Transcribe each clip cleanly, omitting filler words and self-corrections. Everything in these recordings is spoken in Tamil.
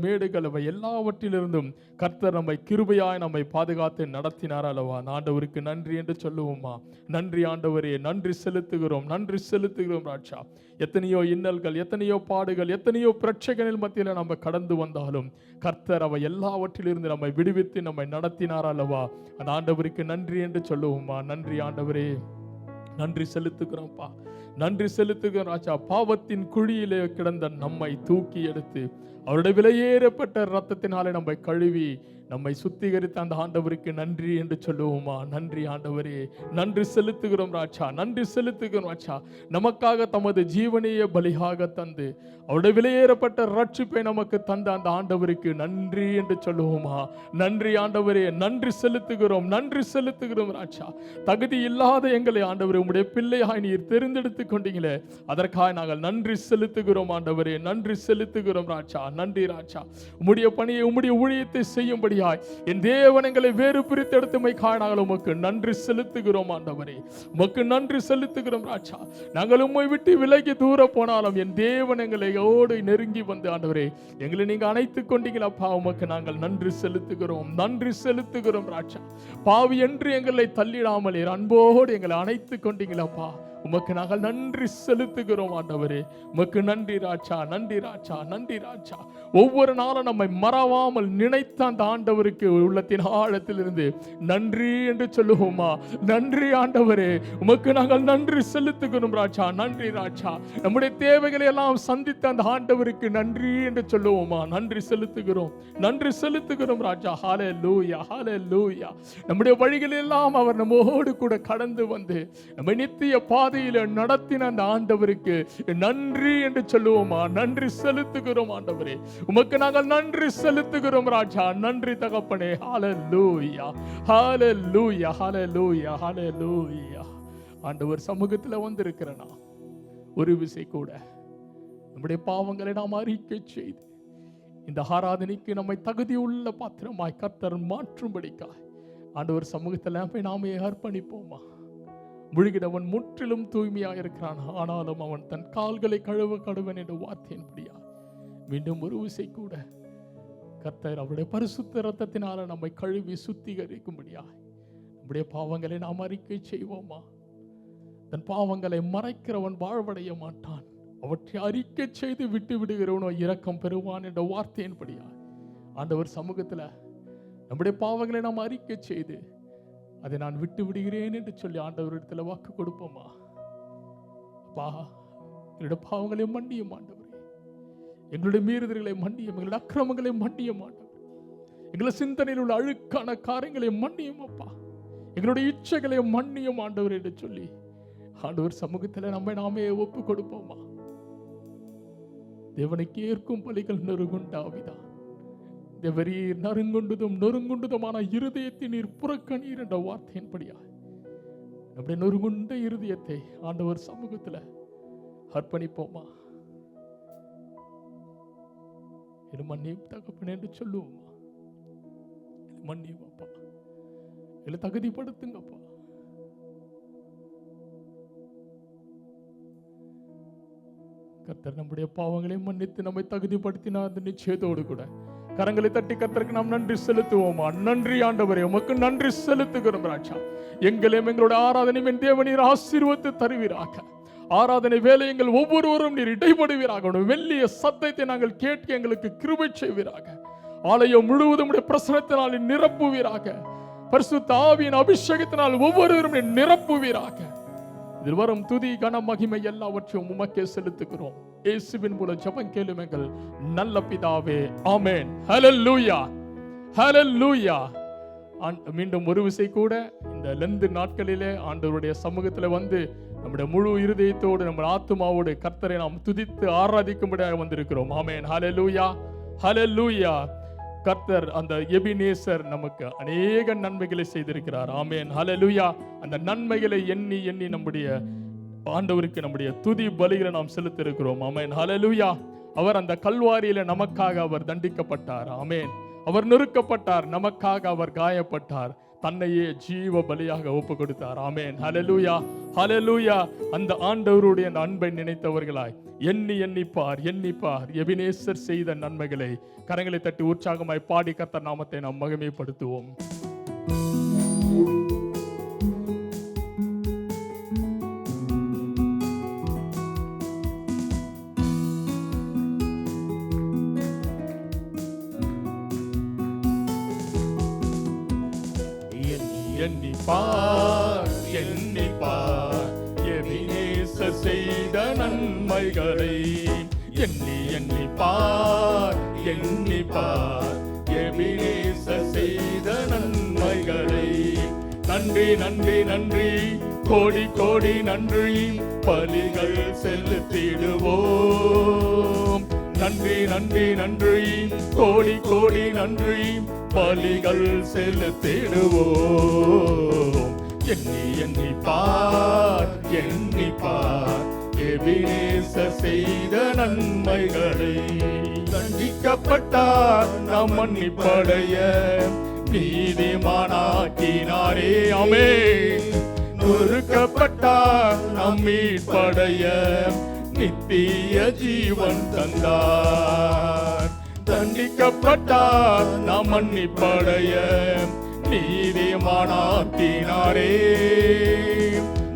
மேடுகள் எல்லாவற்றிலிருந்தும் கர்த்தர் நம்மை கிருபையாய் நம்மை பாதுகாத்து நடத்தினார் அல்லவா. ஆண்டவருக்கு நன்றி என்று சொல்லுவோமா? நன்றி ஆண்டவரே, நன்றி செலுத்துகிறோம், நன்றி செலுத்துகிறோம் ராஜா. எத்தனையோ இன்னல்கள், எத்தனையோ பாடுகள், எத்தனையோ பிரச்சனைகள் மத்தியில் நம்ம கடந்து வந்தாலும் கர்த்தர் அவை எல்லாவற்றிலிருந்து நம்மை விடுவித்து நம்மை நடத்தினார் அல்லவா. அந்த ஆண்டவருக்கு நன்றி என்று சொல்லுவோமா? நன்றி ஆண்டவரே, நன்றி செலுத்துகிறோம்ப்பா, நன்றி செலுத்துகிறோம் ராஜா. பாவத்தின் குழியிலே கிடந்த நம்மை தூக்கி எடுத்து அவருடைய விலையேறப்பட்ட இரத்தத்தினாலே நம்மை கழுவி நம்மை சுத்திகரித்த அந்த ஆண்டவருக்கு நன்றி என்று சொல்லுவோமா? நன்றி ஆண்டவரே, நன்றி செலுத்துகிறோம் ராஜா, நன்றி செலுத்துகிறோம் ராஜா. நமக்காக தமது ஜீவனையே பலியாக தந்து அவருடைய விலையேறப்பட்ட ரட்சிப்பை நமக்கு தந்த அந்த ஆண்டவருக்கு நன்றி என்று சொல்லுவோமா? நன்றி ஆண்டவரே, நன்றி செலுத்துகிறோம், நன்றி செலுத்துகிறோம் ராஜா. தகுதி இல்லாத எங்களை ஆண்டவரே உம்முடைய பிள்ளையாய் நீர் தெரிந்தெடுத்து கொண்டீங்களே, அதற்காக நாங்கள் நன்றி செலுத்துகிறோம் ஆண்டவரே, நன்றி செலுத்துகிறோம் ராஜா. நன்றி ராஜா. உம்முடைய பணியை, உம்முடைய ஊழியத்தை செய்யும்படியாய் என் தேவன் எங்களை வேறு பிரித்தெடுத்துமை காணாமல் உமக்கு நன்றி செலுத்துகிறோம் ஆண்டவரே, உமக்கு நன்றி செலுத்துகிறோம் ராஜா. நாங்கள் உம்மை விட்டு விலகி தூர போனாலும் என் தேவன் எங்களை நெருங்கி வந்து ஆண்டவரே எங்களை நீங்க அணைத்துக் கொண்டீங்களப்பா, உமக்கு நாங்கள் நன்றி செலுத்துகிறோம், நன்றி செலுத்துகிறோம் ராஜா. பாவி என்று எங்களை தள்ளிடாமல் அன்போடு எங்களை அணைத்துக் கொண்டீங்களப்பா, உமக்கு நாங்கள் நன்றி செலுத்துகிறோம் ஆண்டவரே. உமக்கு நன்றி ராஜா, நன்றி ராஜா, நன்றி ராஜா. ஒவ்வொரு நாளும் நம்மை மறவாமல் நினைத்த அந்த ஆண்டவருக்கு உள்ளத்தின் ஆழத்தில் இருந்து நன்றி என்று சொல்லுவோமா? நன்றி ஆண்டவரே, உமக்கு நாங்கள் நன்றி செலுத்துகிறோம் ராஜா, நன்றி ராஜா. நம்முடைய தேவைகளை எல்லாம் சந்தித்த அந்த ஆண்டவருக்கு நன்றி என்று சொல்லுவோமா? நன்றி செலுத்துகிறோம், நன்றி செலுத்துகிறோம் ராஜா. ஹல்லேலூயா, ஹல்லேலூயா. நம்முடைய வழிகள் எல்லாம் அவர் நம்மோடு கூட கடந்து வந்து நம்மை நித்திய பாதையில நடத்தின அந்த ஆண்டவருக்கு நன்றி என்று சொல்லுவோமா? நன்றி செலுத்துகிறோம் ஆண்டவரே, உமக்கு நாங்கள் நன்றி செலுத்துகிறோம் ராஜா. நன்றி தகப்பனே. ஹல்லேலூயா, ஹல்லேலூயா, ஹல்லேலூயா, ஹல்லேலூயா. ஆண்டவர் சமூகத்தில் வந்திருக்கிறனா ஒரு விசை கூட நம்முடைய பாவங்களை நாம் அறிக்கை செய்து இந்த ஆராதனைக்கு நம்மை தகுதியுள்ள பாத்திரமாய் கர்த்தர் மாற்றும்படிக்காய் ஆண்டவர் சமூகத்தில் நாமே அர்ப்பணிப்போமா? முழுகிடவன் முற்றிலும் தூய்மையாக இருக்கிறான், ஆனாலும் அவன் தன் கால்களை கழுவ கடுவன் என்ற வார்த்தையின்படியா மீண்டும் ஒரு விசை கூட கர்த்தர் அவருடைய பரிசுத்த இரத்தத்தினால நம்மை கழுவி சுத்திகரிக்கும்படியா நம்முடைய பாவங்களை நாம் அறிக்கை செய்வோமா? தன் பாவங்களை மறைக்கிறவன் வாழ்வடைய மாட்டான், அவற்றை அறிக்கை செய்து விட்டு விடுகிறவனோ இரக்கம் பெறுவான் என்ற வார்த்தையின்படியா ஆண்டவர் சமூகத்தில் நம்முடைய பாவங்களை நாம் அறிக்கை செய்து அதை நான் விட்டு விடுகிறேன் என்று சொல்லி ஆண்டவரிடத்துல வாக்கு கொடுப்போமா? அப்பா, எங்களுடைய பாவங்களை மன்னியும் ஆண்டவரே, எங்களுடைய மீறுதல்களை மன்னியும், எங்களுடைய அக்கிரமங்களை மன்னியும் ஆண்டவர், எங்களுடைய சிந்தனையில் உள்ள அழுக்கான காரியங்களை மன்னியும் அப்பா, எங்களுடைய இச்சைகளை மன்னியும் ஆண்டவர் என்று சொல்லி ஆண்டவர் சமூகத்தில் நம்மை நாமே ஒப்பு கொடுப்போமா? தேவனுக்கு ஏற்கும் பலிகள் நெருங்குண்டாவிதான், தேவரீர் நொறுங்குண்டதுமான இருதயத்தை நீர் புறக்கணீர் என்ற வார்த்தையின்படியா நம்முடைய நொறுங்குண்ட இருதயத்தை ஆண்டவர் சமூகத்தில் அர்ப்பணிப்போமா? இது மன்னியும் தகப்பனே என்று சொல்லுவோமா? மன்னியும் அப்பா, இல்லை தகுதிப்படுத்துங்கப்பா. கர்த்தர் நம்முடைய பாவங்களை மன்னித்து நம்மை தகுதிப்படுத்தினார் அந்த நிச்சயத்தோடு கூட கரங்களை தட்டி கர்த்தருக்கு நாம் நன்றி செலுத்துவோமா? நன்றி ஆண்டவரே, உமக்கு நன்றி செலுத்துகிறோம் ராஜா. எங்களையும் எங்களுடைய ஆராதனையும் என் தேவனீர் ஆசீர்வதித்து தருவீராக. ஆராதனை வேலை எங்கள் ஒவ்வொருவரும் நீர் இடைபடுவீராக. வெள்ளிய சத்தத்தை நாங்கள் கேட்க எங்களுக்கு கிருபை செய்வீராக. ஆலயம் முழுவதும் பிரசனத்தினால் நிரப்புவீராக. பரிசுத்த ஆவியின் அபிஷேகத்தினால் ஒவ்வொருவரும் நிரப்புவீராக. இதில் வரும் துதி கன மகிமை எல்லாவற்றையும் உமக்கே செலுத்துகிறோம். இயேசுவின் மூலம் ஜெபம் கேளும் எங்கள் நல்ல பிதாவே, ஆமென். ஹல்லேலூயா, ஹல்லேலூயா. மீண்டும் ஒரு விசை கூட இந்த லெந்து நாட்களிலே ஆண்டவருடைய சமூகத்தில் வந்து நம்முடைய முழு இருதயத்தோடு நம்ம ஆத்துமாவோடு கர்த்தரை நாம் துதித்து ஆராதிக்கும்படியாக வந்திருக்கிறோம். ஆமென், ஹல்லேலூயா, ஹல்லேலூயா. கர்த்தர் அந்த எபினேசர் நமக்கு அநேக நன்மைகளை செய்திருக்கிறார். ஆமென், ஹல்லேலூயா. அந்த நன்மைகளை எண்ணி எண்ணி நம்முடைய ஆண்டவருக்கு நம்முடைய துதி பலிகளை நாம் செலுத்தி இருக்கிறோம். ஆமென், ஹல்லேலூயா. அவர் அந்த கல்வாரியில நமக்காக அவர் தண்டிக்கப்பட்டார். ஆமென். அவர் நொறுக்கப்பட்டார், நமக்காக அவர் காயப்பட்டார். தன்னையே ஜீவ பலியாக ஒப்பு கொடுத்தார். ஆமென். ஹல்லேலூயா, ஹல்லேலூயா. அந்த ஆண்டவருடைய அந்த அன்பை நினைத்தவர்களாய் எண்ணிப்பார் எபினேசர் செய்த நன்மைகளை கரங்களை தட்டி உற்சாகமாய் பாடி கர்த்தர் நாமத்தை நாம் மகிமைப்படுத்துவோம். எண்ணிப்பார் எபினேசர் செய்த நன்மைகளை எண்ணிப்பார் எபினேசர் செய்த நன்மைகளை. நன்றி நன்றி நன்றி கோடி கோடி நன்றி பலிகள் செலுத்திடுவோம். நன்றி நன்றி நன்றி கோடி கோடி நன்றி பலிகள் செலுத்திடுவோம். எண்ணிப்பார் எபினேசர் செய்த நன்மைகளை. தண்டிக்கப்பட்டார் நாம் மன்னிப்படைய நீதிமானாக்கினாரே. ஆமென். நொறுக்கப்பட்டார் நாம் மீட்படைய நித்திய ஜீவன் தந்தார். தண்டிக்கப்பட்டார் நாம் மன்னிப்படைய நீதிமானாக்கினாரே.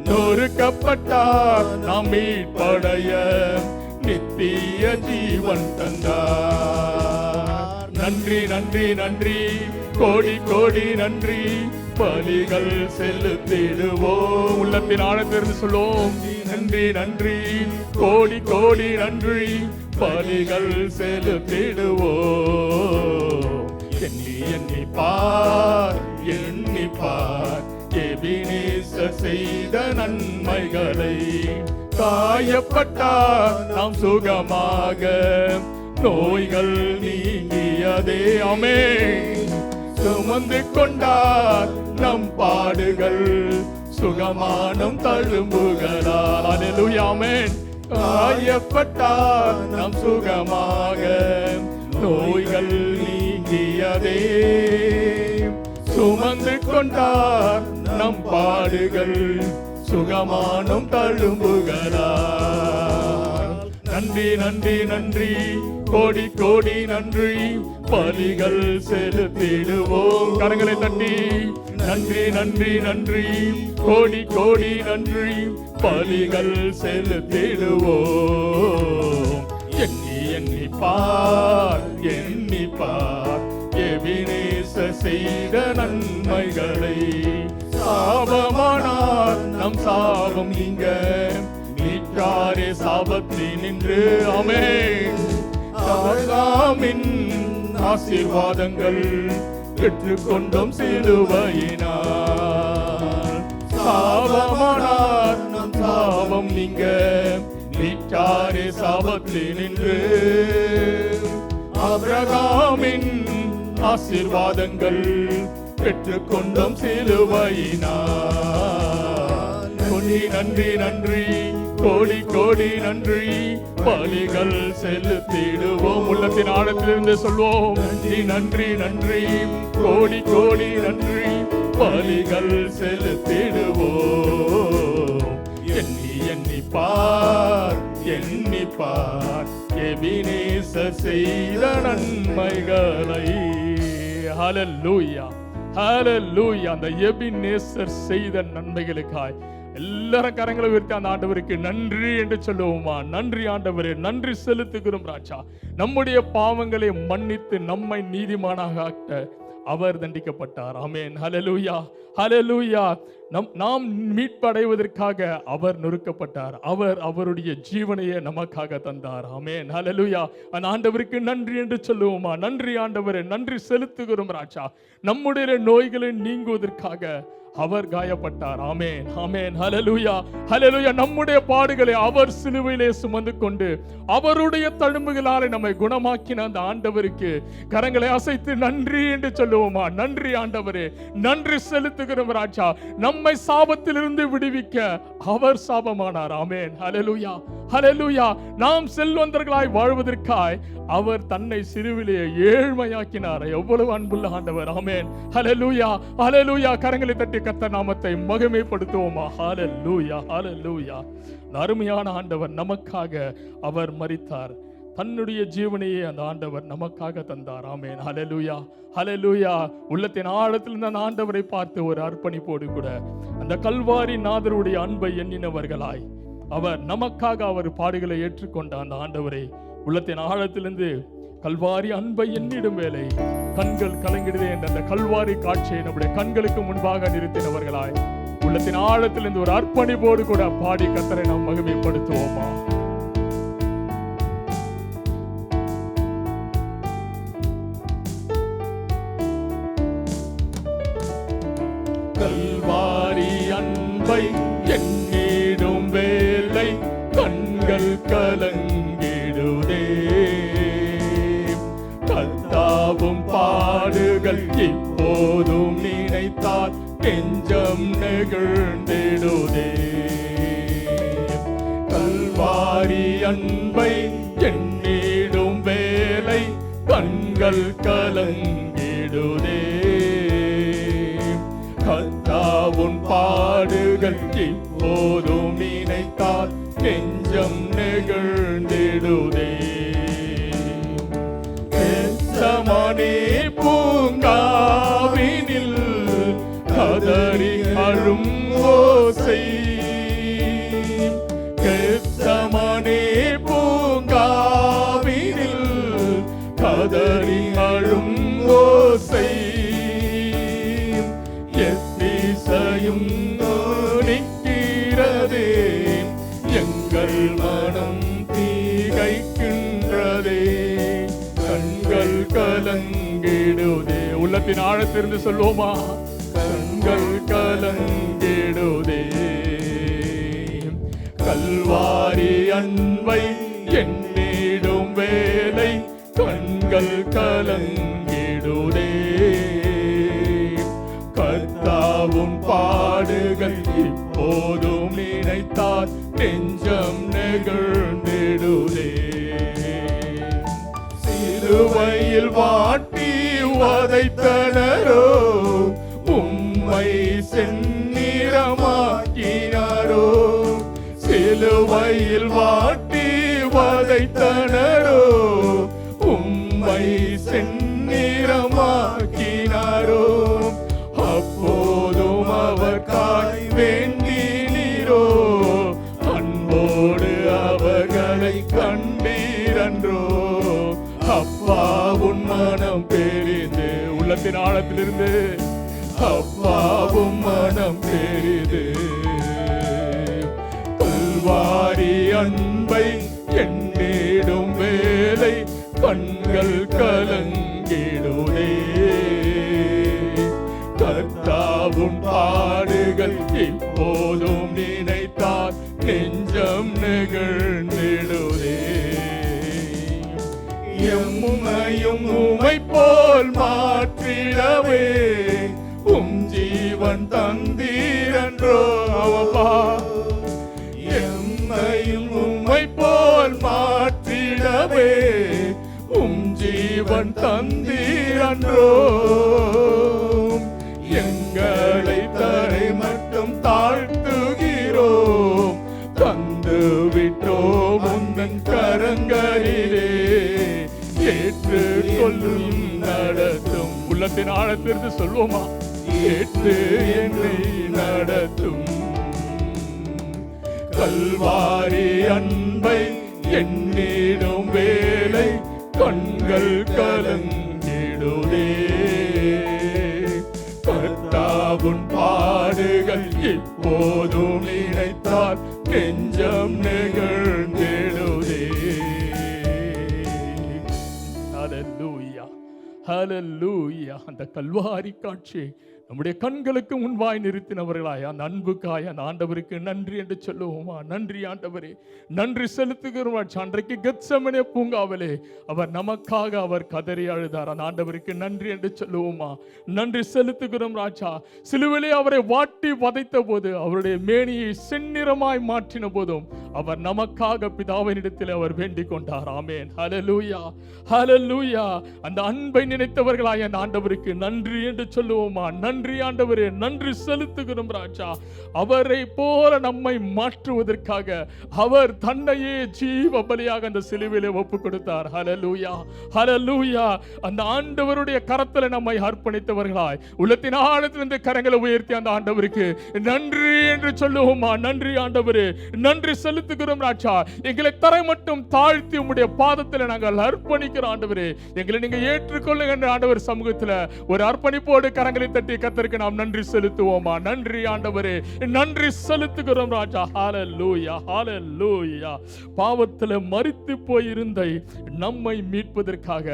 நொறுக்கப்பட்டார் நாம் மீட்படைய நித்திய ஜீவன் தந்தார். நன்றி நன்றி நன்றி கோடி கோடி நன்றி பலிகள் செலுத்திடுவோம். உள்ளத்தின் ஆழத்திலிருந்து சொல்லுவோம். நன்றி நன்றி கோடி கோடி நன்றி பலிகள் செலுத்திடுவோம். எண்ணிப்பார் எபினேசர் செய்த நன்மைகளை. காயப்பட்டார் நாம் சுகமாக நோய்கள் நீங்கியதே. ஆமென். சுமந்து கொண்டார் நம் பாடுகள் சுகமானம் தழும்புகளால். அல்லேலூயா, ஆமென். காயப்பட்டார் நாம் சுகமாக நோய்கள் நீங்கியதே. சுமந்து கொண்டார் நம் பாடுகள் சுகமானம் தழும்புகளால். நன்றி நன்றி நன்றி கோடி கோடி நன்றி பலிகள் செலுத்திடுவோம். கரங்களை தட்டி நன்றி நன்றி நன்றி கோடி கோடி நன்றி பலிகள் செலுத்திடுவோம். எண்ணிப்பார் எபினேசர் செய்த நன்மைகளை. சாபமானார் நம் சாபம் நீங்க மீட்காரே சாபத்தில் நின்று. ஆமென். ஆபிரகாமின் ஆசீர்வாதங்கள் பெற்றுக்கொண்டோம் சிலுவையினால். சாபமானார் நம் சாபம் நீங்க மீட்காரே சாபத்தில் நின்று. ஆபிரகாமின் ஆசீர்வாதங்கள் பெற்றுக்கொண்டோம் சிலுவையினால். நன்றி நன்றி கோடி கோடி நன்றி பலிகள் செலுத்திடுவோம். உள்ளத்தின் ஆழத்திலிருந்து சொல்வோம். நன்றி நன்றி நன்றி கோடி கோடி நன்றி பலிகள் செலுத்திடுவோம். எண்ணிப்பார் எபினேசர் செய்த நன்மைகளை. ஹல்லேலூயா, ஹல்லேலூயா. அந்த எபினேசர் செய்த நன்மைகளுக்காய் எல்லாரும் கரங்களை உயர்த்தி அந்த ஆண்டவருக்கு நன்றி என்று சொல்லுவோமா? நன்றி ஆண்டவரே, நன்றி செலுத்துகிறோம் ராஜா. நம்முடைய பாவங்களை மன்னித்து நம்மை நீதிமானாக ஆக்க அவர் தண்டிக்கப்பட்டார். ஆமென். ஹல்லேலூயா, ஹல்லேலூயா. நாம் மீட்படைவதற்காக அவர் நொறுக்கப்பட்டார். அவர் அவருடைய ஜீவனையே நமக்காக தந்தார். ஆமென். ஹல்லேலூயா. அந்த ஆண்டவருக்கு நன்றி என்று சொல்லுவோமா? நன்றி ஆண்டவரே, நன்றி செலுத்துகிறோம் ராஜா. நம்முடைய நோய்களை நீங்குவதற்காக அவர் காயப்பட்டார். ஆமென், ஆமென். ஹல்லேலூயா, ஹல்லேலூயா. நம்முடைய பாடுகளை அவர் சிலுவையிலே சுமந்து கொண்டு அவருடைய தழும்புகளாலே நம்மை குணமாக்கின அந்த ஆண்டவருக்கு கரங்களை அசைத்து நன்றி என்று சொல்லுவோமா? நன்றி ஆண்டவரே, நன்றி செலுத்துகிறோம் ராஜா. நம்முடைய நம்மை சாபத்திலிருந்து விடுவிக்க அவர் சாபமானார். ஆமென். ஹல்லேலூயா, ஹல்லேலூயா. நாம் செல்வந்தர்களாய் வாழ்வதற்காய் அவர் தன்னை சிறுவிலே ஏழ்மையாக்கினார். எவ்வளவு அன்புள்ள ஆண்டவர். ஆமென். ஹல்லேலூயா, ஹல்லேலூயா. கரங்களை தட்டி கர்த்தர் நாமத்தை மகிமைப்படுத்துவோமா. ஹல்லேலூயா, ஹல்லேலூயா. அருமையான ஆண்டவர் நமக்காக அவர் மரித்தார். தன்னுடைய ஜீவனையே அந்த ஆண்டவர் நமக்காக தந்தார். ஆமென். ஹல்லேலூயா, ஹல்லேலூயா. உள்ளத்தின் ஆழத்தில் அந்த ஆண்டவரை பார்த்து ஒரு அர்ப்பணிப்போடு கூட அந்த கல்வாரி நாதருடைய அன்பை எண்ணினவர்களாய் அவர் நமக்காக அவர் பாடுகளை ஏற்றுக்கொண்ட அந்த ஆண்டவரை உள்ளத்தின் ஆழத்திலிருந்து கல்வாரி அன்பை எண்ணிடும் வேளை கண்கள் கலங்கிடுதே என்ற அந்த கல்வாரி காட்சியை நம்முடைய கண்களுக்கு முன்பாக நிறுத்தினவர்களாய் உள்ளத்தின் ஆழத்திலிருந்து ஒரு அர்ப்பணிப்போடு கூட பாடி கர்த்தரை நாம் மகிமைப்படுத்துவோமா. கல்வாரி அன்பை எண்ணிடும் வேலை கண்கள் கலங்கிடுதே. கர்த்தாவும் பாடுகள் இப்போதும் நினைத்தால் நெஞ்சம் நெகிழ்ந்திடுதே. கல்வாரி அன்பை எண்ணிடும் வேலை கண்கள் கலங்கிடுதே. கர்த்தாவும் பாடுகள் இப்போதும் நினைத்தால் நெஞ்சம் நெகிழ்ந்திடுதே. கெத்செமனே பூங்காவினில் கதறி அழும் ஓசை. கெத்செமனே பூங்காவினில் கதறி அழும் ஓசை. எத்திசையும் நிற்கிறதே எங்கள் மனம் தீகைக்கின்றதே. கண்கள் கலங்கிடுதே. உள்ளத்தின் ஆழத்திலிருந்து சொல்வோமா. கண்கள் கலங்கிடுதே. கல்வாரி அன்பை எண்ணிடும் வேலை கண்கள் கலங்கிடுதே. கர்த்தாவும் பாடுகள் இப்போதும் நினைத்தால் நெஞ்சம் நெகிழ்ந்திடுதே. சிலுவையில் வாட்டி வதைத்தனரோ உம்மை செந்நிறமாக்கினாரோ. சிலுவையில் வாட்டி வதைத்தனரோ உம்மை செந்நிறமாக்கினாரோ. அப்போதும் அவர் காய் வேண்டினீரோ. அன்போடு அவர்களை கண்டீரன்றோ. அப்பா உன் மனம் பெரிது. உள்ளத்தின் ஆழத்திலிருந்து அப்பாவும் மனம் பெரிது. கல்வாரி அன்பை எண்ணிடும் வேலை கண்கள் கலங்கிடுதே. கர்த்தாவும் பாடுகள் இப்போதும் நினைத்தால் நெஞ்சம் நெகிழ்ந்திடுதே. எம்மையும் உமை போல் மாற்றிடவே உம் ஜீவன் தந்தீரன்றோ. அவப்பா எம்மையும் உமை போல் மாற்றிடவே உம் ஜீவன் தந்தீரன்றோ. எங்களை தரை மட்டும் தாழ்த்துகிறோம். தந்து விட்டோம் உந்தன் கரங்களிலே. ஏற்று கொள்ளும் நடத்தும். உள்ளத்தின் ஆழத்திலிருந்து சொல்வோமா. ஏற்று என்னை நடத்தும். கல்வாரி அன்பை எண்ணிடும் வேலை கண்கள் கலங்கிடுதே. கர்த்தாவுன் பாடுகள் இப்போதும் நினைத்தால் நெஞ்சம் நெகிழ்ந்திடுதே. ஹல்லேலூயா, ஹல்லேலூயா. அந்த கல்வாரி காட்சி நம்முடைய கண்களுக்கு முன்பாய் நிறுத்தினவர்களாய் அந்த அன்புக்காய் அந்த ஆண்டவருக்கு நன்றி என்று சொல்லுவோமா? நன்றி ஆண்டவரே, நன்றி செலுத்துகிறோம். அன்றைக்கு கெத்செமனே பூங்காவிலே அவர் நமக்காக அவர் கதறி அழுதார். அந்த ஆண்டவருக்கு நன்றி என்று சொல்லுவோமா? நன்றி செலுத்துகிறோம் ராஜா. சிலுவிலே அவரை வாட்டி வதைத்த போது, அவருடைய மேனியை செந்நிறமாய் மாற்றின போதும் அவர் நமக்காக பிதாவினிடத்தில் அவர் வேண்டிக் கொண்டார். ஆமென், ஹல்லேலூயா, ஹல்லேலூயா. அந்த அன்பை நினைத்தவர்களாய் அந்த ஆண்டவருக்கு நன்றி என்று சொல்லுவோமா? நன்றி ஆண்டவரே, நன்றி செலுத்துகிறோம் ராஜா. அவரை போல நம்மை மாற்றுவதற்காக அவர் தன்னையே ஜீவ பலியாக அந்த சிலுவையிலே ஒப்பு கொடுத்தார். ஹல்லேலூயா, ஹல்லேலூயா. அந்த ஆண்டவருடைய கரத்தில் நம்மை அர்ப்பணித்தவர்களாய் உள்ளத்தின் ஆழத்திலிருந்து கரங்களை உயர்த்தி அந்த ஆண்டவருக்கு நன்றி என்று சொல்லுவோமா? நன்றி ஆண்டவரே, நன்றி செலுத்துகிறோம் ராஜா. எங்களை தரை மட்டும் தாழ்த்தி உம்முடைய பாதத்தில் நாங்கள் அர்ப்பணிக்கிறோம் ஆண்டவரே. எங்களை நீங்க ஏற்றுக்கொள்ளுங்க என்ற ஆண்டவர் சமூகத்தில் ஒரு அர்ப்பணிப்போடு கரங்களை தட்டி கர்த்தருக்கு நாம் நன்றி செலுத்துவோமா? நன்றி ஆண்டவரே, நன்றி செலுத்துகிறோம் ராஜா. ஹல்லேலூயா, ஹல்லேலூயா. பாவத்தில் மரித்து போயிருந்த நம்மை மீட்பதற்காக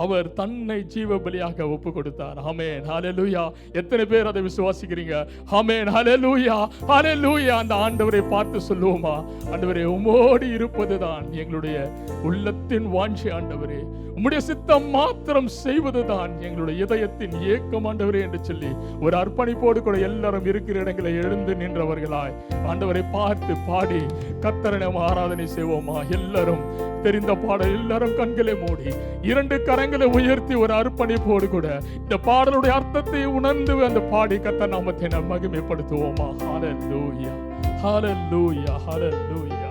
அவர் தன்னை ஜீவ பலியாக ஒப்பு கொடுத்தார். ஆமென், ஹல்லேலூயா. எத்தனை பேர் அதை விசுவாசிக்கிறீங்க? ஆமென், ஹல்லேலூயா, ஹல்லேலூயா. அந்த ஆண்டவரை பார்த்து சொல்லுவோமா? ஆண்டவரே, உம்மோடு இருப்பதுதான் எங்களுடைய உள்ளத்தின் வாஞ்சை ஆண்டவரே. உம்முடைய சித்தம் மாத்திரம் செய்வதுதான் எங்களுடைய இதயத்தின் ஏக்கம் ஆண்டவரே என்று சொல்லி ஒரு அர்ப்பணிப்போடு கூட எல்லாரும் இருக்கிற இடங்களை எழுந்து நின்றவர்களாய் ஆண்டவரை பார்த்து பாடி கர்த்தரை நாம் ஆராதனை செய்வோமா? எல்லாரும் தெரிந்த பாடல், எல்லாரும் கண்களை மூடி 2 கரங்களை உயர்த்தி ஒரு அர்ப்பணிப்போடு கூட இந்த பாடலுடைய அர்த்தத்தை உணர்ந்து அந்த பாடி கர்த்தர் நாமத்தை நாம் மகிமைப்படுத்துவோமா? ஹல்லேலூயா, ஹல்லேலூயா, ஹல்லேலூயா.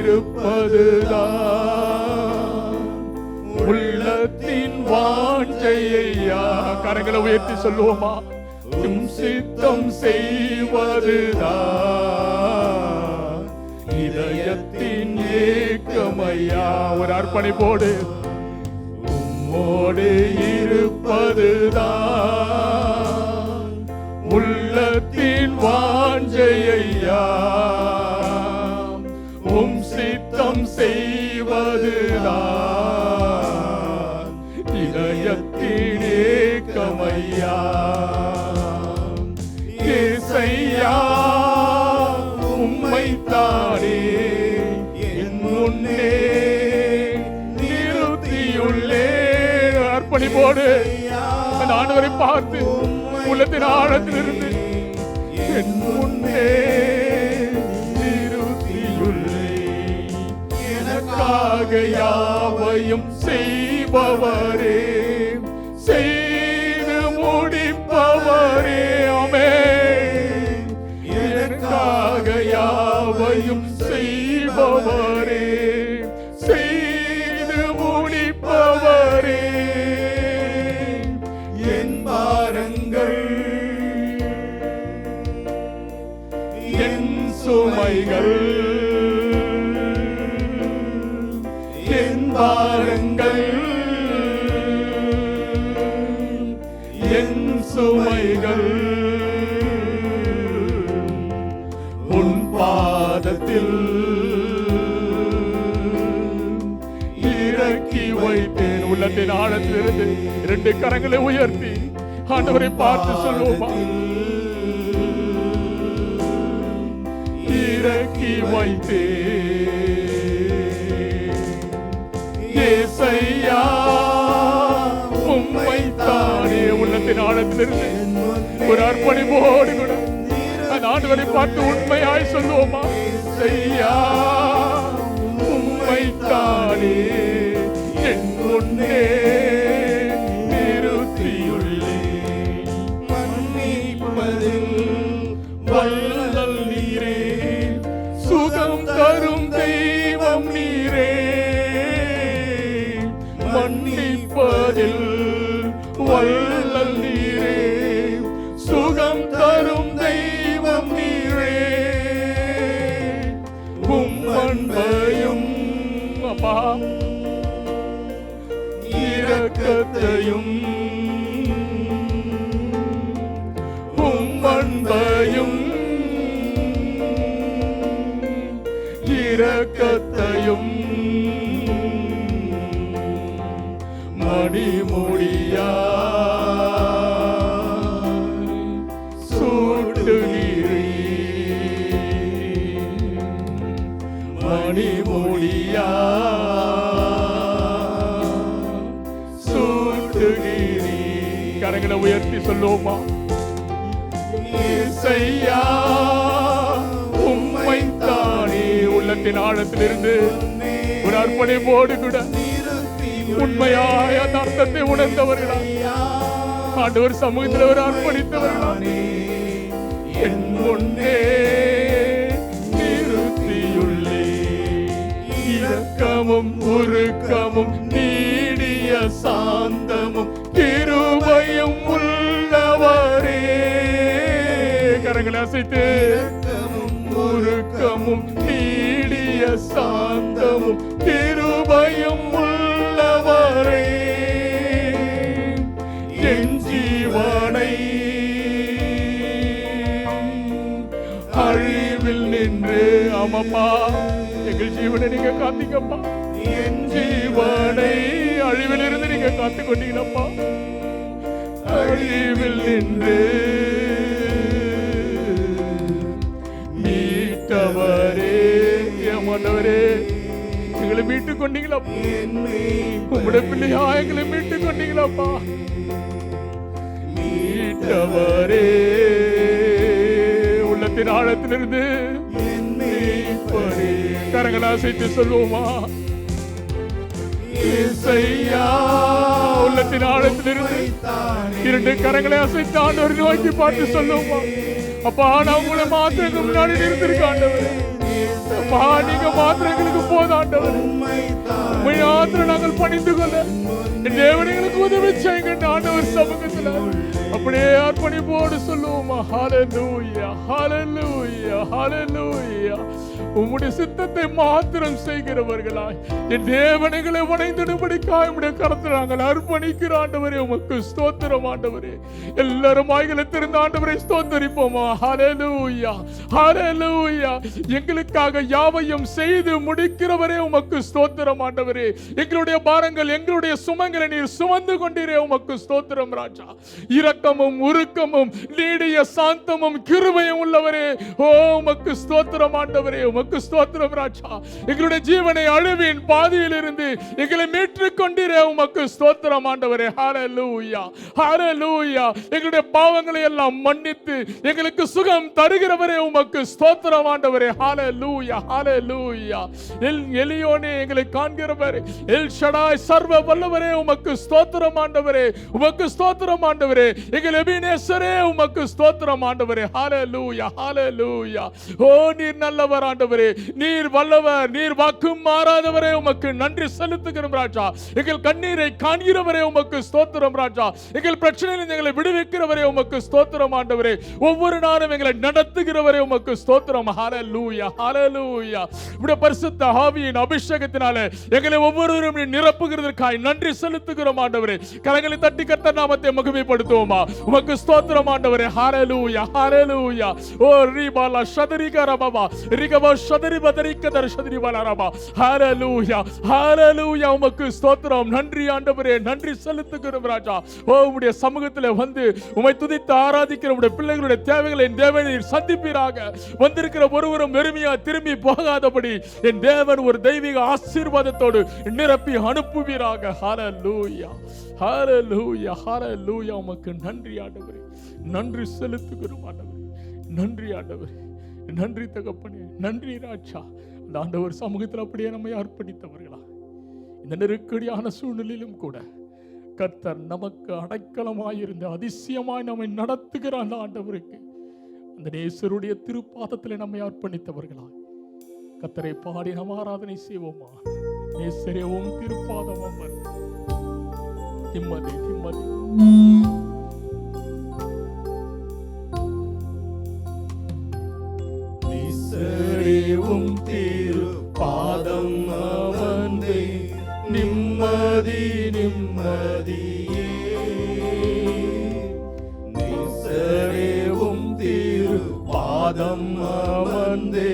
இருப்பதுதான் உள்ளத்தின் வாஞ்சையா. கரங்களை உயர்த்தி சொல்லுவோமா? உம் சித்தம் செய்வதுதான் இதயத்தின் ஏக்கமையா. ஒரு அர்ப்பணிப்போடு உம்மோடு இருப்பதுதான் உள்ளத்தின் வாஞ்சையா. உம் சித்தம் செய்வதுதான் இதயத்தின் ஏக்கமையா. இயேசையா, உம்மைத்தானே என் முன்னே நிறுத்தியுள்ளே. அர்ப்பணிப்போடு அந்த ஆண்டவரை பார்த்து உள்ளத்தின் ஆழத்திலிருந்து என் முன்னே எனக்காக யாவையும் செய்பவரே, செய்து முடிப்பவரே. ஆமென். எனக்காக யாவையும் செய்பவரே, செய்து முடிப்பவரே. என் பாரங்கள், என் சுமைகள், என் பாரங்கள், என் சுமைகள் உன் பாதத்தில் இறக்கி வைத்தேன். உள்ளத்தின் ஆழத்திலிருந்து 2 கரங்களை உயர்த்தி ஆண்டவரை பார்த்து சொல்லுவோமா? இறக்கி வைத்தேன். இயேசையா, உம்மைத்தானே. உள்ளத்தின் ஆழத்திலிருந்து ஒரு அர்ப்பணிப்போடு கூட அந்த ஆண்டவரை பார்த்து உண்மையாய் சொல்லுவோமா? இயேசையா, உம்மைத்தானே என் முன்னே நிறுத்தியுள்ளே. மன்னிப்பதில் வல்லல் நீரே, சுகம் தரும் தெய்வம் நீரே. மன்னிப்பதில் வல்லல் நீரே, சுகம் தரும் தெய்வம் நீரே. உம் அன்பையும் அப்பா இரக்கத்தையும், உம் அன்பையும் இரக்கத்தையும் மணிமுடியா சூட்டுகிறீ மணிமுடியா சூட்டுகிறீ. கரங்களை உயர்த்தி சொல்லுவோமா? இசையா உம்மைத்தானே. உள்ளத்தின் ஆழத்திலிருந்து ஒரு அர்ப்பணிப்போடு கூட உண்மையாய அந்த அர்த்தத்தை உணர்ந்தவர்களா, ஆண்டவர் சமூகத்தில் ஒரு அர்ப்பணித்தவர்களானே என் முன்னே நிறுத்தியுள்ளே. இரக்கமும் உருக்கமும் நீடிய சாந்தமும் கிருபையும் உள்ளவரே. கரங்களை அசைத்து உருக்கமும் நீடிய சாந்தமும் கிருபையும் உள்ளவரே என் ஜீவனை அழிவில் நின்று. ஆமாப்பா, எங்கள் ஜீவனை நீங்க காத்தீங்கப்பா. என் ஜீவனை அழிவில் இருந்து நீங்க காத்து கொண்டீங்களப்பா. அழிவில் நின்று மீட்டவரே, ஏமாண்டவரே, எங்களை மீட்டு கொண்டீங்களப்பா. உங்களுடைய பிள்ளையா எங்களை மீட்டு கொண்டீங்களப்பா. மீட்டவரே, உள்ளத்தின் ஆழத்திலிருந்து கரங்களை அசைத்து சொல்லுவோமா? இசையா உள்ளத்தின் ஆழத்திலிருந்து இரண்டு கரங்களை அசைத்து ஆண்டவர் நோக்கி பார்த்து சொல்லுவோமா? அப்பா, நான் உங்களை மாத்திரங்களுக்கு முன்னாடி நிறுத்திருக்க ஆண்டவர். அப்பா, நீங்க மாத்திரங்களுக்கு போதாண்டவர். மாத்திரம் நாங்கள் பணிந்து கொள்ள தேவனைகளுக்கு உதவி செய்யுங்க ஆண்டவர் சமூகத்தில். அப்படியே அர்ப்பணிப்போடு சொல்லுவோமா? ஹல்லேலூயா, ஹல்லேலூயா, ஹல்லேலூயா. உம்முடைய சித்தத்தை மாத்திரம் செய்கிறவர்களாய் என் தேவனைகளை வணைந்திடும்படிக்காய் உம்முடைய கரத்தில் நாங்கள் அர்ப்பணிக்கிற ஆண்டவரே, உமக்கு ஸ்தோத்திரம் ஆண்டவரே. எல்லாரும் வாய்களை திறந்த ஆண்டவரை ஸ்தோத்தரிப்போமா? ஹல்லேலூயா, ஹல்லேலூயா. எங்களுக்காக யாவையும் செய்து முடிக்கிறவரே உமக்கு ஸ்தோத்திரம் ஆண்டவரே. எங்களுடைய பாரங்கள் எங்களுடைய சுமங்களை நீர் சுமந்து கொண்டீரே, உமக்கு ஸ்தோத்திரம் ராஜா. இரக்கமும் உருக்கமும் நீடிய சாந்தமும் கிருபையும் உள்ளவரே, ஓ உமக்கு ஸ்தோத்திரம் ஆண்டவரே, உமக்கு ஸ்தோத்திரம் ராஜா. எங்களுடைய ஜீவனை அழிவின் பாதையில் இருந்து எங்களை மீட்டுக் கொண்டீரே, உமக்கு ஸ்தோத்திரம் ஆண்டவரே. ஹல்லேலூயா, ஹல்லேலூயா. எங்களுடைய பாவங்களை எல்லாம் மன்னித்து எங்களுக்கு சுகம் தருகிறவரே, உமக்கு ஸ்தோத்திரம் ஆண்டவரே. ஹல்லேலூயா, ஹல்லேலூயா. எலியோனே எங்களை காண்கிறவர், எல் ஷடாய் சர்வ வல்லவரே, உமக்கு ஸ்தோத்திரம் ஆண்டவரே, உமக்கு ஸ்தோத்திரம் ஆண்டவரே. எங்கள் எபினேசரே, உமக்கு ஸ்தோத்திரம் ஆண்டவரே. ஹல்லேலூயா, ஹல்லேலூயா. ஓ நீர் நல்லவர் ஆண்டவரே, நீர் வல்லவர், நீர் வாக்கும் மாறாதவரே, உமக்கு நன்றி செலுத்துகிறோம் ராஜா. எங்கள் கண்ணீரை காண்கிறவரே, உமக்கு ஸ்தோத்திரம் ராஜா. எங்கள் பிரச்சனையில் எங்களை விடுவிக்கிறவரே, உமக்கு ஸ்தோத்திரம் ஆண்டவரே. ஒவ்வொரு நாளும் எங்களை நடத்துகிறவரே, உமக்கு ஸ்தோத்திரம். ஹல்லேலூயா, ஹல்லேலூயா. உம்முடைய பரிசுத்த ஆவியின் அபிஷேகத்தினாலே எங்களை ஒவ்வொருவரும் நிரப்புகிறதற்காய் நன்றி செலுத்துகிறோம் ஆண்டவரே. கரங்களை தட்டி கர்த்தர் நாமத்தை மகிமைப்படுத்துவோமா? உமக்கு ஸ்தோத்திரம் ஆண்டவரே. ஹல்லேலூயா, ஹல்லேலூயா. ஓ ரிபாலா ஷதரிகரபா ரிகபா ஷதரிபதரிகதர் ஷதரிபாலரபா. ஹல்லேலூயா, ஹல்லேலூயா. உமக்கு ஸ்தோத்திரம். நன்றி ஆண்டவரே, நன்றி செலுத்துகிறோம் ராஜா. ஓ உம்முடைய சமூகத்தில் வந்து உம்மை துதித்து ஆராதிக்கிற உம்முடைய பிள்ளைகளுடைய தேவைகளை தேவனை சந்திப்பீராக. வந்திருக்கிற ஒருவரும் வெறுமையா திரும்பி போகாதபடி என் தேவன் ஒரு தெய்வீக ஆசீர்வாதத்தோடு நிரப்பி அனுப்புவீராக. ஹல்லேலூயா, ஹல்லேலூயா, ஹல்லேலூயா. உமக்கு நன்றி ஆண்டவரே, நன்றி செலுத்துகிறோம் ஆண்டவரே. நன்றி ஆண்டவரே, நன்றி தகப்பனே, நன்றி ராஜா. அந்த ஆண்டவர் சமூகத்தில் அப்படியே நம்மை அர்ப்பணித்தவர்களா இந்த நெருக்கடியான சூழ்நிலையிலும் கூட கர்த்தர் நமக்கு அடைக்கலமாயிருந்து அதிசயமாய் நம்மை நடத்துகிற அந்த ஆண்டவருக்கு அந்த நேசருடைய திருப்பாதத்தில் நம்மை அர்ப்பணித்தவர்களா கர்த்தரை பாடி நாம் ஆராதனை செய்வோமா? நேசரேவும் திருப்பாதமும் நிம்மதி நிம்மதி. நேசரேவும் திருப்பாதம் அமர்ந்து நிம்மதி நிம்மதியே. நேசரேவும் திருப்பாதம் அமர்ந்து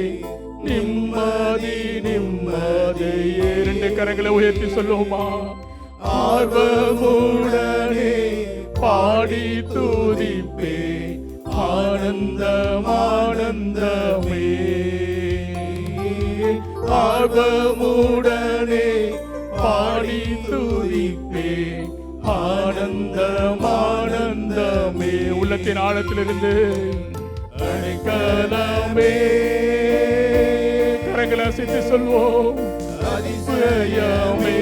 நிம்மதி நிம்மதியே. இரண்டு கரங்களை உயர்த்தி சொல்லுவோமா? ஆர்வமுடனே பாடி துதிப்பே ஆனந்தம் ஆனந்தமே. ஆர்வமுடனே பாடி துதிப்பே ஆனந்தம் ஆனந்தமே. உள்ளத்தின் ஆழத்திலிருந்து அடைக்கலமே கரங்களை அசைத்து சொல்வோம் அதிசயமே.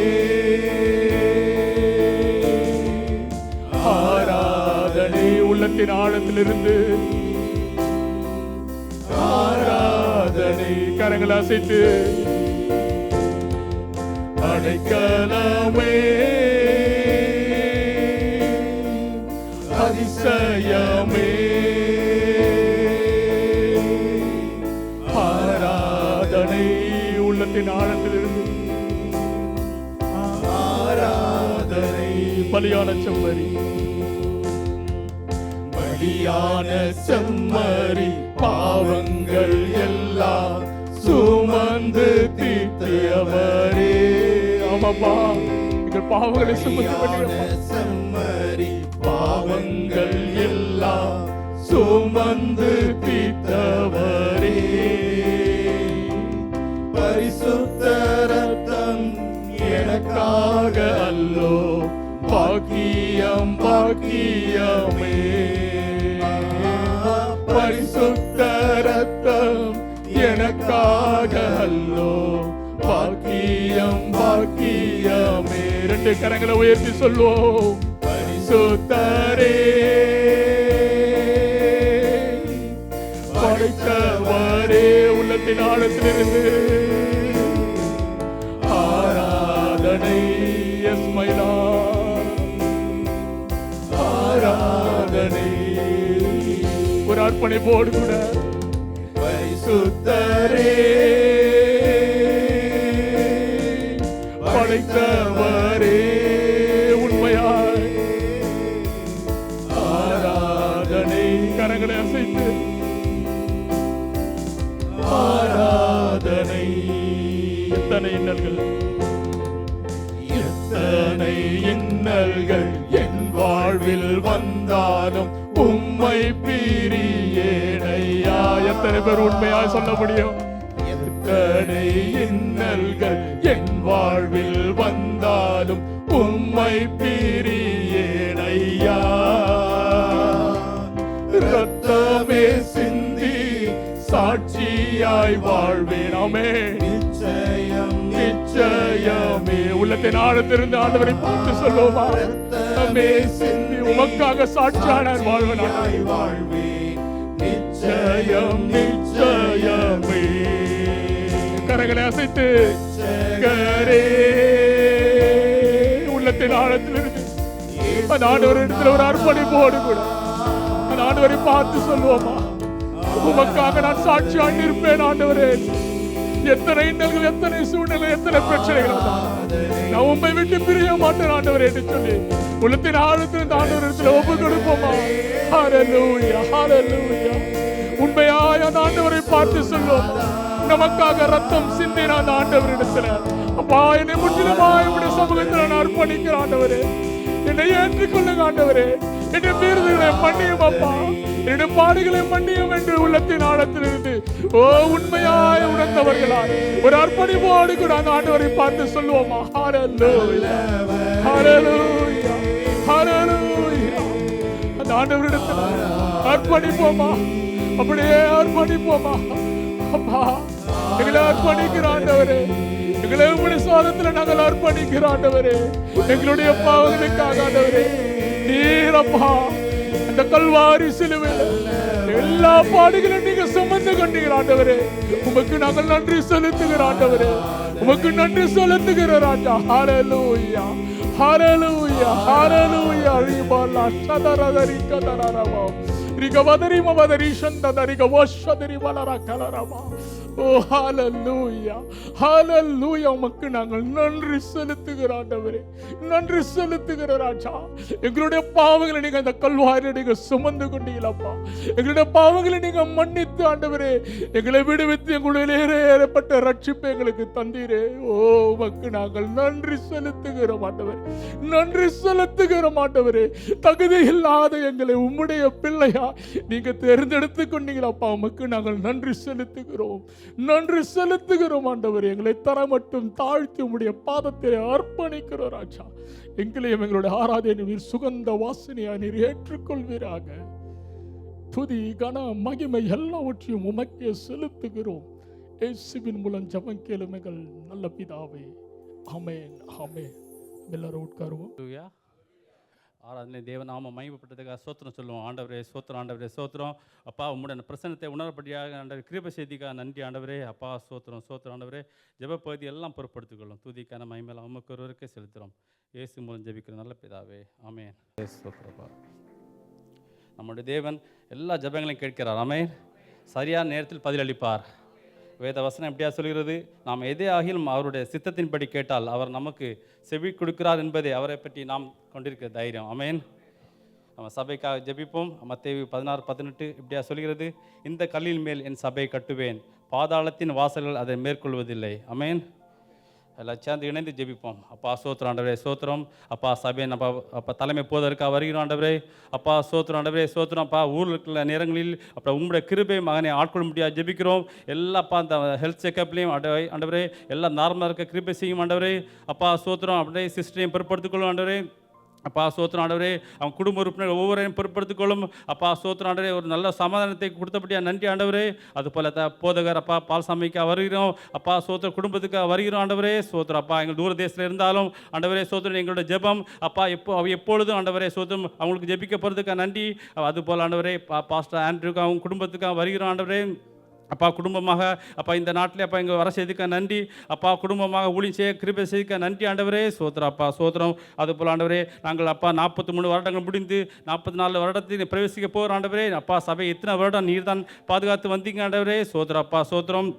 ஆராதனை உள்ளத்தின் ஆழத்திலிருந்து ஆராதனை கரங்களை அசைத்து அடைக்கலமே அதிசயமே. ஆராதனை உள்ளத்தின் ஆழத்திலிருந்து ஆராதனை. பலியான செம்மறி பலியான செம்மறி பாவங்கள் எல்லாம் சுமந்து தீர்த்தவரே. ஆமாப்பா எங்கள் பாவங்களை சுமந்து செம்மறி பாவங்கள் எல்லாம் சுமந்து தீர்த்தவரே. பரிசுத்த ரத்தம் எனக்காக அல்லோ பாக்கியம் பாக்கியமே. பரிசுத்த ரத்தம் எனக்காக அல்லோ பாக்கியம் பாக்கியமே. ரெண்டு கரங்களை உயர்த்தி சொல்வோம் பரிசுத்தரே படைத்தவரே. உள்ளத்தின் ஆழத்திலிருந்து ஆராதனை எஸ் மைலா ஆராதனை. ஒரு அர்ப்பணிப்போடு கூட பரிசுத்தரே படைத்தவரே உண்மையாய் ஆராதனை. கரங்களை அசைத்து ஆராதனை. எத்தனை இன்னல்கள் எத்தனை இன்னல்கள் என் வாழ்வில் வந்தாலும் உம்மை பிரியேனையா. எத்தனை பேர் உண்மையாய் சொல்ல முடியும்? எத்தனை இன்னல்கள் என் வாழ்வில் வந்தாலும் உம்மை பிரியேனையா. ரத்தமே சிந்தி சாட்சியாய் வாழ்வேனாமே. நிச்சயம் நிச்சயமே. உள்ளத்தின் ஆழத்திலிருந்து ஆண்டவரை பார்த்து சொல்லுவோமா? ரத்தமே சிந்தி உமக்காக சாட்சியான வாழ்வனாய் வாழ்வே. நிச்சயம் நிச்சயமே. கரங்களை அசைத்து உள்ளத்தின் ஆழத்திலிருந்து அந்த ஆண்டவர் இடத்துல ஒரு அர்ப்பணிப்போடு கூட அந்த ஆண்டவரை பார்த்து சொல்லுவோமா? உமக்காக நான் சாட்சியாக இருப்பேன் ஆண்டவரே. எத்தனை இன்னல்கள் எத்தனை சூழ்நிலை எத்தனை பிரச்சனைகள் நான் உண்மை விட்டு பிரிய மாட்டேன் ஆண்டவரே என்று சொல்லி உள்ளத்தின் ஆழத்திலிருந்து ஆண்டவர் இடத்துல ஒப்பு கொடுப்போமா? ஹல்லேலூயா ஹல்லேலூயா. உண்மையாய் அந்த ஆண்டவரை பார்த்து சொல்லுவோம். நமக்காக ரத்தம் சிந்தின அந்த ஆண்டவரிடத்துல அப்பா என்னை முற்றிலுமாய் உடைய சமூகத்தில் நான் அர்ப்பணிக்கிறேன் ஆண்டவரே. என்னை ஏற்றுக்கொள்ளுங்க ஆண்டவரே. என்னுடைய மீறுதல்களை மன்னியும் அப்பா. என்னுடைய பாடுகளை மன்னியும் என்று உள்ளத்தின் ஆழத்திலிருந்து ஓ உண்மையாய் உணர்ந்தவர்களாய் ஒரு அர்ப்பணிப்போடு கூட அந்த ஆண்டவரை பார்த்து சொல்லுவோமா? ஹல்லேலூயா ஹல்லேலூயா ஹல்லேலூயா. அந்த ஆண்டவரிடத்துல அர்ப்பணிப்போமா? அப்படியே அர்ப்பணிப்போமா? அப்பா எங்களை அர்ப்பணிக்கிற ஆண்டவரே. எங்களை உங்களுடைய சாதத்துல நாங்கள் அர்ப்பணிக்கிற ஆண்டவரே. எங்களுடைய பாவங்களுக்காக ஆண்டவரே நீர் அப்பா அந்த கல்வாரி சிலுவையில் எல்லா பாடுகளையும் நீங்க சுமந்து கொண்டீங்க ஆண்டவரே. உமக்கு நாங்கள் நன்றி செலுத்துகிற ஆண்டவரே. உமக்கு நன்றி செலுத்துகிற ராஜா. ஹல்லேலூயா ஹல்லேலூயா ஹல்லேலூயா. ரிபாலா ஷதரதரி கதரரமா ரிகவதரி மவதரி ஷந்ததரி கவஷதரி வலர கலரமா ஓ ஹalleluya, ஹalleluya. உமக்கு நாங்கள் நன்றி செலுத்துகிறோம் ஆண்டவரே, நன்றி செலுத்துகிற ராஜா. எங்களுடைய பாவங்களை நீங்க அந்த கல்வாரியில் நீங்க சுமந்து கொண்டீங்களப்பா. எங்களுடைய பாவங்களை நீங்க மன்னித்து ஆண்டவரே எங்களை விடுவித்து எங்களுடைய ஏறப்பட்ட ரட்சிப்பை எங்களுக்கு தந்தீரே. ஓ உமக்கு நாங்கள் நன்றி செலுத்துகிறோம் ஆண்டவரே, நன்றி செலுத்துகிறோம் ஆண்டவரே. தகுதி இல்லாத எங்களை உம்முடைய பிள்ளையா நீங்க தேர்ந்தெடுத்து கொண்டீங்களப்பா. உமக்கு நாங்கள் நன்றி செலுத்துகிறோம், நன்றி செலுத்துகிறோம் ஆண்டவரே. எங்களை தர மட்டும் தாழ்த்தி உம்முடைய பாதத்தில் அர்ப்பணிக்கிறோம் ராஜா. எங்களையும் எங்களுடைய ஆராதனை நீர் சுகந்த வாசனையா நீர் ஏற்றுக்கொள்வீராக. துதி கன மகிமை எல்லாவற்றையும் உமக்கே செலுத்துகிறோம். இயேசுவின் மூலம் ஜெபம் கேளும் எங்கள் நல்ல பிதாவே. ஆமென், ஆமென். எல்லாரும் உட்காருவோம். ஆராதனை தேவநாம மகிமைப்பட்டதுக்காக சோத்திரம் சொல்லுவோம். ஆண்டவரே சோத்திரம், ஆண்டவரே சோத்திரம். அப்பா உம்முடைய பிரசன்னத்தை உணரப்படியாக ஆண்டவர் கிருபை செய்திக்காக நன்றி ஆண்டவரே. அப்பா சோத்திரம், சோத்திரம் ஆண்டவரே. ஜெப பகுதி எல்லாம் பொறுப்படுத்திக்கொள்ளும். துதிக்கான மகிமையெல்லாம் உமக்கு ஒருவருக்கே செலுத்துகிறோம். இயேசு மூலம் ஜெபிக்கிற நல்ல பிதாவே, ஆமென். சோத்திரப்பா. நம்முடைய தேவன் எல்லா ஜெபங்களையும் கேட்கிறார். ஆமென். சரியான நேரத்தில் பதிலளிப்பார். வேத வசனம் எப்படியா சொல்கிறது? நாம் எதே ஆகிலும் அவருடைய சித்தத்தின்படி கேட்டால் அவர் நமக்கு செவி கொடுக்கிறார் என்பதை அவரை பற்றி நாம் கொண்டிருக்கிற தைரியம். ஆமென். நம்ம சபைக்காக ஜெபிப்போம். மத்தேயு 16:18 இப்படியா சொல்கிறது? இந்த கல்லின் மேல் என் சபையை கட்டுவேன், பாதாளத்தின் வாசல்கள் அதை மேற்கொள்வதில்லை. ஆமென். எல்லாம் சேர்ந்து இணைந்து ஜெபிப்போம். அப்பா சோத்திரம் ஆண்டவரே சோத்திரம். அப்பா சபையை நம்ம அப்பா தலைமை போவதற்காக வருகிறோம் ஆண்டவரே. அப்பா சோத்திரம் ஆண்டவரே சோத்திரம். அப்பா ஊரில் இருக்கிற நேரங்களில் அப்புறம் உங்களுடைய கிருபை மகனை ஆட்கொள்ள முடியாது ஜெபிக்கிறோம். எல்லாப்பா அந்த ஹெல்த் செக்கப்லேயும் ஆண்டவரே எல்லாம் நார்மலாக இருக்க கிருபை செய்யும் ஆண்டவரே. அப்பா சோத்திரம் அப்படியே சிஸ்டரையும் பொறுப்படுத்திக்கொள்ளும் ஆண்டவரே. அப்பா சோத்திரம் ஆண்டவரே. அவன் குடும்ப உறுப்பினர் ஒவ்வொருவரையும் பொறுப்படுத்திக்கொள்ளும். அப்பா சோத்திரம் ஆண்டவரே. ஒரு நல்ல சமாதானத்தை கொடுத்தபடியா நன்றி ஆண்டவரே. அதுபோல் போதகர் அப்பா பால் சமைக்காக வருகிறோம். அப்பா சோத்திர குடும்பத்துக்காக வருகிறோம் ஆண்டவரே சோத்திரம். அப்பா எங்கள் தூர தேசத்தில் இருந்தாலும் ஆண்டவரே சோத்திரம் எங்களோட ஜெபம் அப்பா எப்பொழுதும் ஆண்டவரே சோத்திரம் அவங்களுக்கு ஜெபிக்க போகிறதுக்காக நன்றி. அதுபோல் ஆண்டவரே பாஸ்டர் ஆண்ட்ரூக்கு அவங்க குடும்பத்துக்காக வருகிறோம் ஆண்டவரே. அப்பா குடும்பமாக அப்பா இந்த நாட்டில் அப்பா இங்கே வர செய்திக்க நன்றி. அப்பா குடும்பமாக ஊழியம் செய்ய கிருபை செய்திக்க நன்றி ஆண்டவரே சோத்திரம். அப்பா சோத்திரம். அதுபோல் ஆண்டவரே நாங்கள் அப்பா 43 வருடங்கள் முடிந்து 44 வருடத்தில் பிரவேசிக்க போகிற ஆண்டவரே. அப்பா சபை எத்தனை வருடம் நீர் தான் பாதுகாத்து வந்தீங்க ஆண்டவரே சோத்திரம். அப்பா சோத்திரம்.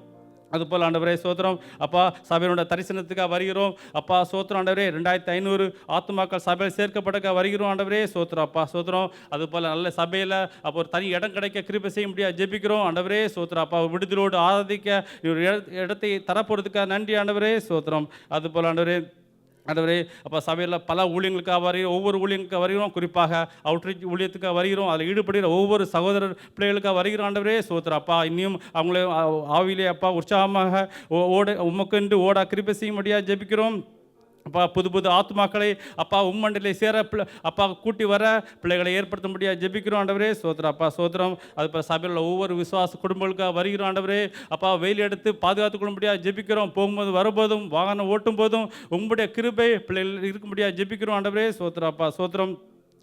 அதுபோல் ஆண்டவரே சோத்திரம். அப்பா சபையோட தரிசனத்துக்காக வருகிறோம். அப்பா சோத்திரம் ஆண்டவரே. 2500 ஆத்துமாக்கள் சபையில் சேர்க்கப்பட்டக்காக வருகிறோம் ஆண்டவரே சோத்திரம். அப்பா சோத்திரம். அதுபோல் நல்ல சபையில் அப்போ ஒரு தனி இடம் கிடைக்க கிருபை செய்ய முடியாது ஜெபிக்கிறோம் ஆண்டவரே சோத்திரம். அப்பா விடுதலோடு ஆராதிக்க ஒரு இடத்தை தரப்போகிறதுக்காக நன்றி ஆண்டவரே சோத்திரம். அதுபோல் ஆண்டவரே அப்போ சபையில் பல ஊழியங்களுக்காக வருகிறோம். ஒவ்வொரு ஊழியங்களுக்காக வருகிறோம். குறிப்பாக அவுட்ரீச் ஊழியத்துக்காக வருகிறோம். அதில் ஈடுபடுகிற ஒவ்வொரு சகோதரர் பிள்ளைகளுக்காக வருகிறோம் ஆண்டவரே சோத்திரம். அப்பா இன்னும் அவங்களே ஆவிலே அப்பா உற்சாகமாக உமக்கென்று ஓடா கிருபை செய்ய முடியாது ஜெபிக்கிறோம். அப்பா புது புது ஆத்மாக்களை அப்பா உம்மண்டலை சேர அப்பா கூட்டி வர பிள்ளைகளை ஏற்படுத்த முடியாது ஜெபிக்கிறோம் ஆண்டவரே சோத்திரம். அப்பா சோத்திரம். அது சபையில் ஒவ்வொரு விசுவாச குடும்பங்களுக்காக வருகிறோம் ஆண்டவரே. அப்பா வெயில் எடுத்து பாதுகாத்து கொள்ள முடியாது ஜெபிக்கிறோம். போகும்போது வரும்போதும் வாகனம் ஓட்டும் போதும் உங்களுடைய கிருபை பிள்ளைகள் இருக்க முடியாது ஜெபிக்கிறோம் ஆண்டவரே சோத்திரம். அப்பா சோத்திரம்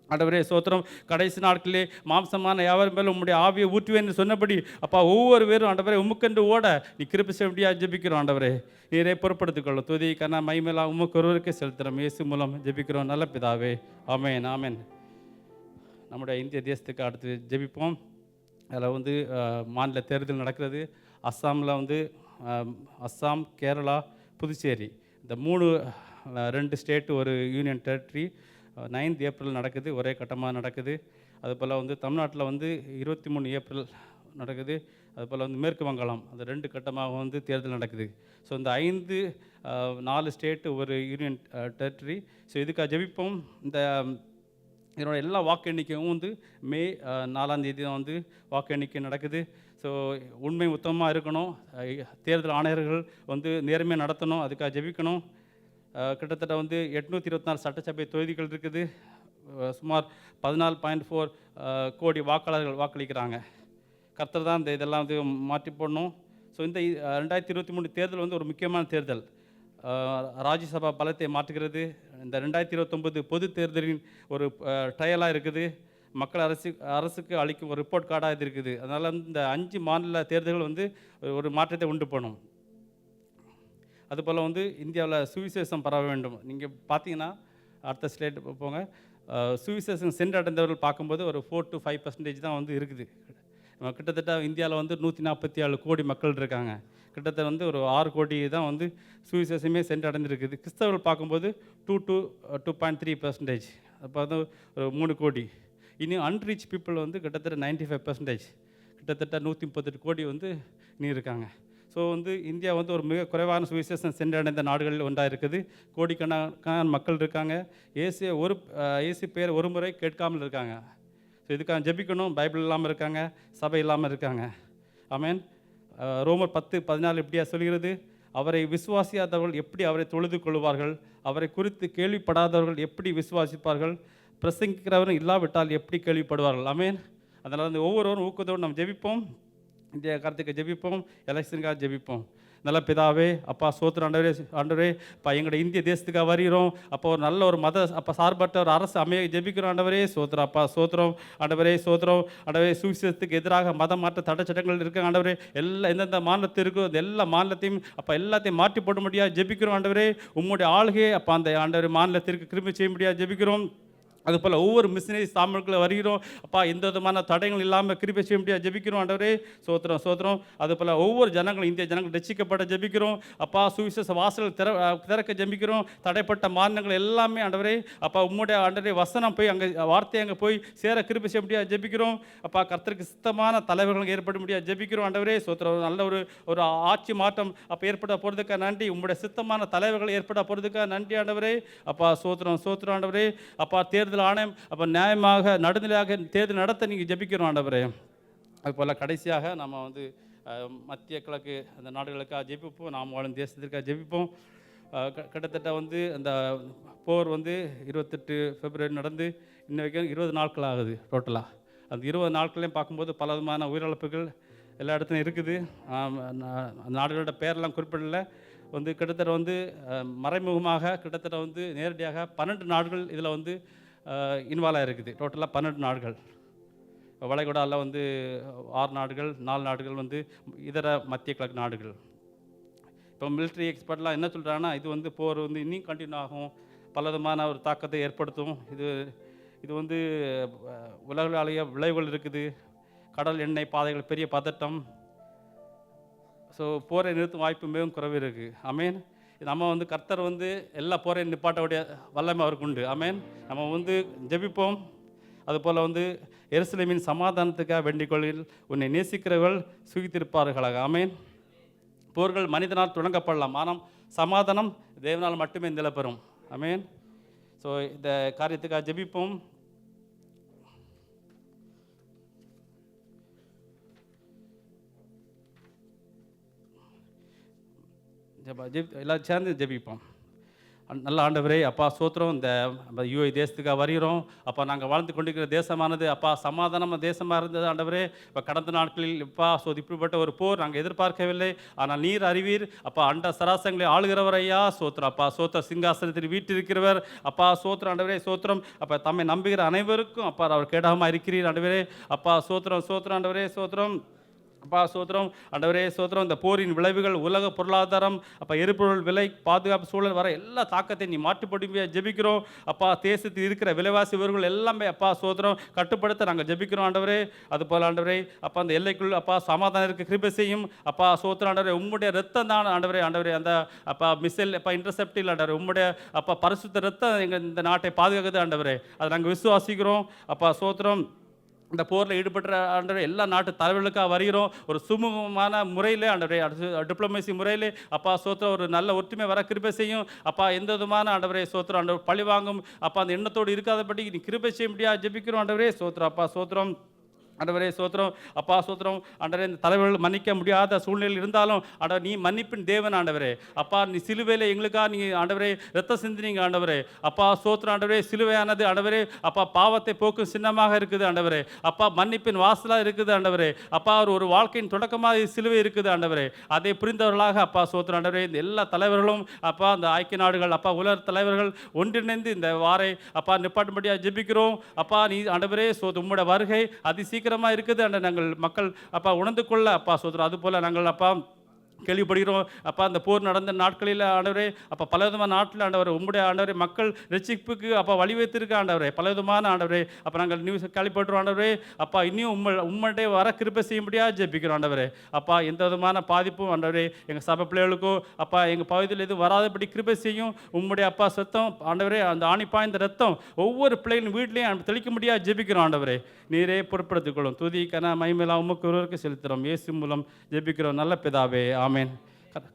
ஆண்டவரே சோத்திரம். கடைசி நாட்களிலே மாம்சமான யாவரும் மேலும் உம்முடைய ஆவியை ஊற்றுவேன்னு சொன்னபடி அப்பா ஒவ்வொரு பேரும் ஆண்டவரே உமக்கென்று ஓட நீ கிருபை செய்ய முடியாது ஜெபிக்கிறோம் ஆண்டவரே. நீரே பொறுப்படுத்திக்கொள்ளும். துதி கண்ணா மகிமையெல்லாம் உமக்கு ஒருவருக்கே செலுத்துகிறோம். இயேசு மூலம் ஜெபிக்கிறோம் நல்ல பிதாவே. ஆமென், ஆமென். நம்முடைய இந்திய தேசத்துக்கு அடுத்து ஜெபிப்போம். அதில் மாநில தேர்தல் நடக்கிறது. அஸ்ஸாமில் அஸ்ஸாம், கேரளா, புதுச்சேரி இந்த 2 ஸ்டேட்டு ஒரு யூனியன் டெரிட்டரி 9th ஏப்ரல் நடக்குது. ஒரே கட்டமாக நடக்குது. அதுபோல் தமிழ்நாட்டில் 23 ஏப்ரல் நடக்குது. அதுபோல் மேற்கு வங்காளம் அது 2 கட்டமாக தேர்தல் நடக்குது. ஸோ இந்த 4 ஸ்டேட்டு ஒரு யூனியன் டெரிட்டரி. ஸோ இதுக்காக ஜெபிப்போம். இதனோட எல்லா வாக்கு எண்ணிக்கையும் மே 4ஆம் தேதி தான் வாக்கு எண்ணிக்கை நடக்குது. ஸோ உண்மை உத்தமமாக இருக்கணும். தேர்தல் ஆணையர்கள் நேர்மையாக நடத்தணும். அதுக்காக ஜெபிக்கணும். கிட்டத்தட்ட 824 சட்டசபை தொகுதிகள் இருக்குது. சுமார் 14.4 கோடி வாக்காளர்கள் வாக்களிக்கிறாங்க. கர்த்தர் தான் இதெல்லாம் மாற்றி போடணும். ஸோ இந்த 2023 தேர்தல் ஒரு முக்கியமான தேர்தல். ராஜ்யசபா பலத்தை மாற்றுகிறது. இந்த 2029 பொது தேர்தலின் ஒரு ட்ரையலாக இருக்குது. மக்கள் அரசுக்கு அளிக்கும் ஒரு ரிப்போர்ட் கார்டாக இது இருக்குது. அதனால் இந்த 5 மாநில தேர்தல்கள் ஒரு மாற்றத்தை உண்டு பண்ணும். அதுபோல் இந்தியாவில் சுவிசேஷம் பரவ வேண்டும். நீங்கள் பார்த்தீங்கன்னா அடுத்த ஸ்லேட் போங்க. சுவிசேஷம் சென்றடைந்தவர்கள் பார்க்கும்போது ஒரு 4 to 5% தான் இருக்குது. கிட்டத்தட்ட இந்தியாவில் வந்து 147 கோடி மக்கள் இருக்காங்க. கிட்டத்தட்ட வந்து ஒரு 6 கோடி தான் வந்து சுவிசேஷமே சென்று அடைஞ்சிருக்குது. கிறிஸ்தவர்கள் பார்க்கும்போது 2.3%. அப்போ வந்து ஒரு 3 கோடி. இன்னும் அன்ரீச் பீப்புள் வந்து கிட்டத்தட்ட 95%. கிட்டத்தட்ட 138 கோடி வந்து இன்னும் இருக்காங்க. ஸோ வந்து இந்தியா வந்து ஒரு மிக குறைவான சுவிசேஷம் சென்றடைந்த நாடுகளில் ஒன்றாக இருக்குது. கோடிக்கணக்கான மக்கள் இருக்காங்க. இயேசு பேர் ஒரு முறை கேட்காமல் இருக்காங்க. ஸோ இதுக்காக ஜெபிக்கணும். பைபிள் இல்லாமல் இருக்காங்க, சபை இல்லாமல் இருக்காங்க. ஆமென். ரோமர் 10:14 இப்படியா சொல்கிறது, அவரை விசுவாசியாதவர்கள் எப்படி அவரை தொழுது கொள்வார்கள், அவரை குறித்து கேள்விப்படாதவர்கள் எப்படி விசுவாசிப்பார்கள், பிரசங்கிக்கிறவரும் இல்லாவிட்டால் எப்படி கேள்விப்படுவார்கள். ஆமென். அதனால் வந்து ஒவ்வொருவரும் ஊக்கத்தோடு நம்ம ஜெபிப்போம். இந்திய கருத்துக்கு ஜெபிப்போம், எலெக்ஷனுக்காக ஜெபிப்போம். நல்ல பிதாவே, அப்பா சோத்திரம் ஆண்டவரே அப்பா எங்களுடைய இந்திய தேசத்துக்காக வருகிறோம். அப்போ ஒரு நல்ல ஒரு மத அப்போ சார்பற்ற ஒரு அரசு அமைய ஜெபிக்கிறோம் ஆண்டவரே. சோத்திரம் அப்பா சோத்திரம் ஆண்டவரே. சோத்திரம் ஆண்டவரே. சுவிசேஷத்துக்கு எதிராக மதம் மாற்ற தடைச்சட்டங்கள் இருக்க ஆண்டவரே. எந்தெந்த மாநிலத்தில் இருக்கோ அந்த எல்லா மாநிலத்தையும் அப்போ எல்லாத்தையும் மாற்றி போட முடியாது ஜெபிக்கிறோம் ஆண்டவரே. உம்முடைய ஆளுகையை அப்போ அந்த ஆண்டவரே மாநிலத்திற்கு கிருபை செய்ய முடியாது ஜெபிக்கிறோம். அதுபோல் ஒவ்வொரு மிஷினரி சாமிகளுக்குள்ள வருகிறோம். அப்பா எந்த விதமான தடைகள் இல்லாமல் கிருபை செய்ய முடியாது ஜெபிக்கிறோம் ஆண்டவரே. சோத்திரம் சோத்திரம். அதுபோல் ஒவ்வொரு ஜனங்களும் இந்திய ஜனங்கள் ரட்சிக்கப்பட ஜெபிக்கிறோம். அப்பா சுவிசேஷ வாசல் திறக்க ஜெபிக்கிறோம். தடைப்பட்ட மாநிலங்கள் எல்லாமே ஆண்டவரே அப்பா உம்முடைய ஆண்டவரே வசனம் போய் அங்கே வார்த்தை அங்கே போய் சேர கிருபை செய்ய முடியாது ஜெபிக்கிறோம். அப்பா கர்த்தருக்கு சித்தமான தலைவர்கள் ஏற்பட முடியாது ஜெபிக்கிறோம் ஆண்டவரே. சோத்திரம். நல்ல ஒரு ஆட்சி மாற்றம் அப்போ ஏற்பட போகிறதுக்காக நன்றி. உம்முடைய சித்தமான தலைவர்கள் ஏற்பட போகிறதுக்காக நன்றி ஆண்டவரே. அப்பா சோத்திரம் சோத்திரம் ஆண்டவரே. அப்பா தேர்தல் ஆணையம் அப்போ நியாயமாக நடுநிலையாக தேர்தல் நடத்த நீங்கள் ஜெபிக்கிறோம் ஆண்டவரே. அதுபோல் கடைசியாக நம்ம வந்து மத்திய கிழக்கு அந்த நாடுகளுக்காக ஜெபிப்போம். நாம் வாழும் தேசத்திற்காக ஜெபிப்போம். கிட்டத்தட்ட வந்து அந்த போர் வந்து 28 பிப்ரவரி நடந்து இன்ன வரைக்கும் 20 நாட்கள் ஆகுது டோட்டலாக. அந்த 20 நாட்களையும் பார்க்கும்போது பல விதமான உயிரிழப்புகள் எல்லா இடத்துலையும் இருக்குது. அந்த நாடுகளோட பேரெல்லாம் குறிப்பிடல. வந்து கிட்டத்தட்ட வந்து மறைமுகமாக கிட்டத்தட்ட வந்து நேரடியாக 12 நாடுகள் இதில் வந்து இன்வால்வ் ஆகிருக்குது. டோட்டலாக 12 நாடுகள். வளைகுடாவில் வந்து 6 நாடுகள், 4 நாடுகள் வந்து இதர மத்திய கிழக்கு நாடுகள். இப்போ மிலிட்ரி எக்ஸ்பர்ட்லாம் என்ன சொல்கிறாங்கன்னா, இது வந்து போர் வந்து இன்னும் கண்டினியூ ஆகும், பல விதமான ஒரு தாக்கத்தை ஏற்படுத்தும். இது வந்து உலகளாவிய விளைவுகள் இருக்குது. கடல் எண்ணெய் பாதைகள் பெரிய பதட்டம். ஸோ போரை நிறுத்தும் வாய்ப்பு மிகவும் குறைவு இருக்குது. ஆமேன். நம்ம வந்து கர்த்தர் வந்து எல்லா போரையும் நிப்பாட்டவுடைய வல்லமை அவருக்கு உண்டு. ஆமேன். நம்ம வந்து ஜெபிப்போம். அதுபோல் வந்து எருசலேமின் சமாதானத்துக்காக வேண்டிக்கொள்ளில் உன்னை நேசிக்கிறவர்கள் சுகித்திருப்பார்களாக. ஆமேன். போர்கள் மனிதனால் தொடங்கப்படலாம், ஆனால் சமாதானம் தேவனால் மட்டுமே நிலப்பெறும். ஆமேன். ஸோ இந்த காரியத்துக்காக ஜெபிப்போம். எல்லாம் சேர்ந்து ஜெபிப்போம். நல்ல ஆண்டவரே அப்பா சோத்திரம். இந்த யூஏ தேசத்துக்காக வருகிறோம். அப்பா நாங்கள் வாழ்ந்து கொண்டிருக்கிற தேசமானது அப்பா சமாதானமாக தேசமாக இருந்தது ஆண்டவரே. இப்போ கடந்த நாட்களில் அப்பா இப்படிப்பட்ட ஒரு போர் நாங்கள் எதிர்பார்க்கவில்லை. ஆனால் நீர் அறிவீர் அப்பா. அண்ட சராசங்களை ஆளுகிறவர் ஐயா. சோத்திரம் அப்பா. சோத்திர சிங்காசனத்தில் வீட்டிருக்கிறவர் அப்பா. சோத்திரம் ஆண்டவரே. சோத்திரம் அப்பா. தம்மை நம்புகிற அனைவருக்கும் அப்பா அவர் கேடாமல் இருக்கிறீர் ஆண்டவரே. அப்பா சோத்திரம் சோத்திரம் ஆண்டவரே. சோத்திரம் அப்பா. சோத்திரம் ஆண்டவரே. சோத்திரம். இந்த போரின் விளைவுகள் உலக பொருளாதாரம் அப்பா, எரிபொருள் விலை, பாதுகாப்பு சூழல் வர எல்லா தாக்கத்தையும் நீ மாற்றிப்படுவியா ஜெபிக்கிறோம் அப்பா. தேசத்தில் இருக்கிற விலைவாசி உயர்வுகள் எல்லாமே அப்பா சோத்திரம் கட்டுப்படுத்த நாங்கள் ஜெபிக்கிறோம் ஆண்டவரே. அதுபோல் ஆண்டவரே அப்பா அந்த எல்லைக்குள் அப்பா சமாதானம் இருக்க கிருபை செய்யும் அப்பா. சோத்திரம் ஆண்டவரே. உம்முடைய ரத்தம் தான் ஆண்டவரே. ஆண்டவரே அந்த அப்பா மிசைல் அப்பா இன்டர்செப்டில் ஆண்டவரே உம்முடைய அப்பா பரிசுத்த ரத்தம் எங்கள் இந்த நாட்டை பாதுகாக்குது ஆண்டவரே. அதை நாங்கள் விசுவாசிக்கிறோம் அப்பா. சோத்திரம். இந்த போரில் ஈடுபட்ட ஆண்டவரே எல்லா நாட்டு தலைவர்களுக்காக வருகிறோம். ஒரு சுமூகமான முறையில் ஆண்டவரே டிப்ளமேசி முறையில் அப்பா சோத்திரம் ஒரு நல்ல ஒற்றுமை வர கிருபை செய்யும் அப்பா. எந்த விதமான ஆண்டவரே சோத்திரம் ஆண்டவர் பழி வாங்கும் அப்பா அந்த எண்ணத்தோடு இருக்காதபடி நீ கிருபை செய்ய முடியாது ஜெபிக்கிறோம் ஆண்டவரே. சோத்திரம் அப்பா. சோத்திரம் ஆண்டவரே. சோத்திரம் அப்பா. சோத்திரம் ஆண்டவரே. இந்த தலைவர்கள் மன்னிக்க முடியாத சூழ்நிலையில் இருந்தாலும் ஆண்டவர் நீ மன்னிப்பின் தேவன் ஆண்டவரே அப்பா. நீ சிலுவையில் எங்களுக்காக நீ ஆண்டவரே ரத்த சிந்தினீங்க ஆண்டவரே அப்பா. சோத்திரம் ஆண்டவரே. சிலுவையானது ஆண்டவரே அப்பா பாவத்தை போக்கும் சின்னமாக இருக்குது ஆண்டவரே அப்பா. மன்னிப்பின் வாசலாக இருக்குது ஆண்டவரே அப்பா. ஒரு வாழ்க்கையின் தொடக்கமாக சிலுவை இருக்குது ஆண்டவரே. அதை புரிந்தவர்களாக அப்பா சோத்திரம் ஆண்டவரே. இந்த எல்லா தலைவர்களும் அப்பா அந்த ஐக்கிய நாடுகள் அப்பா உலக தலைவர்கள் ஒன்றிணைந்து இந்த வாரை அப்பா நிப்பாட்டும்படியாக ஜெபிக்கிறோம் அப்பா. நீ ஆண்டவரே உம்முடைய வருகை அதி சீக்கிரமாக இருக்குது அந்த நாங்கள் மக்கள் அப்பா உணர்ந்து கொள்ள அப்பா சோதரம். அதுபோல் நாங்கள் அப்பா கேள்விப்படுகிறோம். அப்பா அந்த போர் நடந்த நாட்களில் ஆண்டவரே, அப்பா பலவிதமான நாட்டில் ஆண்டவரே, உம்முடைய ஆண்டவரே மக்கள் ரட்சிப்புக்கு அப்பா வழிவைத்திருக்க ஆண்டவரே, பலவிதமான ஆண்டவரே, அப்பா நாங்கள் நியூஸ் கேள்விப்படுறோம் ஆண்டவரே. அப்பா இன்னும் உம்முடைய வர கிருபை செய்யும்படியா ஜெபிக்கிறோம் ஆண்டவரே. அப்பா எந்த விதமான பாதிப்பும் ஆண்டவரே எங்கள் சபை பிள்ளைகளுக்கோ அப்பா எங்கள் பகுதியில் எதுவும் வராதபடி கிருபை செய்யும். உம்முடைய அப்பா சத்தம் ஆண்டவரே, அந்த ஆணிப்பாய்ந்த ரத்தம் ஒவ்வொரு பிள்ளைகளின் வீட்லையும் தெளிக்க முடியா ஜெபிக்கிறோம் ஆண்டவரே. நீரே பொறுப்படுத்திக் கொள்ளும். துதி கன மகிமையெல்லாம் உமக்கு ஒருவருக்கு செலுத்துகிறோம். இயேசு மூலம் ஜெபிக்கிறோம் நல்ல பிதாவே, ஆமென்.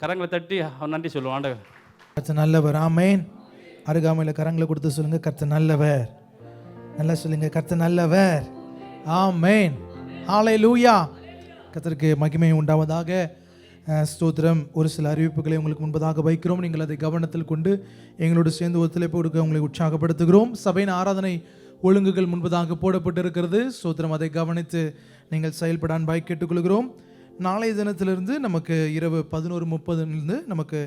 கரங்களை தட்டி நன்றி சொல்லுவோம் ஆண்டவர். கர்த்தர் நல்லவர். ஆமென். அருகாமையில் கரங்களை கொடுத்து சொல்லுங்க, கர்த்தர் நல்லவர். நல்லா சொல்லுங்க, கர்த்தர் நல்லவர். ஆமென். ஹல்லேலூயா. கர்த்தருக்கு மகிமை உண்டாவதாக. ஸ்தோத்திரம். ஒரு சில அறிவிப்புகளை உங்களுக்கு முன்பதாக வைக்கிறோம். நீங்கள் அதை கவனத்தில் கொண்டு எங்களோடு சேர்ந்து ஒத்துழைப்பு கொடுக்க உங்களை உற்சாகப்படுத்துகிறோம். சபையின் ஆராதனை ஒழுங்குகள் முன்பதாக போடப்பட்டிருக்கிறது. ஸ்தோத்திரம். அதை கவனித்து நீங்கள் செயல்பட அன்பாய் கேட்டுக்கொள்கிறோம். நாளைய தினத்திலிருந்து நமக்கு இரவு 11:30 நமக்கு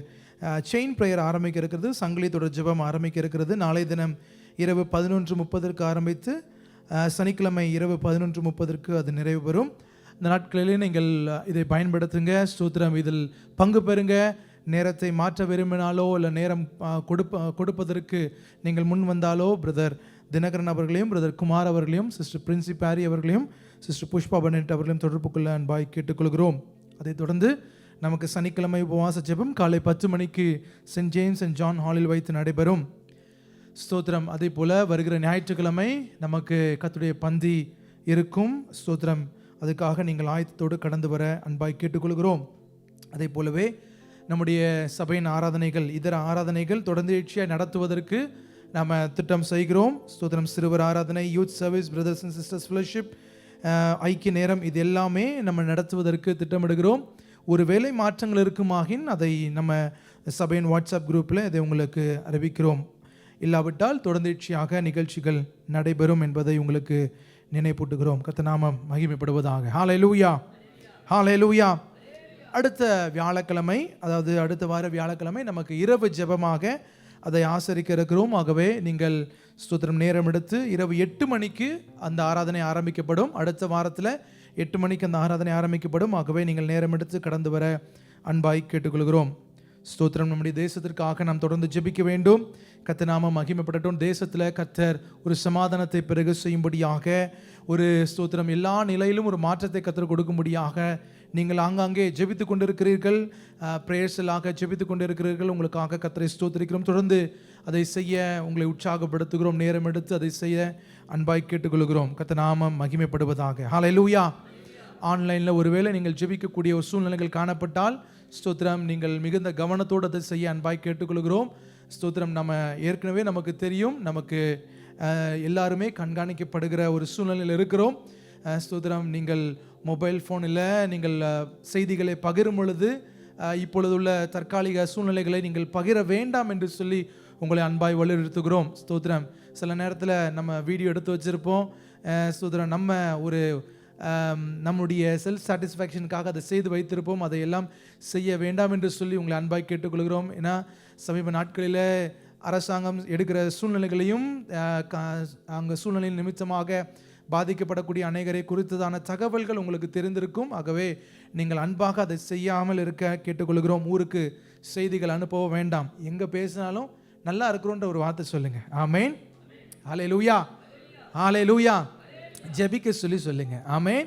செயின் ப்ரேயர் ஆரம்பிக்க இருக்கிறது. சங்கிலி தொடர் ஜெபம் ஆரம்பிக்க இருக்கிறது. நாளைய தினம் இரவு 11:30 ஆரம்பித்து சனிக்கிழமை இரவு 11:30 அது நிறைவு பெறும். இந்த நாட்களிலே நீங்கள் இதை பயன்படுத்துங்க. ஸ்தோத்திரம். இதில் பங்கு பெறுங்க. நேரத்தை மாற்ற விரும்பினாலோ இல்லை நேரம் கொடுப்பதற்கு நீங்கள் முன் வந்தாலோ பிரதர் தினகரன் அவர்களையும் பிரதர் குமார் அவர்களையும் சிஸ்டர் பிரின்சி பாரி அவர்களையும் சிஸ்டர் புஷ்பா பனெட் அவர்களையும் தொடர்பு கொள்ள அன்பாய் கேட்டுக்கொள்கிறோம். அதைத் தொடர்ந்து நமக்கு சனிக்கிழமை உபவாச ஜெபம் காலை 10 மணிக்கு சென்ட் ஜேம்ஸ் அண்ட் ஜான் ஹாலில் வைத்து நடைபெறும். ஸ்தோத்திரம். அதே போல் வருகிற ஞாயிற்றுக்கிழமை நமக்கு கர்த்தருடைய பந்தி இருக்கும். ஸ்தோத்திரம். அதுக்காக நீங்கள் ஆயத்தத்தோடு கடந்து வர அன்பாய் கேட்டுக்கொள்கிறோம். அதே போலவே நம்முடைய சபையின் ஆராதனைகள் இதர ஆராதனைகள் தொடர்ந்து நடத்துவதற்கு நாம் திட்டம் செய்கிறோம். ஸ்தோத்திரம். சிறுவர் ஆராதனை, youth service, brothers and sisters fellowship, ஐக்கிய நேரம், இது எல்லாமே நம்ம நடத்துவதற்கு திட்டமிடுகிறோம். ஒரு வேலை மாற்றங்கள் இருக்குமாகின் அதை நம்ம சபையின் வாட்ஸ்அப் குரூப்பில் இதை உங்களுக்கு அறிவிக்கிறோம். இல்லாவிட்டால் தொடர்ந்தீட்சியாக நிகழ்ச்சிகள் நடைபெறும் என்பதை உங்களுக்கு நினைப்பூட்டுகிறோம். கர்த்தர் நாமம் மகிமைப்படுவதாக. ஹல்லேலூயா, ஹல்லேலூயா. அடுத்த வியாழக்கிழமை, அதாவது அடுத்த வார வியாழக்கிழமை நமக்கு இரவு ஜெபமாக அதை ஆசரிக்க இருக்கிறோம். ஆகவே நீங்கள் ஸ்தோத்திரம் நேரம் எடுத்து இரவு 8 மணிக்கு அந்த ஆராதனை ஆரம்பிக்கப்படும். அடுத்த வாரத்தில் 8 மணிக்கு அந்த ஆராதனை ஆரம்பிக்கப்படும். ஆகவே நீங்கள் நேரம் எடுத்து கடந்து வர அன்பாய் கேட்டுக்கொள்கிறோம். ஸ்தோத்திரம். நம்முடைய தேசத்திற்காக நாம் தொடர்ந்து ஜெபிக்க வேண்டும். கர்த்தர் நாமம் மகிமைப்படட்டும். தேசத்தில் கர்த்தர் ஒரு சமாதானத்தை பிறகு செய்யும்படியாக, ஒரு ஸ்தோத்திரம் எல்லா நிலையிலும் ஒரு மாற்றத்தை கர்த்தர் கொடுக்கும்படியாக நீங்கள் ஆங்காங்கே ஜெபித்து கொண்டிருக்கிறீர்கள். பிரேயர்ஸலாக ஜெபித்து கொண்டிருக்கிறீர்கள். உங்களுக்காக கர்த்தரை ஸ்தோத்திரிக்கிறோம். தொடர்ந்து அதை செய்ய உங்களை உற்சாகப்படுத்துகிறோம். நேரம் எடுத்து அதை செய்ய அன்பாய் கேட்டுக்கொள்கிறோம். கர்த்தர் நாமம் மகிமைப்படுவதாக. ஹல்லேலூயா. ஆன்லைனில் ஒருவேளை நீங்கள் ஜெபிக்கக்கூடிய ஒரு சூழ்நிலைகள் காணப்பட்டால் ஸ்தோத்திரம், நீங்கள் மிகுந்த கவனத்தோடு அதை செய்ய அன்பாய் கேட்டுக்கொள்கிறோம். ஸ்தோத்திரம். நம்ம ஏற்கனவே நமக்கு தெரியும், நமக்கு எல்லாருமே கண்காணிக்கப்படுகிற ஒரு சூழ்நிலையில் இருக்கிறோம். ஸ்தோத்திரம். நீங்கள் மொபைல் ஃபோனில் நீங்கள் செய்திகளை பகிரும் பொழுது இப்பொழுதுள்ள தற்காலிக சூழ்நிலைகளை நீங்கள் பகிர வேண்டாம் என்று சொல்லி உங்களை அன்பாய் வலியுறுத்துகிறோம். ஸ்தோத்திரம். சில நேரத்தில் நம்ம வீடியோ எடுத்து வச்சுருப்போம். ஸ்தோத்திரம். நம்ம ஒரு நம்முடைய செல்ஃப் சாட்டிஸ்ஃபேக்ஷனுக்காக அதை செய்து வைத்திருப்போம். அதையெல்லாம் செய்ய வேண்டாம் என்று சொல்லி உங்களை அன்பாய் கேட்டுக்கொள்கிறோம். ஏன்னா சமீப நாட்களில் அரசாங்கம் எடுக்கிற சூழ்நிலைகளையும் அங்கே சூழ்நிலையின் நிமித்தமாக பாதிக்கப்படக்கூடிய அநேகரை குறித்ததான தகவல்கள் உங்களுக்கு தெரிந்திருக்கும். ஆகவே நீங்கள் அன்பாக அதை செய்யாமல் இருக்க கேட்டுக்கொள்கிறோம். ஊருக்கு செய்திகள் அனுப்ப வேண்டாம். எங்கே பேசினாலும் நல்லா இருக்கிறோன்ற ஒரு வார்த்தை சொல்லுங்கள். ஆமேன். ஹல்லேலூயா, ஹல்லேலூயா. ஜெபிக்க சொல்லுங்க. ஆமேன்.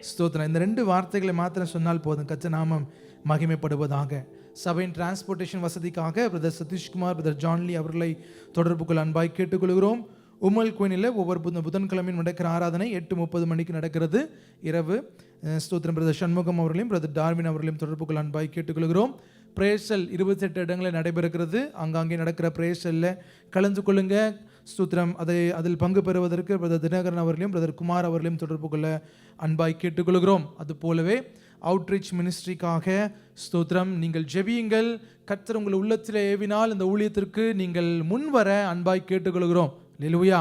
ஸ்தோத்திரம். இந்த 2 வார்த்தைகளை மாத்திரம் சொன்னால் போதும். கர்த்தர் நாமம் மகிமைப்படுவதாக. சபையின் டிரான்ஸ்போர்ட்டேஷன் வசதிக்காக பிரதர் சதீஷ்குமார், பிரதர் ஜான்லி அவர்களை தொடர்பு கொள்ள அன்பாய் கேட்டுக்கொள்கிறோம். உமல் கோயிலில் ஒவ்வொரு புதன்கிழமையும் நடக்கிற ஆராதனை 8:30 மணிக்கு நடக்கிறது இரவு. ஸ்தோத்திரம். பிரதர் சண்முகம் அவர்களையும் பிரதர் டார்வின் அவர்களையும் தொடர்பு கொள்ள அன்பாய் கேட்டுக்கொள்கிறோம். பிரேசல் 28 இடங்களில் நடைபெறுகிறது. அங்காங்கே நடக்கிற பிரேசலில் கலந்து கொள்ளுங்க. ஸ்தோத்திரம். அதில் பங்கு பெறுவதற்கு பிரதர் தினகரன் அவர்களையும் பிரதர் குமார் அவர்களையும் தொடர்பு கொள்ள அன்பாய் கேட்டுக்கொள்கிறோம். அதுபோலவே அவுட்ரீச் மினிஸ்ட்ரிக்காக ஸ்தோத்திரம், நீங்கள் ஜெபியுங்கள். கர்த்தர் உங்கள் உள்ளத்தில் ஏவினால் இந்த ஊழியத்திற்கு நீங்கள் முன்வர அன்பாய் கேட்டுக்கொள்கிறோம். அல்லேலூயா.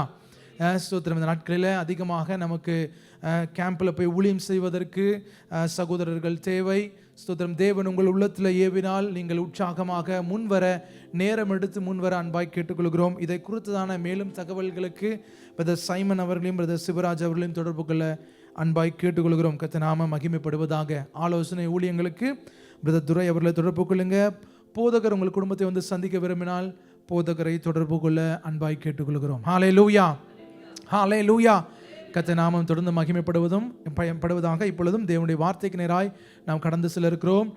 ஸ்தோத்திரம். இந்த நாட்களில் அதிகமாக நமக்கு கேம்பில் போய் ஊழியம் செய்வதற்கு சகோதரர்கள் தேவை. ஸ்தோத்திரம். தேவன் உங்கள் உள்ளத்தில் ஏவினால் நீங்கள் உற்சாகமாக முன்வர, நேரம் எடுத்து முன்வர அன்பாய் கேட்டுக்கொள்கிறோம். இதை குறித்ததான மேலும் தகவல்களுக்கு பிரதர் சைமன் அவர்களையும் பிரதர் சிவராஜ் அவர்களையும் தொடர்பு கொள்ள அன்பாய் கேட்டுக்கொள்கிறோம். கர்த்தர் நாமம் மகிமைப்படுவதாக. ஆலோசனை ஊழியங்களுக்கு பிரதர் துரை அவர்களை தொடர்பு கொள்ளுங்க. போதகர் உங்கள் குடும்பத்தை வந்து சந்திக்க விரும்பினால் போதகரை தொடர்பு கொள்ள அன்பாய் கேட்டுக்கொள்கிறோம். ஹல்லேலூயா, ஹல்லேலூயா. கர்த்தர் நாமம் தொடர்ந்து மகிமைப்படுவதாக. இப்பொழுதும் தேவனுடைய வார்த்தைக்கு நேராய் நாம் கடந்து செல்ல இருக்கிறோம்.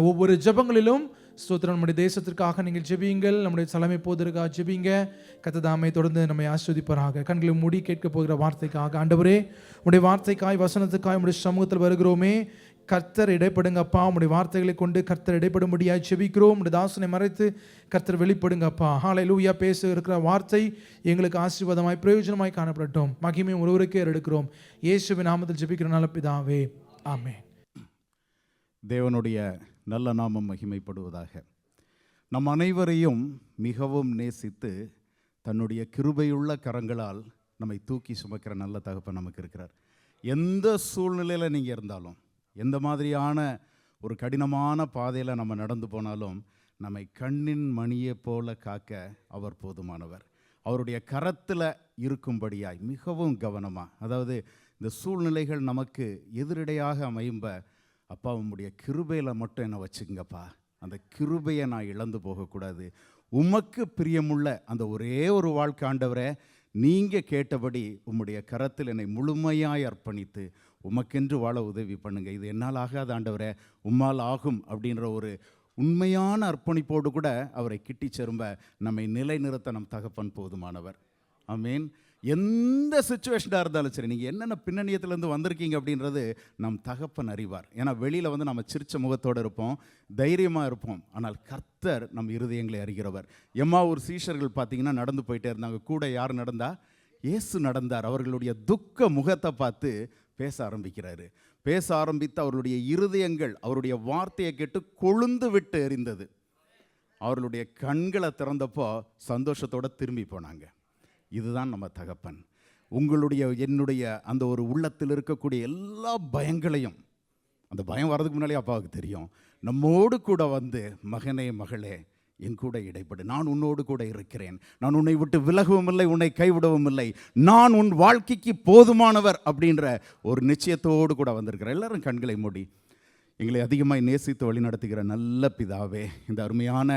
ஒவ்வொரு ஜெபங்களிலும் ஸ்தோத்திரம். நம்முடைய தேசத்திற்காக நீங்கள் ஜெபியுங்கள், நம்முடைய தலைமை போதற்காக ஜெபிங்க. கர்த்தர் தாமே தொடர்ந்து நம்மை ஆசீர்வதிப்பாராக. கண்களை மூடி கேட்க போகிற வார்த்தைக்காக ஆண்டவரே, உடைய வார்த்தைக்காய் வசனத்துக்காய் உடைய சமூகத்தில் வருகிறோமே. கர்த்தர் இடைப்படுங்க அப்பா. உடைய வார்த்தைகளை கொண்டு கர்த்தர் இடைப்படும்படியாய் ஜெபிக்கிறோம். உடைய தாசனை மறைத்து கர்த்தர் வெளிப்படுங்க அப்பா. ஹல்லேலூயா. பேச இருக்கிற வார்த்தை எங்களுக்கு ஆசீர்வாதமாய் பிரயோஜனமாய் காணப்படட்டும். மகிமையும் ஒருவருக்கே எடுக்கிறோம். இயேசுவின் நாமத்தில் ஜெபிக்கிற நல்ல பிதாவே, ஆமென். தேவனுடைய நல்ல நாமம் மகிமைப்படுவதாக. நம் அனைவரையும் மிகவும் நேசித்து தன்னுடைய கிருபையுள்ள கரங்களால் நம்மை தூக்கி சுமக்கிற நல்ல தகப்பன் நமக்கு இருக்கிறார். எந்த சூழ்நிலையில் நீங்கள் இருந்தாலும், எந்த மாதிரியான ஒரு கடினமான பாதையில் நம்ம நடந்து போனாலும், நம்மை கண்ணின் மணியை போல காக்க அவர் போதுமானவர். அவருடைய கரத்தில் இருக்கும்படியாய் மிகவும் கவனமாக, அதாவது இந்த சூழ்நிலைகள் நமக்கு எதிரடையாக அமையும்ப, அப்பா உம்முடைய கிருபையில் மட்டும் என்னை வச்சுக்கங்கப்பா, அந்த கிருபையை நான் இழந்து போகக்கூடாது. உமக்கு பிரியமுள்ள அந்த ஒரே ஒரு வாழ்க்கை ஆண்டவரே, நீங்கள் கேட்டபடி உம்முடைய கரத்தில் என்னை முழுமையாய் அர்ப்பணித்து உமக்கென்று வாழ உதவி பண்ணுங்க. இது என்னால் ஆகாத ஆண்டவரே, உம்மால் ஆகும் அப்படின்ற ஒரு உண்மையான அர்ப்பணிப்போடு கூட அவரை கிட்டி செரும்ப நம்மை நிலைநிறுத்த நம் தகப்பன் போதுமானவர். ஆமீன். எந்த சுச்சுவேஷனாக இருந்தாலும் சரி, நீங்கள் என்னென்ன பின்னணியத்திலேருந்து வந்திருக்கீங்க அப்படின்றது நம் தகப்பன் அறிவார். ஏன்னா வெளியில் வந்து நம்ம சிரிச்ச முகத்தோடு இருப்போம், தைரியமாக இருப்போம். ஆனால் கர்த்தர் நம் இருதயங்களை அறிகிறவர். ஒரு சீஷர்கள் பார்த்தீங்கன்னா நடந்து போயிட்டே இருந்தாங்க. கூட யார் நடந்தா? இயேசு நடந்தார். அவர்களுடைய துக்க முகத்தை பார்த்து பேச ஆரம்பிக்கிறாரு. பேச ஆரம்பித்து அவர்களுடைய இருதயங்கள் அவருடைய வார்த்தையை கேட்டு கொழுந்து விட்டு எரிந்தது. அவர்களுடைய கண்களை திறந்தப்போ சந்தோஷத்தோடு திரும்பி போனாங்க. இதுதான் நம்ம தகப்பன். என்னுடைய அந்த ஒரு உள்ளத்தில் இருக்கக்கூடிய எல்லா பயங்களையும், அந்த பயம் வர்றதுக்கு முன்னாலே அப்பாவுக்கு தெரியும், நம்மோடு கூட வந்து மகனே மகளே என் கூட இடைப்படு, நான் உன்னோடு கூட இருக்கிறேன், நான் உன்னை விட்டு விலகவும் இல்லை, உன்னை கைவிடவும் இல்லை, நான் உன் வாழ்க்கைக்கு போதுமானவர் அப்படின்ற ஒரு நிச்சயத்தோடு கூட வந்திருக்கிறேன். எல்லாரும் கண்களை மூடி. எங்களை அதிகமாக நேசித்து வழி நடத்துகிற நல்ல பிதாவே, இந்த அருமையான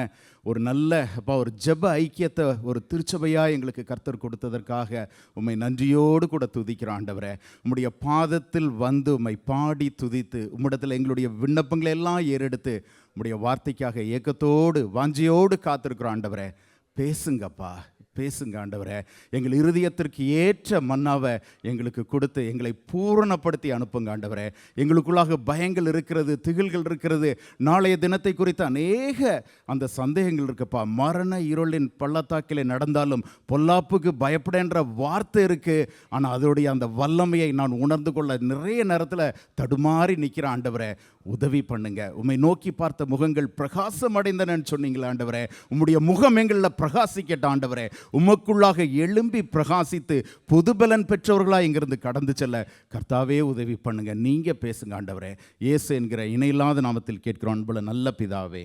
ஒரு நல்ல ஒரு ஜெப ஐக்கியத்தை ஒரு திருச்சபையாக எங்களுக்கு கர்த்தர் கொடுத்ததற்காக உம்மை நன்றியோடு கூட துதிக்கிறோம் ஆண்டவரே. உம்முடைய பாதத்தில் வந்து உம்மை பாடி துதித்து உம்மிடத்தில் எங்களுடைய விண்ணப்பங்களை எல்லாம் ஏறெடுத்து உம்முடைய வார்த்தைக்காக ஏக்கத்தோடு வாஞ்சியோடு காத்திருக்கிறோம் ஆண்டவரே. பேசுங்கப்பா, பேசுங்க ஆண்டவரே. எங்கள் இருதயத்திற்கு ஏற்ற மன்னாவை எங்களுக்கு கொடுத்து எங்களை பூரணப்படுத்தி அனுப்புங்க ஆண்டவரே. எங்களுக்குள்ளாக பயங்கள் இருக்கிறது, திகில்கள் இருக்கிறது, நாளைய தினத்தை குறித்து அநேக அந்த சந்தேகங்கள் இருக்குப்பா. மரண இருளின் பள்ளத்தாக்கிலே நடந்தாலும் பொல்லாப்புக்கு பயப்படன்ற வார்த்தை இருக்குது. ஆனால் அதோடைய அந்த வல்லமையை நான் உணர்ந்து கொள்ள நிறைய நேரத்தில் தடுமாறி நிற்கிறேன் ஆண்டவரே. உதவி பண்ணுங்க. உம்மை நோக்கி பார்த்த முகங்கள் பிரகாசம் அடைந்தனன்னு சொன்னீங்களா ஆண்டவரே. உம்முடைய முகம் எங்களில் பிரகாசிக்கட்ட ஆண்டவரே. உமக்குள்ளாக எழும்பி பிரகாசித்து புதுபலன் பெற்றவர்களாக இங்கிருந்து கடந்து செல்ல கர்த்தாவே உதவி பண்ணுங்க. நீங்க பேசுங்க ஆண்டவரே. இயேசு என்கிற இணையில்லாத நாமத்தில் கேட்கிறோம் அன்புள்ள நல்ல பிதாவே,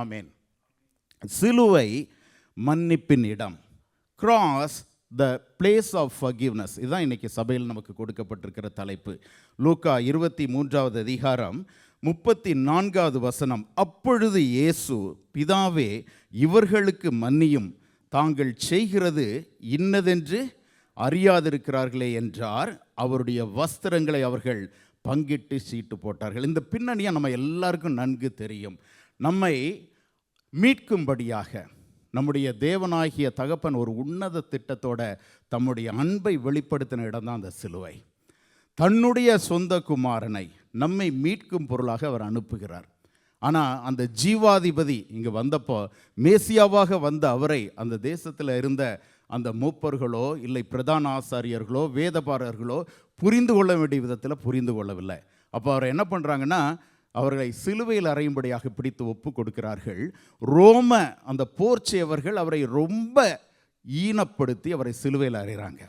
ஆமேன். சிலுவை மன்னிப்பின் இடம், cross the place of forgiveness. இதுதான் இன்னைக்கு சபையில் நமக்கு கொடுக்கப்பட்டிருக்கிற தலைப்பு. லூக்கா 23வது அதிகாரம் 34வது வசனம். அப்பொழுது இயேசு, பிதாவே இவர்களுக்கு மன்னியும், தாங்கள் செய்கிறது இன்னதென்று அறியாதிருக்கிறார்களே என்றார். அவருடைய வஸ்திரங்களை அவர்கள் பங்கிட்டு சீட்டு போட்டார்கள். இந்த பின்னணியை நம்ம எல்லாருக்கும் நன்கு தெரியும். நம்மை மீட்கும்படியாக நம்முடைய தேவனாகிய தகப்பன் ஒரு உன்னத திட்டத்தோட தம்முடைய அன்பை வெளிப்படுத்தின இடம் தான் அந்த சிலுவை. தன்னுடைய சொந்த குமாரனை நம்மை மீட்கும் பொருளாக அவர் அனுப்புகிறார். ஆனால் அந்த ஜீவாதிபதி இங்கே வந்தப்போ, மேசியாவாக வந்த அவரை அந்த தேசத்தில் இருந்த அந்த மூப்பர்களோ இல்லை பிரதான ஆசாரியர்களோ வேதபாரர்களோ புரிந்து கொள்ள வேண்டிய விதத்தில் புரிந்து கொள்ளவில்லை. அப்போ அவர் என்ன பண்ணுறாங்கன்னா, அவர்களை சிலுவையில் அறையும்படியாக பிடித்து ஒப்பு கொடுக்கிறார்கள். ரோம அந்த போர்ச்சேவர்கள் அவரை ரொம்ப ஈனப்படுத்தி அவரை சிலுவையில் அறைகிறாங்க.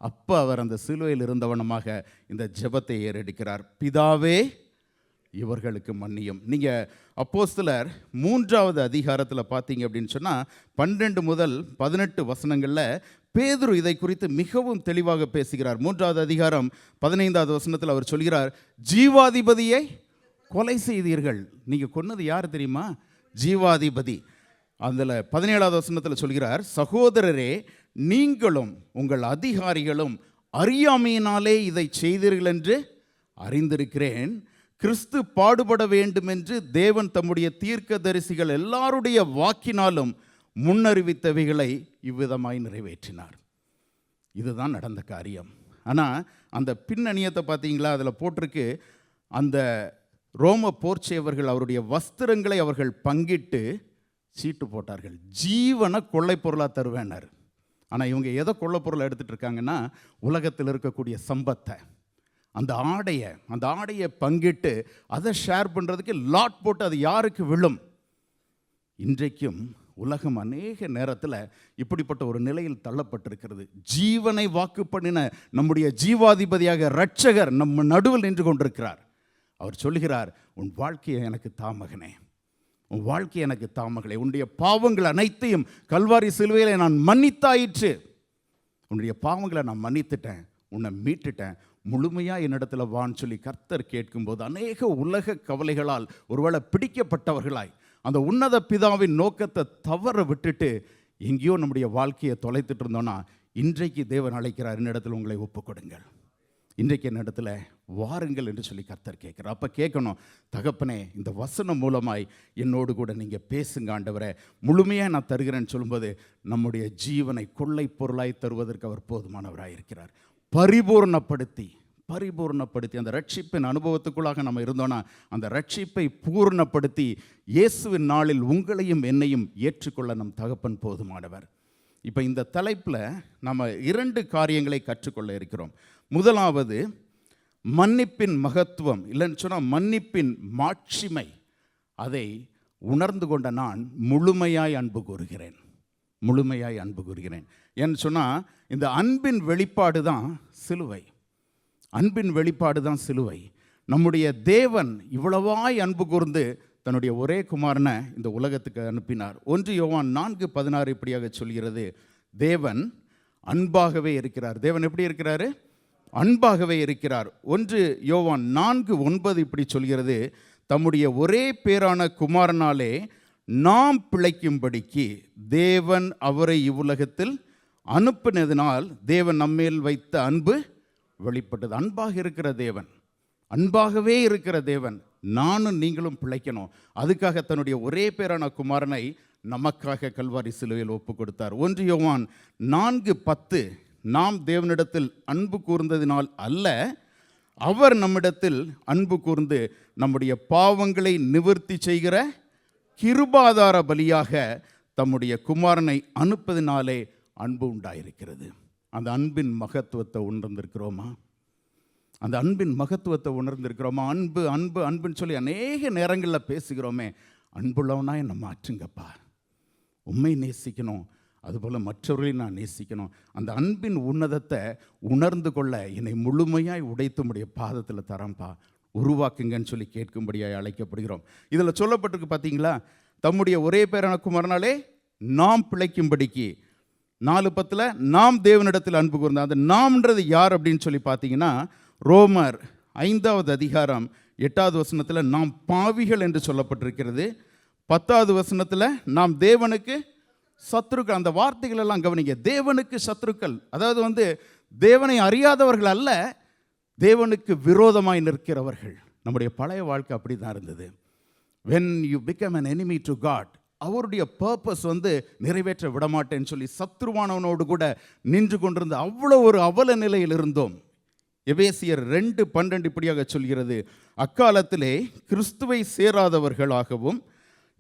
அப்போ அவர் அந்த சிலுவையில் இருந்தவனமாக இந்த ஜெபத்தை ஏறெடுக்கிறார். பிதாவே இவர்களுக்கு மன்னியும். நீங்கள் அப்போஸ்தலர் 3வது அதிகாரத்தில் பார்த்தீங்க அப்படின்னு சொன்னால் 12 முதல் 18 வசனங்களில் பேதுரு இதை குறித்து மிகவும் தெளிவாக பேசுகிறார். 3வது அதிகாரம் 15வது வசனத்தில் அவர் சொல்கிறார், ஜீவாதிபதியை கொலை செய்தீர்கள். நீங்கள் கொன்னது யார் தெரியுமா? ஜீவாதிபதி. அதில் 17வது வசனத்தில் சொல்கிறார், சகோதரரே நீங்களும் உங்கள் அதிகாரிகளும் அறியாமையினாலே இதை செய்தீர்கள் என்று அறிந்திருக்கிறேன். கிறிஸ்து பாடுபட வேண்டும் என்று தேவன் தம்முடைய தீர்க்கதரிசிகள் எல்லாருடைய வாக்கினாலும் முன்னறிவித்தவைகளை இவ்விதமாய் நிறைவேற்றினார். இதுதான் நடந்த காரியம். ஆனால் அந்த பின்னணியத்தை பார்த்தீங்களா? அதில் போட்டிருக்கு, அந்த ரோம போர்ச்சேவர்கள் அவருடைய வஸ்திரங்களை அவர்கள் பங்கிட்டு சீட்டு போட்டார்கள். ஜீவனை கொள்ளை பொருளாக தருவேனார். ஆனால் இவங்க எதை கொள்ளை பொருளை எடுத்துகிட்டு இருக்காங்கன்னா, உலகத்தில் இருக்கக்கூடிய சம்பத்தை, அந்த ஆடையை பங்கிட்டு அதை ஷேர் பண்ணுறதுக்கு லாட் போட்டு அது யாருக்கு விழும்? இன்றைக்கும் உலகம் அநேக நேரத்தில் இப்படிப்பட்ட ஒரு நிலையில் தள்ளப்பட்டிருக்கிறது. ஜீவனை வாக்கு பண்ணின நம்முடைய ஜீவாதிபதியாக இரட்சகர் நம்ம நடுவில் நின்று கொண்டிருக்கிறார். அவர் சொல்லுகிறார், உன் வாழ்க்கையை எனக்கு தாமகனே, உன் வாழ்க்கை எனக்கு தாமகளே, உன்னுடைய பாவங்கள் அனைத்தையும் கல்வாரி சிலுவையில் நான் மன்னித்தாயிற்று. உன்னுடைய பாவங்களை நான் மன்னித்துட்டேன், உன்னை மீட்டுட்டேன், முழுமையாக என்னிடத்தில் வான்னு சொல்லி கர்த்தர் கேட்கும்போது அநேக உலக கவலைகளால் ஒருவேளை பிடிக்கப்பட்டவர்களாய் அந்த உன்னத பிதாவின் நோக்கத்தை தவற விட்டுட்டு எங்கேயோ நம்முடைய வாழ்க்கையை தொலைத்துட்டு இருந்தோன்னா, இன்றைக்கு தேவன் அழைக்கிறார், என்னிடத்தில் உங்களை ஒப்புக்கொடுங்கள், இன்றைக்கு என்னிடத்தில் வாருங்கள் என்று சொல்லி கர்த்தர் கேட்குறார். அப்போ கேட்கணும், தகப்பனே இந்த வசனம் மூலமாய் என்னோடு கூட நீங்கள் பேசுங்க ஆண்டவரே, முழுமையாக நான் தருகிறேன்னு சொல்லும்போது நம்முடைய ஜீவனை கொள்ளை பொருளாய் தருவதற்கு அவர் போதுமானவராக இருக்கிறார். பரிபூர்ணப்படுத்தி அந்த ரட்சிப்பின் அனுபவத்துக்குள்ளாக நம்ம இருந்தோன்னா, அந்த ரட்சிப்பை பூர்ணப்படுத்தி இயேசுவின் நாளில் உங்களையும் என்னையும் ஏற்றுக்கொள்ள நம் தகப்பன் போதுமானவர். இப்போ இந்த தலைப்பில் நம்ம 2 காரியங்களை கற்றுக்கொள்ள இருக்கிறோம். முதலாவது, மன்னிப்பின் மகத்துவம், இல்லைன்னு சொன்னால் மன்னிப்பின் மாட்சிமை, அதை உணர்ந்து கொண்ட நான் முழுமையாய் அன்பு கூறுகிறேன். ஏன்னு சொன்னால் இந்த அன்பின் வெளிப்பாடு தான் சிலுவை. நம்முடைய தேவன் இவ்வளவாய் அன்பு கூர்ந்து தன்னுடைய ஒரே குமாரனை இந்த உலகத்துக்கு அனுப்பினார். 1 யோவான் 4:16 இப்படியாக சொல்கிறது, தேவன் அன்பாகவே இருக்கிறார். தேவன் எப்படி இருக்கிறாரு? அன்பாகவே இருக்கிறார். 1 யோவான் 4:9 இப்படி சொல்கிறது, தம்முடைய ஒரே பேரான குமாரனாலே நாம் பிழைக்கும்படிக்கு தேவன் அவரை இவ்வுலகத்தில் அனுப்பினதினால் தேவன் நம்மேல் வைத்த அன்பு வெளிப்பட்டது. அன்பாகவே இருக்கிற தேவன் நானும் நீங்களும் பிழைக்கணும். அதுக்காக தன்னுடைய ஒரே பேரான குமாரனை நமக்காக கல்வாரி சிலுவையில் ஒப்பு கொடுத்தார். 1 யோவான் 4:10, நாம் தேவனிடத்தில் அன்பு கூர்ந்ததினால் அல்ல, அவர் நம்மிடத்தில் அன்பு கூர்ந்து நம்முடைய பாவங்களை நிவர்த்தி செய்கிற கிருபாதார பலியாக தம்முடைய குமாரனை அனுப்பதினாலே அன்பு உண்டாயிருக்கிறது. அந்த அன்பின் மகத்துவத்தை உணர்ந்திருக்கிறோமா? அன்புன்னு சொல்லி அநேக நேரங்களில் பேசுகிறோமே. அன்புள்ளவனா என்னை மாற்றுங்கப்பா, உண்மை நேசிக்கணும், அதுபோல் மற்றவர்களையும் நான் நேசிக்கணும். அந்த அன்பின் உன்னதத்தை உணர்ந்து கொள்ள என்னை முழுமையாய் உடைத்துமுடைய பாதத்தில் தரம்பா, உருவாக்குங்கன்னு சொல்லி கேட்கும்படியாக அழைக்கப்படுகிறோம். இதில் சொல்லப்பட்டிருக்கு பார்த்தீங்களா, தம்முடைய ஒரே பேரான குமாரனாலே நாம் பிழைக்கும்படிக்கு. 4:10 நாம் தேவனிடத்தில் அன்பு கூர்ந்தோம். அந்த நாம்ன்றது யார் அப்படின்னு சொல்லி பார்த்தீங்கன்னா, ரோமர் 5வது அதிகாரம் 8வது வசனத்தில் நாம் பாவிகள் என்று சொல்லப்பட்டிருக்கிறது. 10வது வசனத்தில் நாம் தேவனுக்கு சத்துருக்கள். அந்த வார்த்தைகள் எல்லாம் கவனிங்க, தேவனுக்கு சத்துருக்கள். அதாவது தேவனை அறியாதவர்கள் அல்ல, தேவனுக்கு விரோதமாய் நிற்கிறவர்கள். நம்முடைய பழைய வாழ்க்கை அப்படி தான் இருந்தது. when you become an enemy to God, அவருடைய பர்பஸ் நிறைவேற்ற விடமாட்டேன்னு சொல்லி சத்ருவானவனோடு கூட நின்று கொண்டிருந்த அவ்வளோ ஒரு அவல நிலையில் இருந்தோம். எபேசியர் 2:12 இப்படியாக சொல்கிறது, அக்காலத்திலே கிறிஸ்துவை சேராதவர்களாகவும்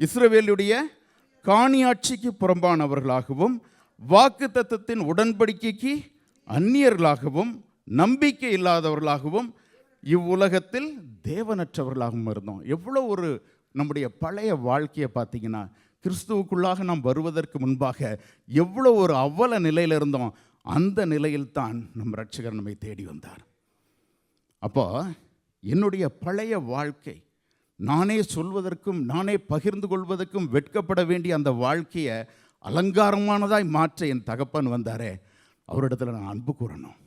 இஸ்ரவேலுடைய காணியாட்சிக்கு புறம்பானவர்களாகவும் வாக்குத்தத்தத்தின் உடன்படிக்கைக்கு அந்நியர்களாகவும் நம்பிக்கை இல்லாதவர்களாகவும் இவ்வுலகத்தில் தேவனற்றவர்களாகவும் இருந்தோம். எவ்வளோ ஒரு நம்முடைய பழைய வாழ்க்கையை பார்த்தீங்கன்னா, கிறிஸ்துவுக்குள்ளாக நாம் வருவதற்கு முன்பாக எவ்வளோ ஒரு அவல நிலையில் இருந்தோம். அந்த நிலையில்தான் நம் இரட்சகர் நம்மை தேடி வந்தார். அப்போ என்னுடைய பழைய வாழ்க்கை, நானே சொல்வதற்கும் நானே பகிர்ந்து கொள்வதற்கும் வெட்கப்பட வேண்டிய அந்த வாழ்க்கையை அலங்காரமானதாய் மாற்ற என் தகப்பன் வந்தாரே, அவரிடத்தில் நான் அன்பு கூறணும்.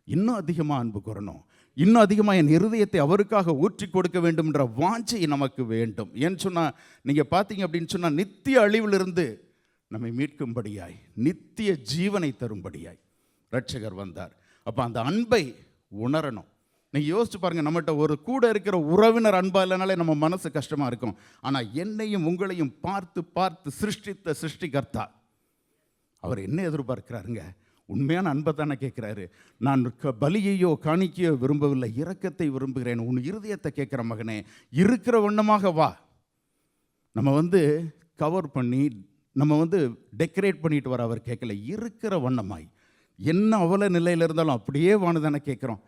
இன்னும் அதிகமாக அன்பு கூறணும், இன்னும் அதிகமாக என் இருதயத்தை அவருக்காக ஊற்றி கொடுக்க வேண்டும்ன்ற வாஞ்சை நமக்கு வேண்டும். ஏன்னு சொன்னால் நீங்கள் பார்த்தீங்க அப்படின்னு சொன்னால் நித்திய அழிவிலிருந்து நம்மை மீட்கும்படியாய், நித்திய ஜீவனை தரும்படியாய் இரட்சகர் வந்தார். அப்போ அந்த அன்பை உணரணும். நீங்கள் யோசிச்சு பாருங்கள், நம்மகிட்ட ஒரு கூட இருக்கிற உறவினர் அன்பா இல்லைனாலே நம்ம மனசு கஷ்டமாக இருக்கும். ஆனால் என்னையும் உங்களையும் பார்த்து பார்த்து சிருஷ்டித்த சிருஷ்டிகர்த்தா அவர் என்ன எதிர்பார்க்கிறாருங்க? உண்மையான அன்பை தானே கேட்குறாரு. நான் பலியையோ காணிக்கையோ விரும்பவில்லை, இரக்கத்தை விரும்புகிறேன். உன் இருதயத்தை கேட்குற மகனே, இருக்கிற வண்ணமாக வா. நம்ம கவர் பண்ணி நம்ம டெக்கரேட் பண்ணிட்டு வர அவர் கேட்கல. இருக்கிற வண்ணமாய் என்ன அவல நிலையில் இருந்தாலும் அப்படியே வான்னு தானே கேட்குறோம்.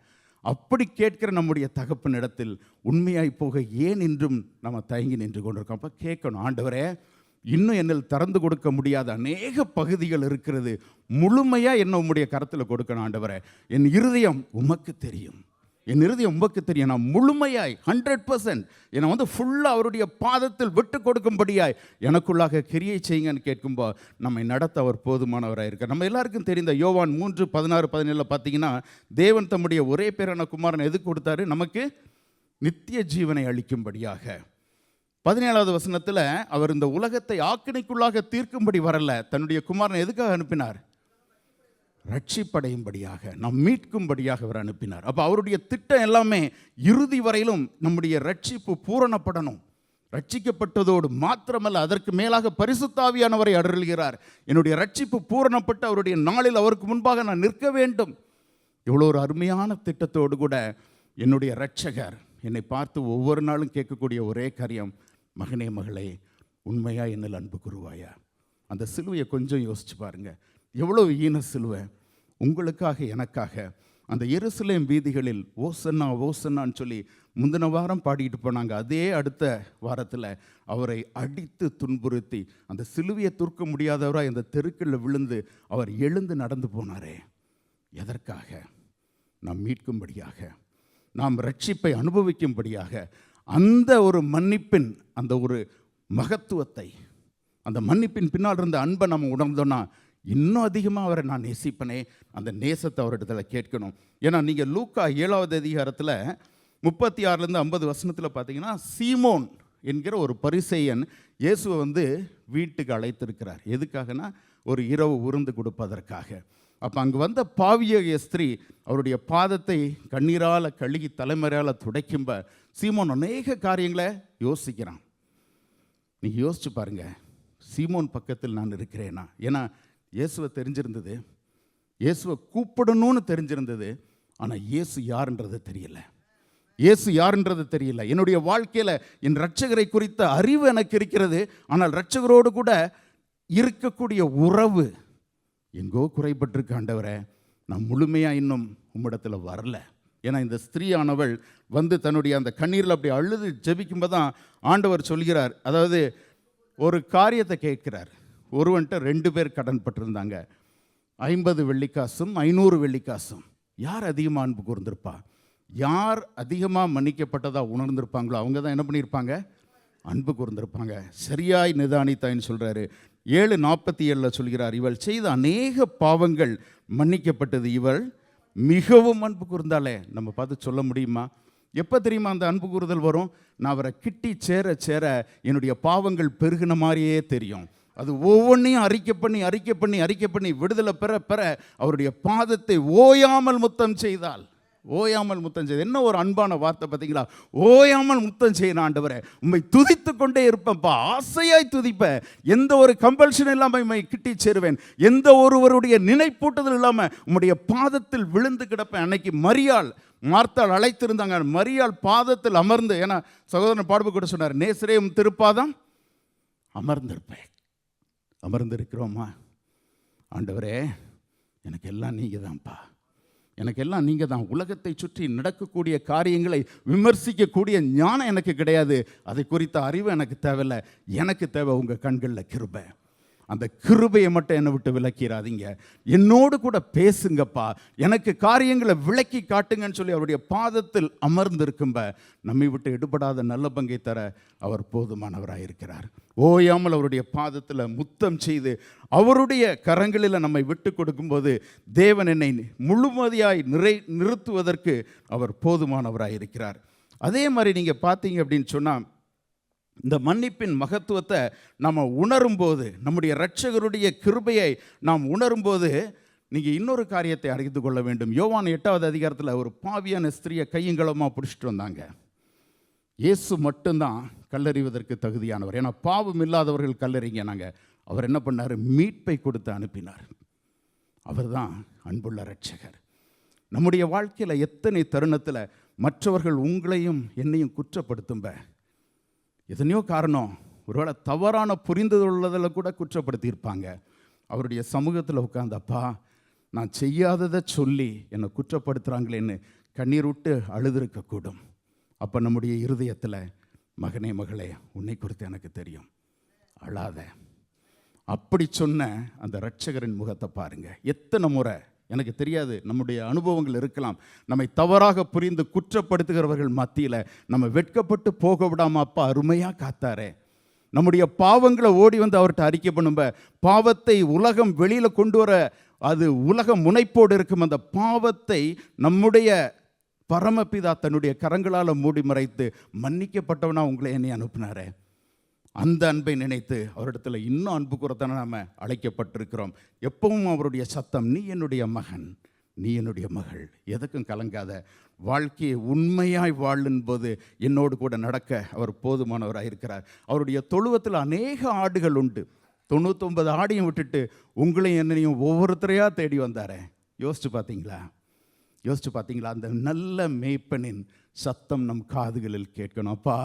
அப்படி கேட்கிற நம்முடைய தகப்பனிடத்தில் உண்மையாய் போக ஏன் இன்றும் நம்ம தயங்கி நின்று கொண்டிருக்கோம்? அப்போ கேட்கணும், ஆண்டவரே இன்னும் என்னில் திறந்து கொடுக்க முடியாத அநேக பகுதிகள் இருக்கிறது, முழுமையாக என்ன உம்முடைய கரத்தில் கொடுக்கணும் ஆண்டவரே. என் இருதயம் உமக்கு தெரியும், என் இருதயம் உமக்கு தெரியும். நான் முழுமையாய் 100% என்னை ஃபுல்லாக அவருடைய பாதத்தில் விட்டு கொடுக்கும்படியாய் எனக்குள்ளாக கிரியை செய்யுங்கன்னு கேட்கும்போ நம்மை நடத்த அவர் போதுமானவராக இருக்கார். நம்ம எல்லாருக்கும் தெரிந்த யோவான் 3:16-17 பார்த்தீங்கன்னா, தேவன் தம்முடைய ஒரே பேரான குமாரன் எதுக்கு கொடுத்தாரு? நமக்கு நித்திய ஜீவனை அளிக்கும்படியாக. 17வது வசனத்தில் அவர் இந்த உலகத்தை ஆக்கினைக்குள்ளாக தீர்க்கும்படி வரல, தன்னுடைய குமாரனை எதுக்காக அனுப்பினார்? ரட்சிப்படையும்படியாக, நாம் மீட்கும்படியாக அவர் அனுப்பினார். அப்போ அவருடைய திட்டம் எல்லாமே இறுதி வரையிலும் நம்முடைய ரட்சிப்பு பூரணப்படணும். ரட்சிக்கப்பட்டதோடு மாத்திரமல்ல, அதற்கு மேலாக பரிசுத்தாவியானவரை அருள்கிறார். என்னுடைய ரட்சிப்பு பூரணப்பட்டு அவருடைய நாளில் அவருக்கு முன்பாக நான் நிற்க வேண்டும். இவ்வளோ ஒரு அருமையான திட்டத்தோடு கூட என்னுடைய இரட்சகர் என்னை பார்த்து ஒவ்வொரு நாளும் கேட்கக்கூடிய ஒரே காரியம், மகனே மகளே உண்மையாக என்னில் அன்பு கூறுவாயா? அந்த சிலுவையை கொஞ்சம் யோசிச்சு பாருங்க. எவ்வளவு ஈன சிலுவை உங்களுக்காக எனக்காக. அந்த எருசலேம் வீதிகளில் ஓசன்னா ஓசன்னான்னு சொல்லி முந்தின வாரம் பாடிட்டு போனாங்க. அதே அடுத்த வாரத்தில் அவரை அடித்து துன்புறுத்தி அந்த சிலுவையை தூக்க முடியாதவராக இந்த தெருக்களில் விழுந்து அவர் எழுந்து நடந்து போனாரே. எதற்காக? நாம் மீட்கும்படியாக, நாம் ரட்சிப்பை அனுபவிக்கும்படியாக. அந்த ஒரு மன்னிப்பின் அந்த ஒரு மகத்துவத்தை, அந்த மன்னிப்பின் பின்னால் இருந்த அன்பை நம்ம உணர்ந்தோன்னா இன்னும் அதிகமாக அவரை நான் நேசிப்பனே. அந்த நேசத்தை அவரிடத்தில் கேட்கணும். ஏன்னா நீங்கள் லூக்கா 7வது அதிகாரத்தில் 36-50 வசனத்தில் பார்த்தீங்கன்னா, சீமோன் என்கிற ஒரு பரிசேயன் இயேசுவை வீட்டுக்கு அழைத்திருக்கிறார். எதுக்காகனா ஒரு இரவு விருந்து கொடுப்பதற்காக. அப்போ அங்கே வந்த பாவிய ஸ்திரீ அவருடைய பாதத்தை கண்ணீரால் கழுகி தலைமுறையால் துடைக்கும்ப சீமோன் அநேக காரியங்களை யோசிக்கிறான். நீங்கள் யோசிச்சு பாருங்க, சீமோன் பக்கத்தில் நான் இருக்கிறேனா? ஏன்னா இயேசுவை தெரிஞ்சிருந்தது, இயேசுவை கூப்பிடணும்னு தெரிஞ்சிருந்தது. ஆனால் இயேசு யாருன்றது தெரியல, இயேசு யாருன்றது தெரியல. என்னுடைய வாழ்க்கையில் என் இரட்சகரை குறித்த அறிவு எனக்கு இருக்கிறது, ஆனால் இரட்சகரோடு கூட இருக்கக்கூடிய உறவு எங்கோ குறைபட்டிருக்க. ஆண்டவரே, நான் முழுமையாக இன்னும் உம்மிடத்தில் வரல. ஏன்னா இந்த ஸ்திரீயானவள் தன்னுடைய அந்த கண்ணீரில் அப்படி அழுது ஜெபிக்கும்போது தான் ஆண்டவர் சொல்கிறார், அதாவது ஒரு காரியத்தை கேட்கிறார். ஒருவன்ட்ட 2 பேர் கடன் பட்டிருந்தாங்க, 50 வெள்ளிக்காசும் 500 வெள்ளிக்காசும். யார் அதிகமாக அன்பு கூர்ந்திருப்பா? யார் அதிகமாக மன்னிக்கப்பட்டதா உணர்ந்திருப்பாங்களோ அவங்க தான் என்ன பண்ணியிருப்பாங்க? அன்பு கூர்ந்திருப்பாங்க. சரியாய் நிதானித்தாயின்னு சொல்கிறாரு. 7:47 சொல்கிறார், இவள் செய்த அநேக பாவங்கள் மன்னிக்கப்பட்டது, இவள் மிகவும் அன்பு கூர்ந்தாலே. நம்ம பார்த்து சொல்ல முடியுமா? எப்போ தெரியுமா அந்த அன்பு கூறுதல் வரும்? நான் அவரை கிட்டி சேர சேர என்னுடைய பாவங்கள் பெருகின மாதிரியே தெரியும். அது ஒவ்வொன்றையும் அறிக்கை பண்ணி விடுதலை பெற பெற அவருடைய பாதத்தை ஓயாமல் முத்தம் செய்தால், ஓயாமல் முத்தம் செய்த. என்ன ஒரு அன்பான வார்த்தை பார்த்தீங்களா? ஓயாமல் முத்தம் செய்யணும். ஆண்டவரே, உம்மை துதித்து கொண்டே இருப்பேன்ப்பா, ஆசையாய் துதிப்பேன். எந்த ஒரு கம்பல்ஷன் இல்லாமல் உம்மை கிட்டி சேருவேன், எந்த ஒருவருடைய நினைப்பூட்டுதல் இல்லாமல் உம்முடைய பாதத்தில் விழுந்து கிடப்பேன். அன்னைக்கு மரியாள் மார்த்தாள் அழைத்திருந்தாங்க, மரியாள் பாதத்தில் அமர்ந்து, ஏன்னா சகோதரன் பாடுபு கூட சொன்னார், நேசரே உம் திருப்பாதம் அமர்ந்திருப்பேன். அமர்ந்திருக்கிறோமா? ஆண்டவரே, எனக்கு எல்லாம் நீங்கள் தான்ப்பா, எனக்கு எல்லாம் நீங்கள் தான். உலகத்தை சுற்றி நடக்கக்கூடிய காரியங்களை விமர்சிக்கக்கூடிய ஞானம் எனக்கு கிடையாது, அதை குறித்த அறிவு எனக்கு தேவையில்லை. எனக்கு தேவை உங்கள் கண்களில் கிருபை. அந்த கிருபையை மட்டும் என்னை விட்டு விலக்கிறாதீங்க, என்னோடு கூட பேசுங்கப்பா, எனக்கு காரியங்களை விளக்கி காட்டுங்கன்னு சொல்லி அவருடைய பாதத்தில் அமர்ந்திருக்கும்ப நம்மை விட்டு எடுபடாத நல்ல பங்கை தர அவர் போதுமானவராக இருக்கிறார். ஓயாமல் அவருடைய பாதத்தில் முத்தம் செய்து அவருடைய கரங்களில் நம்மை விட்டு கொடுக்கும்போது தேவன் என்னை முழுமதியாய் நிறுத்துவதற்கு அவர் போதுமானவராக இருக்கிறார். அதே மாதிரி நீங்கள் பார்த்தீங்க அப்படின்னு சொன்னால், இந்த மன்னிப்பின் மகத்துவத்தை நம்ம உணரும்போது, நம்முடைய இரட்சகருடைய கிருபையை நாம் உணரும்போது, நீங்கள் இன்னொரு காரியத்தை அறிந்து கொள்ள வேண்டும். யோவான் 8வது அதிகாரத்தில் ஒரு பாவியான ஸ்திரியை கையங்களமாக பிடிச்சிட்டு வந்தாங்க. இயேசு மட்டும்தான் கல்லறிவதற்கு தகுதியானவர். ஏன்னா பாவம் இல்லாதவர்கள் கல்லறிங்க நாங்கள். அவர் என்ன பண்ணார்? மீட்பை கொடுத்து அனுப்பினார். அவர் தான் அன்புள்ள இரட்சகர். நம்முடைய வாழ்க்கையில் எத்தனை தருணத்தில் மற்றவர்கள் உங்களையும் என்னையும் குற்றப்படுத்தும்ப, எத்தனையோ காரணம், ஒருவேளை தவறான புரிந்துள்ளதில் கூட குற்றப்படுத்தியிருப்பாங்க. அவருடைய சமூகத்தில் உட்கார்ந்தப்பா, நான் செய்யாததை சொல்லி என்னை குற்றப்படுத்துகிறாங்களேன்னு கண்ணீர் விட்டு அழுதுருக்கக்கூடும். அப்போ நம்முடைய இருதயத்தில், மகனே மகளே, உன்னை குறித்து எனக்கு தெரியும், அழாத, அப்படி சொன்ன அந்த இரட்சகரின் முகத்தை பாருங்க. எத்தனை முறை எனக்கு தெரியாது, நம்முடைய அனுபவங்கள் இருக்கலாம், நம்மை தவறாக புரிந்து குற்றப்படுத்துகிறவர்கள் மத்தியில் நம்ம வெட்கப்பட்டு போக விடாமல் அப்பா அருமையாக காத்தாரே. நம்முடைய பாவங்களை ஓடி வந்து அவர்கிட்ட அறிக்கை பண்ணும்ப, பாவத்தை உலகம் வெளியில் கொண்டு வர அது உலக முனைப்போடு இருக்கும். அந்த பாவத்தை நம்முடைய பரமபிதா தன்னுடைய கரங்களால் மூடி மறைத்து மன்னிக்கப்பட்டவனா உங்களை என்னை அனுப்பினாரே. அந்த அன்பை நினைத்து அவரிடத்தில் இன்னும் அன்பு கூறத்தானே நாம் அழைக்கப்பட்டிருக்கிறோம். எப்பவும் அவருடைய சத்தம், நீ என்னுடைய மகன், நீ என்னுடைய மகள், எதுக்கும் கலங்காத, வாழ்க்கையை உண்மையாய் வாழும் போது என்னோடு கூட நடக்க அவர் போதுமானவராக இருக்கிறார். அவருடைய தொழுவத்தில் அநேக ஆடுகள் உண்டு. 99 ஆடையும் விட்டுட்டு உங்களையும் என்னையும் ஒவ்வொருத்தரையாக தேடி வந்தாரே. யோசிச்சு பார்த்தீங்களா? யோசிச்சு பார்த்தீங்களா? அந்த நல்ல மேய்ப்பனின் சத்தம் நம் காதுகளில் கேட்கணும். அப்பா,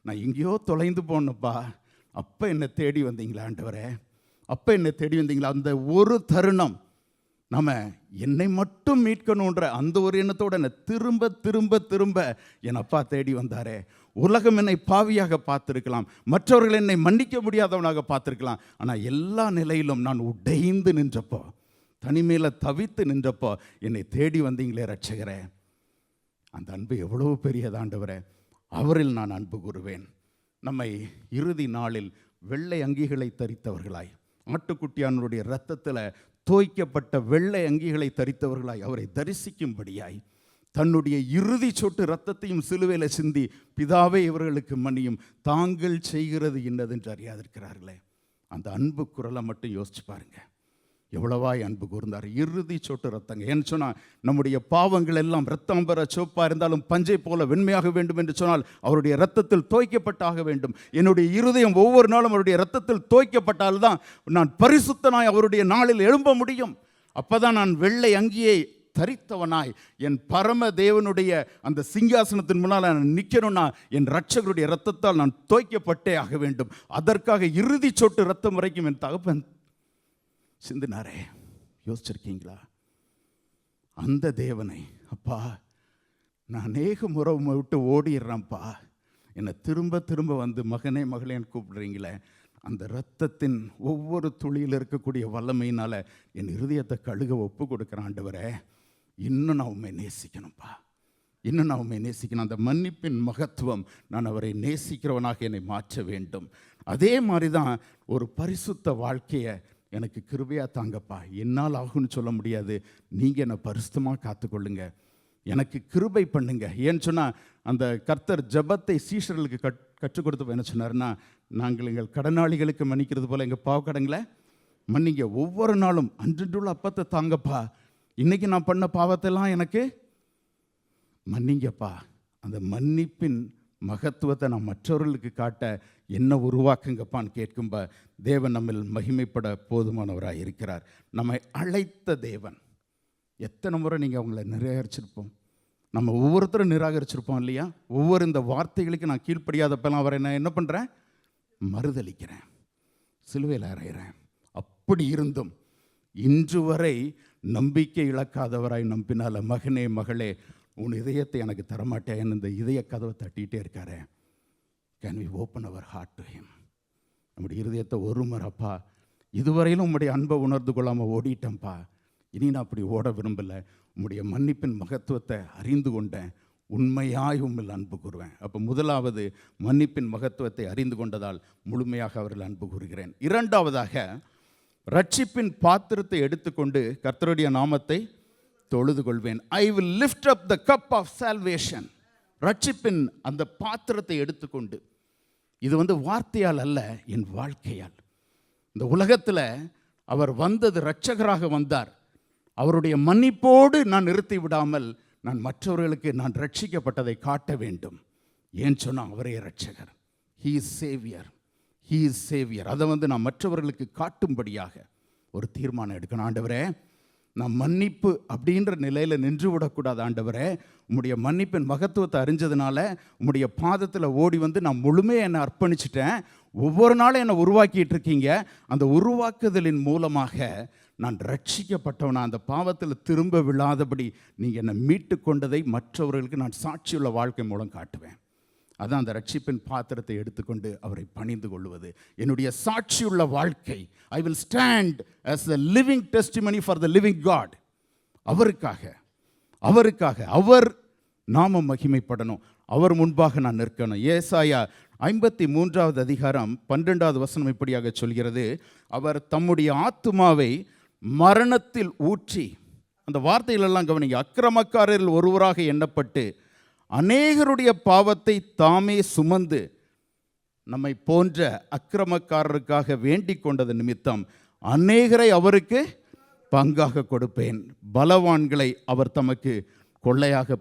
நான் எங்கேயோ தொலைந்து போனப்பா, அப்போ என்னை தேடி வந்தீங்களா ஆண்டவரே, அப்போ என்னை தேடி வந்தீங்களா? அந்த ஒரு தருணம் நம்ம என்னை மட்டும் மீட்கணுன்ற அந்த ஒரு எண்ணத்தோடு என்னை திரும்ப திரும்ப திரும்ப என் அப்பா தேடி வந்தாரே. உலகம் என்னை பாவியாக பார்த்துருக்கலாம், மற்றவர்கள் என்னை மன்னிக்க முடியாதவனாக பார்த்துருக்கலாம், ஆனால் எல்லா நிலையிலும் நான் உடைந்து நின்றப்போ, தனிமையில் தவித்து நின்றப்போ என்னை தேடி வந்தீங்களே இரட்சகரே. அந்த அன்பு எவ்வளவு பெரியது ஆண்டவரே. அவரில் நான் அன்பு கூறுவேன். நம்மை இறுதி நாளில் வெள்ளை அங்கிகளை தரித்தவர்களாய், ஆட்டுக்குட்டியானுடைய இரத்தத்தில் தோய்க்கப்பட்ட வெள்ளை அங்கிகளை தரித்தவர்களாய் அவரை தரிசிக்கும்படியாய் தன்னுடைய இறுதி சொட்டு இரத்தத்தையும் சிலுவையில் சிந்தி, பிதாவே இவர்களுக்கு மன்னியும், தாங்கள் செய்கிறது இன்னதென்று அறியாதிருக்கிறார்களே. அந்த அன்பு குரலை மட்டும் யோசிச்சு பாருங்க. எவ்வளவாய் அன்பு கூர்ந்தார். இறுதி சொட்டு ரத்தங்க. ஏன்னு சொன்னால், நம்முடைய பாவங்கள் எல்லாம் ரத்தம் பெற சோப்பாக இருந்தாலும் பஞ்சை போல வெண்மையாக வேண்டும் என்று சொன்னால் அவருடைய இரத்தத்தில் தோய்க்கப்பட்டாக வேண்டும். என்னுடைய இருதயம் ஒவ்வொரு நாளும் அவருடைய இரத்தத்தில் தோய்க்கப்பட்டால்தான் நான் பரிசுத்தனாய் அவருடைய நாளில் எழும்ப முடியும். அப்போதான் நான் வெள்ளை அங்கியை தரித்தவனாய் என் பரம தேவனுடைய அந்த சிங்காசனத்தின் முன்னால் நான் நிற்கணும்னா என் இரட்சகருடைய இரத்தத்தால் நான் தோய்க்கப்பட்டே ஆக வேண்டும். அதற்காக இறுதி சொட்டு ரத்தம் வரைக்கும் என் தகப்பன் சிந்தினாரே. யோசிச்சிருக்கீங்களா? அந்த தேவனை, அப்பா நான் அநேக முறை விட்டு ஓடிடுறேன்ப்பா, என்னை திரும்ப திரும்ப வந்து மகனே மகளேன்னு கூப்பிடுறீங்களே, அந்த இரத்தத்தின் ஒவ்வொரு துளியில் இருக்கக்கூடிய வல்லமையினால் என் இருதயத்தை கழுக ஒப்பு கொடுக்குறேன் ஆண்டவரே. இன்னும் நான் உண்மை நேசிக்கணும்ப்பா, இன்னும் நான் உண்மை நேசிக்கணும். அந்த மன்னிப்பின் மகத்துவம், நான் அவரை நேசிக்கிறவனாக என்னை மாற்ற வேண்டும். அதே மாதிரி தான் ஒரு பரிசுத்த வாழ்க்கையை எனக்கு கிருபையாக தாங்கப்பா. என்னால் ஆகும்னு சொல்ல முடியாது, நீங்கள் என்னை பரிசுத்தமாக காத்துக்கொள்ளுங்க, எனக்கு கிருபை பண்ணுங்க. ஏன்னு சொன்னால், அந்த கர்த்தர் ஜபத்தை சீஷர்களுக்கு கற்றுக் கொடுத்து என்ன சொன்னார்னா, நாங்கள் எங்கள் கடனாளிகளுக்கு மன்னிக்கிறது போல் எங்கள் பாவக்கடங்களை மன்னிங்க. ஒவ்வொரு நாளும் அன்றுள்ள அப்பத்தை தாங்கப்பா. இன்றைக்கி நான் பண்ண பாவத்தெல்லாம் எனக்கு மன்னிங்கப்பா. அந்த மன்னிப்பின் மகத்துவத்தை நான் மற்றவர்களுக்கு காட்ட என்ன உருவாக்குங்கப்பான்னு கேட்கும்ப தேவன் நம்மில் மகிமைப்பட போதுமானவராக இருக்கிறார். நம்மை அழைத்த தேவன். எத்தனை முறை நீங்கள் அவங்கள நிராகரிச்சிருப்போம், நம்ம ஒவ்வொருத்தரும் நிராகரிச்சிருப்போம் இல்லையா? ஒவ்வொரு இந்த வார்த்தைகளுக்கு நான் கீழ்ப்படியாதப்பெல்லாம் அவரை நான் என்ன பண்ணுறேன்? மறுதளிக்கிறேன், சிலுவையில் அறையிறேன். அப்படி இருந்தும் இன்று வரை நம்பிக்கை இழக்காதவராய் நம்பினால, மகனே மகளே உன் இதயத்தை எனக்கு தரமாட்டேன், இந்த இதய கதவை தட்டிகிட்டே இருக்காரு. Can we open our heart to him? நம்முடைய இருதயத்தை ஒரு முறைப்பா இதுவரையிலும் உம்முடைய அன்பை உணர்ந்து கொள்ளாமல் ஓடிட்டேன்ப்பா, இனி நான் அப்படி ஓட விரும்பலை, உம்முடைய மன்னிப்பின் மகத்துவத்தை அறிந்து கொண்டேன், உண்மையாய் உம்மில் அன்பு கூறுவேன். அப்போ முதலாவது மன்னிப்பின் மகத்துவத்தை அறிந்து கொண்டதால் முழுமையாக அவர்கள் அன்பு கூறுகிறேன். இரண்டாவதாக ரட்சிப்பின் பாத்திரத்தை எடுத்துக்கொண்டு கர்த்தருடைய நாமத்தை தொழுது கொள்வேன். I will lift up the cup of salvation. ரட்சிப்பின் அந்த பாத்திரத்தை எடுத்துக்கொண்டு, இது வார்த்தையால் அல்ல, என் வாழ்க்கையால். இந்த உலகத்தில் அவர் வந்தது இரட்சகராக வந்தார். அவருடைய மன்னிப்போடு நான் நிறுத்தி விடாமல் நான் மற்றவர்களுக்கு நான் ரட்சிக்கப்பட்டதை காட்ட வேண்டும். ஏன் சொன்னால் அவரே இரட்சகர். He is Xavier, he is Xavier. அதை நான் மற்றவர்களுக்கு காட்டும்படியாக ஒரு தீர்மானம் எடுக்கணும். ஆண்டவரே, நான் மன்னிப்பு அப்படின்ற நிலையில் நின்று விடக்கூடாது. ஆண்டவரே, உம்முடைய மன்னிப்பின் மகத்துவத்தை அறிஞ்சதுனால உம்முடைய பாதத்தில் ஓடி நான் முழுமையாக என்னை அர்ப்பணிச்சிட்டேன். ஒவ்வொரு நாளும் என்னை உருவாக்கிட்டு இருக்கீங்க. அந்த உருவாக்குதலின் மூலமாக நான் ரட்சிக்கப்பட்டவனா, அந்த பாவத்தில் திரும்ப விழாதபடி நீங்கள் என்னை மீட்டு கொண்டதை மற்றவர்களுக்கு நான் சாட்சியுள்ள வாழ்க்கை மூலம் காட்டுவேன். அதான் அந்த ரட்சிப்பின் பாத்திரத்தை எடுத்துக்கொண்டு அவரை பணிந்து கொள்வது. என்னுடைய சாட்சியுள்ள வாழ்க்கை. I will stand as the living testimony for the living God. அவருக்காக அவர் நாமம் மகிமைப்படணும். அவர் முன்பாக நான் நிற்கணும். ஏசாயா 53வது அதிகாரம் 12வது வசனம் இப்படியாக சொல்கிறது, அவர் தம்முடைய ஆத்துமாவை மரணத்தில் ஊற்றி, அந்த வார்த்தைகளெல்லாம் கவனிங்க, அக்கிரமக்காரரில் ஒருவராக எண்ணப்பட்டு அநேகருடைய பாவத்தை தாமே சுமந்து நம்மை போன்ற அக்கிரமக்காரருக்காக வேண்டிக் கொண்டது நிமித்தம் அநேகரை அவருக்கு பங்காக கொடுப்பேன், பலவான்களை அவர் தமக்கு கொள்ளையாக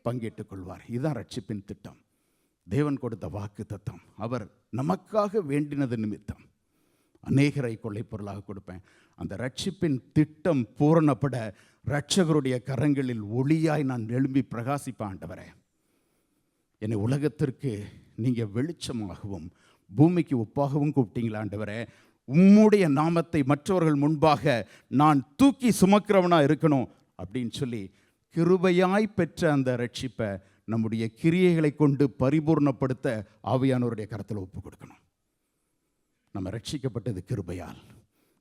பங்கிட்டுக் கொள்வார். இதுதான் ரட்சிப்பின் திட்டம், தேவன் கொடுத்த வாக்கு தத்தம். அவர் நமக்காக வேண்டினது நிமித்தம் அநேகரை கொள்ளை பொருளாக கொடுப்பேன். அந்த ரட்சிப்பின் திட்டம் பூரணப்பட இரட்சகருடைய கரங்களில் ஒளியாய் நான் எழும்பி பிரகாசிப்பேன். ஆண்டவரே, என்னை உலகத்திற்கு நீங்கள் வெளிச்சமாகவும் பூமிக்கு உப்பாகவும் கூப்பிட்டீங்களா? ஆண்டவரே, உம்முடைய நாமத்தை மற்றவர்கள் முன்பாக நான் தூக்கி சுமக்கிறவனாக இருக்கணும் அப்படின்னு சொல்லி கிருபையாய் பெற்ற அந்த ரட்சிப்பை நம்முடைய கிரியைகளை கொண்டு பரிபூர்ணப்படுத்த ஆவியானவருடைய கரத்தில் ஒப்பு கொடுக்கணும். நம்ம ரட்சிக்கப்பட்டது கிருபையால்.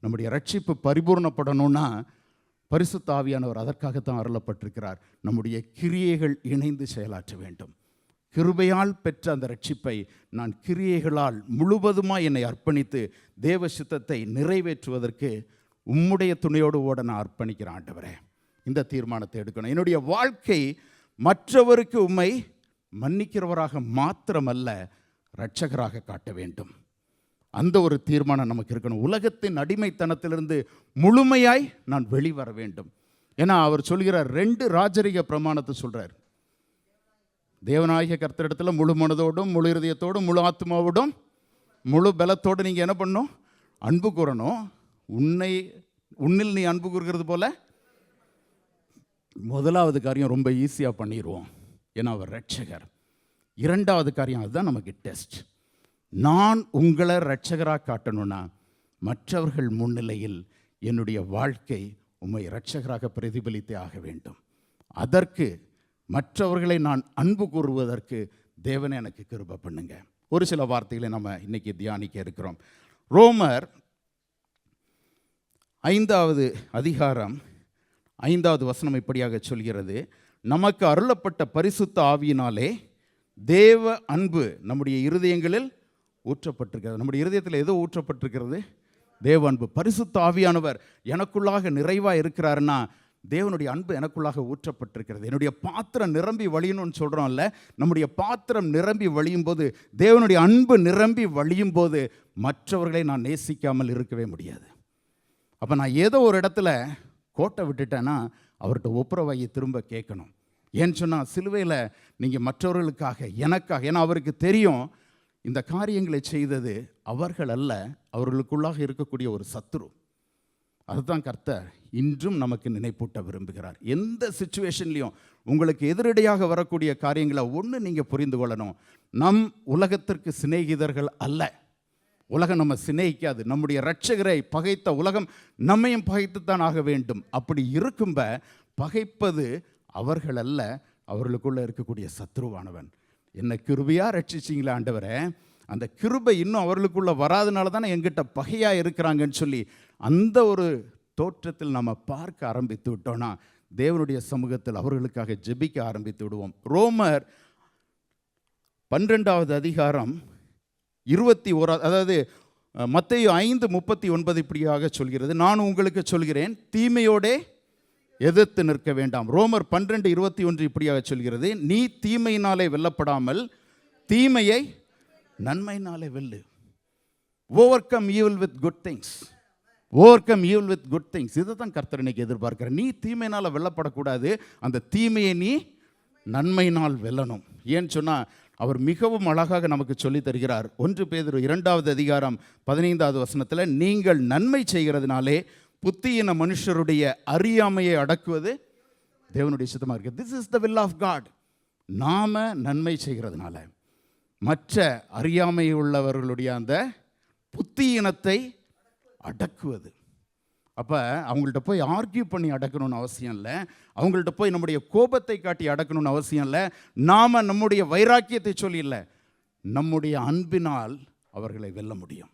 நம்முடைய ரட்சிப்பு பரிபூர்ணப்படணும்னா பரிசுத்த ஆவியானவர் அதற்காகத்தான் அருளப்பட்டிருக்கிறார். நம்முடைய கிரியைகள் இணைந்து செயலாற்ற வேண்டும். கிருபையால் பெற்ற அந்த ரட்சிப்பை நான் கிரியைகளால் முழுவதுமாக என்னை அர்ப்பணித்து தேவ சித்தத்தை நிறைவேற்றுவதற்கு உம்முடைய துணையோடு ஓட நான் அர்ப்பணிக்கிறேன். ஆண்டவரே, இந்த தீர்மானத்தை எடுக்கணும். என்னுடைய வாழ்க்கை மற்றவருக்கு உம்மை மன்னிக்கிறவராக மாத்திரமல்ல, இரட்சகராக காட்ட வேண்டும். அந்த ஒரு தீர்மானம் நமக்கு இருக்கணும். உலகத்தின் அடிமைத்தனத்திலிருந்து முழுமையாய் நான் வெளிவர வேண்டும். ஏன்னா அவர் சொல்கிறார், 2 ராஜரிக பிரமாணத்தை சொல்கிறார். தேவனாகிய கர்த்தரிடத்தில் முழு மனதோடும் முழு இருதயத்தோடும் முழு ஆத்மாவோடும் முழு பலத்தோடு நீங்கள் என்ன பண்ணணும்? அன்பு கூறணும். உன்னில் நீ அன்பு கூறுகிறது போல. முதலாவது காரியம் ரொம்ப ஈஸியாக பண்ணிடுவோம், ஏன்னா அவர் ரட்சகர். இரண்டாவது காரியம், அதுதான் நமக்கு டெஸ்ட். நான் உங்களை இரட்சகராக காட்டணும்னா மற்றவர்கள் முன்னிலையில் என்னுடைய வாழ்க்கை உம்மை இரட்சகராக பிரதிபலித்தே ஆக வேண்டும். அதற்கு மற்றவர்களை நான் அன்பு கூறுவதற்கு தேவனே எனக்கு கிருபை பண்ணுங்க. ஒரு சில வார்த்தைகளை நம்ம இன்னைக்கு தியானிக்க இருக்கிறோம். ரோமர் 5வது அதிகாரம் 5வது வசனம் இப்படியாக சொல்கிறது, நமக்கு அருளப்பட்ட பரிசுத்த ஆவியினாலே தேவ அன்பு நம்முடைய இருதயங்களில் ஊற்றப்பட்டிருக்கிறது. நம்முடைய இருதயத்தில் எதோ ஊற்றப்பட்டிருக்கிறது? தேவ அன்பு. பரிசுத்த ஆவியானவர் எனக்குள்ளாக நிறைவாக இருக்கிறாருன்னா தேவனுடைய அன்பு எனக்குள்ளாக ஊற்றப்பட்டிருக்கிறது. என்னுடைய பாத்திரம் நிரம்பி வழியணும்னு சொல்கிறோம்ல, நம்முடைய பாத்திரம் நிரம்பி வழியும் போது, தேவனுடைய அன்பு நிரம்பி வழியும் போது மற்றவர்களை நான் நேசிக்காமல் இருக்கவே முடியாது. அப்போ நான் ஏதோ ஒரு இடத்துல கோட்டை விட்டுட்டேன்னா அவர்கிட்ட ஒப்புரவாகி திரும்ப கேட்கணும். ஏன்னு சொன்னால் சிலுவையில் நீங்கள் மற்றவர்களுக்காக, எனக்காக, ஏன்னா அவருக்கு தெரியும் இந்த காரியங்களை செய்தது அவர்கள் அல்ல, அவர்களுக்குள்ளாக இருக்கக்கூடிய ஒரு சத்துரு. அதுதான் கர்த்தர் இன்றும் நமக்கு நினைப்பூட்ட விரும்புகிறார். எந்த சிச்சுவேஷன்லையும் உங்களுக்கு எதிரடையாக வரக்கூடிய காரியங்களை ஒன்று நீங்கள் புரிந்து கொள்ளணும், நம் உலகத்திற்கு சிநேகிதர்கள் அல்ல. உலகம் நம்ம சிநேகிக்காது. நம்முடைய இரட்சகரை பகைத்த உலகம் நம்மையும் பகைத்துத்தான் ஆக வேண்டும். அப்படி இருக்கும்ப பகைப்பது அவர்கள் அல்ல, அவர்களுக்குள்ளே இருக்கக்கூடிய சத்ருவானவன். என்னை கிருபையாக ரட்சிச்சிங்களா ஆண்டவரே, அந்த கிருபை இன்னும் அவர்களுக்குள்ள வராதனால தானே எங்கிட்ட பகையாக இருக்கிறாங்கன்னு சொல்லி அந்த ஒரு தோற்றத்தில் நம்ம பார்க்க ஆரம்பித்து விட்டோம்னா தேவனுடைய சமூகத்தில் அவர்களுக்காக ஜெபிக்க ஆரம்பித்து விடுவோம். ரோமர் 12வது அதிகாரம் 21, அதாவது மத்தேயு 5:39 இப்படியாக சொல்கிறது, நான் உங்களுக்கு சொல்கிறேன் தீமையோடே எதிர்த்து நிற்க வேண்டாம். ரோமர் 12:21 இப்படியாக சொல்கிறது, நீ தீமையினாலே வெல்லப்படாமல் தீமையை நன்மையினாலே வெல்லு. Overcome evil with good things. Overcome evil with good things. இதை தான் கர்த்தர் இன்னைக்கு எதிர்பார்க்கிறார். நீ தீமையினால் வெல்லப்படக்கூடாது, அந்த தீமையை நீ நன்மையினால் வெல்லணும். ஏன்னு சொன்னால் அவர் மிகவும் அழகாக நமக்கு சொல்லி தருகிறார். 1 பேதுரு 2வது அதிகாரம் 15வது வசனத்தில், நீங்கள் நன்மை செய்கிறதுனாலே புத்தியின மனுஷருடைய அறியாமையை அடக்குவது தேவனுடைய சித்தமாக இருக்குது. This is the will of God. நாம நன்மை செய்கிறதுனால மற்ற அறியாமை உள்ளவர்களுடைய அந்த புத்தியினத்தை அடக்குவது. அப்போ அவங்கள்ட்ட போய் ஆர்கியூ பண்ணி அடக்கணும்னு அவசியம் இல்லை, அவங்கள்ட்ட போய் நம்முடைய கோபத்தை காட்டி அடக்கணும்னு அவசியம் இல்லை, நாம் நம்முடைய வைராக்கியத்தை சொல்லி இல்லை, நம்முடைய அன்பினால் அவர்களை வெல்ல முடியும்.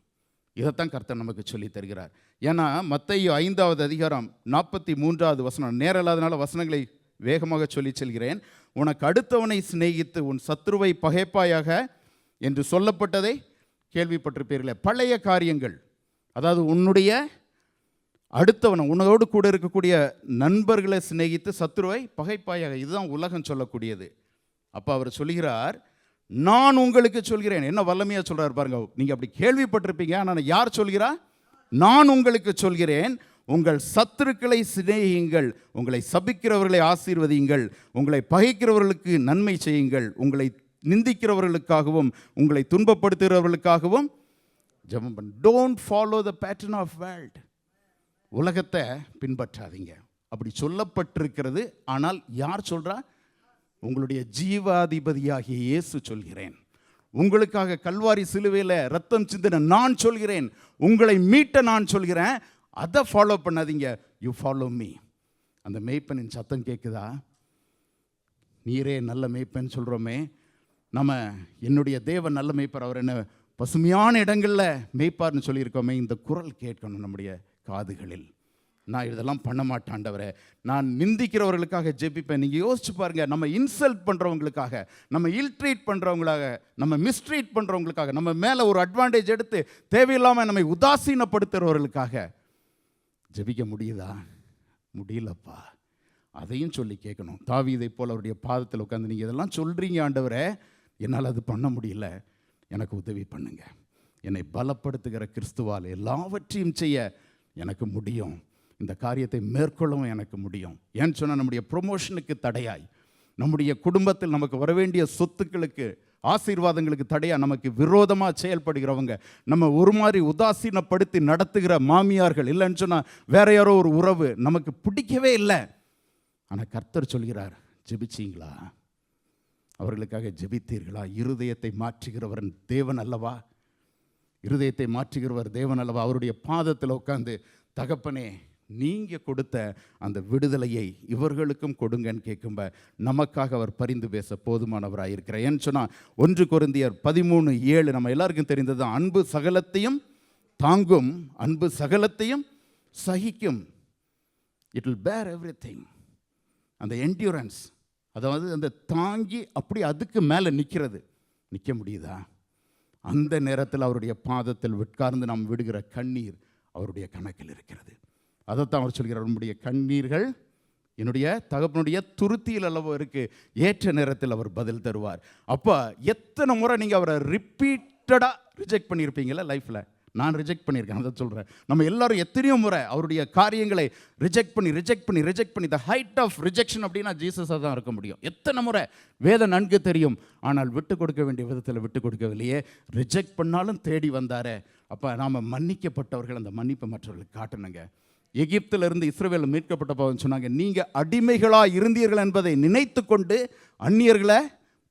இதைத்தான் கர்த்தர் நமக்கு சொல்லி தருகிறார். ஏன்னா மத்தேயு 5வது அதிகாரம் 43வது வசனம், நேரம் இல்லாதனால வசனங்களை வேகமாக சொல்லி செல்கிறேன். உனக்கு அடுத்தவனை சிநேகித்து உன் சத்துருவை பகைப்பாயாக என்று சொல்லப்பட்டதை கேள்விப்பட்டிருப்பீர்களே. பழைய காரியங்கள், அதாவது உன்னுடைய அடுத்தவனை, உன்னோடு கூட இருக்கக்கூடிய நண்பர்களை சிநேகித்து சத்துருவை பகைப்பாயாக, இதுதான் உலகம் சொல்லக்கூடியது. அப்போ அவர் சொல்கிறார், நான் உங்களுக்கு சொல்கிறேன். என்ன வல்லமையாக சொல்கிறார் பாருங்க. நீங்கள் அப்படி கேள்விப்பட்டிருப்பீங்க, ஆனால் யார் சொல்கிறா? நான் உங்களுக்கு சொல்கிறேன், உங்கள் சத்துருக்களை சிநேகியுங்கள், உங்களை சபிக்கிறவர்களை ஆசீர்வதியுங்கள், உங்களை பகைக்கிறவர்களுக்கு நன்மை செய்யுங்கள், உங்களை நிந்திக்கிறவர்களுக்காகவும் உங்களை துன்பப்படுத்துகிறவர்களுக்காகவும் ஜெபம் பண்ணு. Don't follow the pattern of world. உலகத்தை பின்பற்றாதீங்க. அப்படி சொல்லப்பட்டிருக்கிறது. ஆனால் யார் சொல்றா? உங்களுடைய ஜீவாதிபதியாகிய இயேசு சொல்கிறேன். உங்களுக்காக கல்வாரி சிலுவையில் ரத்தம் சிந்தின நான் சொல்கிறேன், உங்களை மீட்ட நான் சொல்கிறேன். அதை ஃபாலோ பண்ணாதீங்க. You follow me. அந்த மேய்ப்பனின் சத்தம் கேட்குதா? நீரே நல்ல மேய்ப்பன் சொல்கிறோமே, நம்ம என்னுடைய தேவன் நல்ல மேய்ப்பர், அவர் என்ன பசுமையான இடங்களில் மேய்ப்பார்னு சொல்லியிருக்கோமே. இந்த குரல் கேட்கணும் நம்முடைய காதுகளில். நான் இதெல்லாம் பண்ண மாட்டாண்டவரே, நான் நிந்திக்கிறவர்களுக்காக ஜெபிப்பேன். நீங்கள் யோசிச்சு பாருங்க, நம்ம இன்சல்ட் பண்ணுறவங்களுக்காக, நம்ம இல்ட்ரீட் பண்ணுறவங்களாக, நம்ம மிஸ்ட்ரீட் பண்ணுறவங்களுக்காக, நம்ம மேலே ஒரு அட்வான்டேஜ் எடுத்து தேவையில்லாமல் நம்மை உதாசீனப்படுத்துகிறவர்களுக்காக ஜெபிக்க முடியுதா? முடியலப்பா. அதையும் சொல்லி கேட்கணும். தாவீதை போல் அவருடைய பாதத்தில் உட்காந்து, நீங்கள் இதெல்லாம் சொல்கிறீங்க ஆண்டவரே, என்னால் அது பண்ண முடியல, எனக்கு உதவி பண்ணுங்க. என்னை பலப்படுத்துகிற கிறிஸ்துவால் எல்லாவற்றையும் செய்ய எனக்கு முடியும், இந்த காரியத்தை மேற்கொள்ளவும் எனக்கு முடியும். ஏன்னு சொன்னால் நம்முடைய ப்ரொமோஷனுக்கு தடையாய், நம்முடைய குடும்பத்தில் நமக்கு வரவேண்டிய சொத்துக்களுக்கு ஆசீர்வாதங்களுக்கு தடையாக நமக்கு விரோதமாக செயல்படுகிறவங்க, நம்ம ஒரு மாதிரி உதாசீனப்படுத்தி நடத்துகிற மாமியார்கள், இல்லைன்னு சொன்னால் வேற யாரோ ஒரு உறவு நமக்கு பிடிக்கவே இல்லை. ஆனால் கர்த்தர் சொல்கிறார், ஜெபிச்சிங்களா? அவர்களுக்காக ஜெபித்தீர்களா? இருதயத்தை மாற்றுகிறவர் தேவன் அல்லவா? இருதயத்தை மாற்றுகிறவர் தேவன் அல்லவா? அவருடைய பாதத்தில் உட்கார்ந்து, தகப்பனே நீங்கள் கொடுத்த அந்த விடுதலையை இவர்களுக்கும் கொடுங்கன்னு கேட்கும்ப நமக்காக அவர் பரிந்து பேச போதுமானவராக இருக்கிறார். ஏன்னு சொன்னால் 1 கொரிந்தியர் 13:7 நம்ம எல்லாருக்கும் தெரிந்தது, அன்பு சகலத்தையும் தாங்கும், அன்பு சகலத்தையும் சகிக்கும். இட் வில் பேர் எவ்ரிதிங். அந்த என்டியூரன்ஸ், அதாவது அந்த தாங்கி அப்படி அதுக்கு மேலே நிற்க முடியுதா? அந்த நேரத்தில் அவருடைய பாதத்தில் உட்கார்ந்து நாம் விடுகிற கண்ணீர் அவருடைய கணக்கில் இருக்கிறது. அதைத்தான் அவர் சொல்கிறார், நம்முடைய கண்ணீர்கள் என்னுடைய தகப்பனுடைய துருத்தியில் அளவு இருக்கு, ஏற்ற நேரத்தில் அவர் பதில் தருவார். அப்போ எத்தனை முறை நீங்கள் அவரை ரிப்பீட்டடாக ரிஜெக்ட் பண்ணியிருப்பீங்களா லைஃப்பில்? நான் ரிஜெக்ட் பண்ணியிருக்கேன், அதை சொல்கிறேன். நம்ம எல்லாரும் எத்தனையோ முறை அவருடைய காரியங்களை ரிஜெக்ட் பண்ணி த ஹைட் ஆஃப் ரிஜெக்ஷன் அப்படின்னா ஜீசஸாக தான் இருக்க முடியும். எத்தனை முறை வேதம் நன்கு தெரியும், ஆனால் விட்டு கொடுக்க வேண்டிய விதத்தில் விட்டு கொடுக்கவில்லையே. ரிஜெக்ட் பண்ணாலும் தேடி வந்தாரே. அப்போ நாம் மன்னிக்கப்பட்டவர்கள், அந்த மன்னிப்பை மற்றவர்களுக்கு காட்டணுங்க. எகிப்திலிருந்து இஸ்ரவேல் மீட்கப்பட்ட போது சொன்னாங்க, நீங்கள் அடிமைகளாக இருந்தீர்கள் என்பதை நினைத்து கொண்டு அந்நியர்களை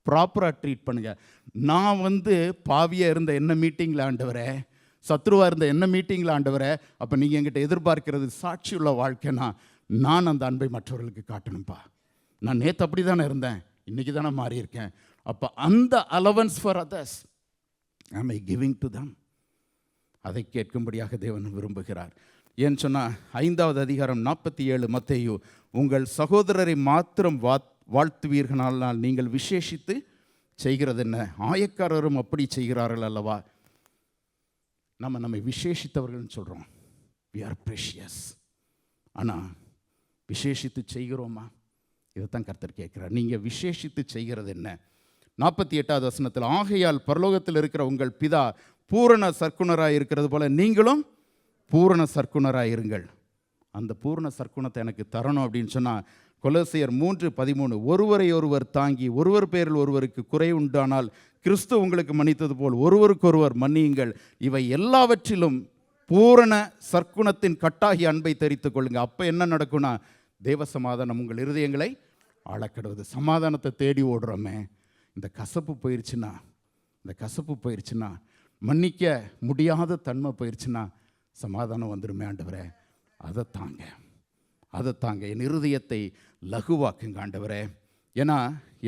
ப்ராப்பராக ட்ரீட் பண்ணுங்க. நான் பாவியாக இருந்த என்ன மீட்டிங்கில் ஆண்டவரே, சத்ருவாக இருந்த என்ன மீட்டிங்கில் ஆண்டவரே, அப்போ நீங்கள் என்கிட்ட எதிர்பார்க்கிறது சாட்சியுள்ள வாழ்க்கைனா நான் அந்த அன்பை மற்றவர்களுக்கு காட்டணும்ப்பா. நான் நேற்று அப்படி தானே இருந்தேன், இன்றைக்கி தானே மாறி இருக்கேன். அப்போ அந்த allowance for others, am I giving to them? அதை கேட்கும்படியாக தேவன் விரும்புகிறார். ஏன்னு சொன்னால் 5வது அதிகாரம் 47 மத்தேயு, உங்கள் சகோதரரை மாத்திரம் வாழ்த்துவீர்களானால் நீங்கள் விசேஷித்து செய்கிறது என்ன? ஆயக்காரரும் அப்படி செய்கிறார்கள் அல்லவா? நம்மை விசேஷித்தவர்கள்னு சொல்கிறோம். we are precious. ஆனால் விசேஷித்து செய்கிறோமா? இதைத்தான் கர்த்தர் கேட்குறார். நீங்கள் விசேஷித்து செய்கிறது என்ன? 48வது வசனத்தில், ஆகையால் பரலோகத்தில் இருக்கிற உங்கள் பிதா பூரண சற்குணராக இருக்கிறது போல நீங்களும் பூரண சற்குணராக இருங்கள். அந்த பூரண சற்குணத்தை எனக்கு தரணும் அப்படின்னு சொன்னால் கொலோசியர் 3:13, ஒருவரை ஒருவர் தாங்கி ஒருவர் பேரில் ஒருவருக்கு குறை உண்டானால் கிறிஸ்து உங்களுக்கு மன்னித்தது போல் ஒருவருக்கொருவர் மன்னியுங்கள். இவை எல்லாவற்றிலும் பூரண சற்குணத்தின் கட்டாகி அன்பை தெரித்து கொள்ளுங்க. அப்போ என்ன நடக்கும்னா தேவ சமாதானம் உங்கள் இருதயங்களை ஆளக்கடுவது. சமாதானத்தை தேடி ஓடுறோமே, இந்த கசப்பு போயிடுச்சுன்னா மன்னிக்க முடியாத தன்மை போயிடுச்சுன்னா சமாதானம் வந்துடுமே. ஆண்டவரே அதை தாங்க என் இருதயத்தை லகுவாக்குங்க ஆண்டவரே. ஏன்னா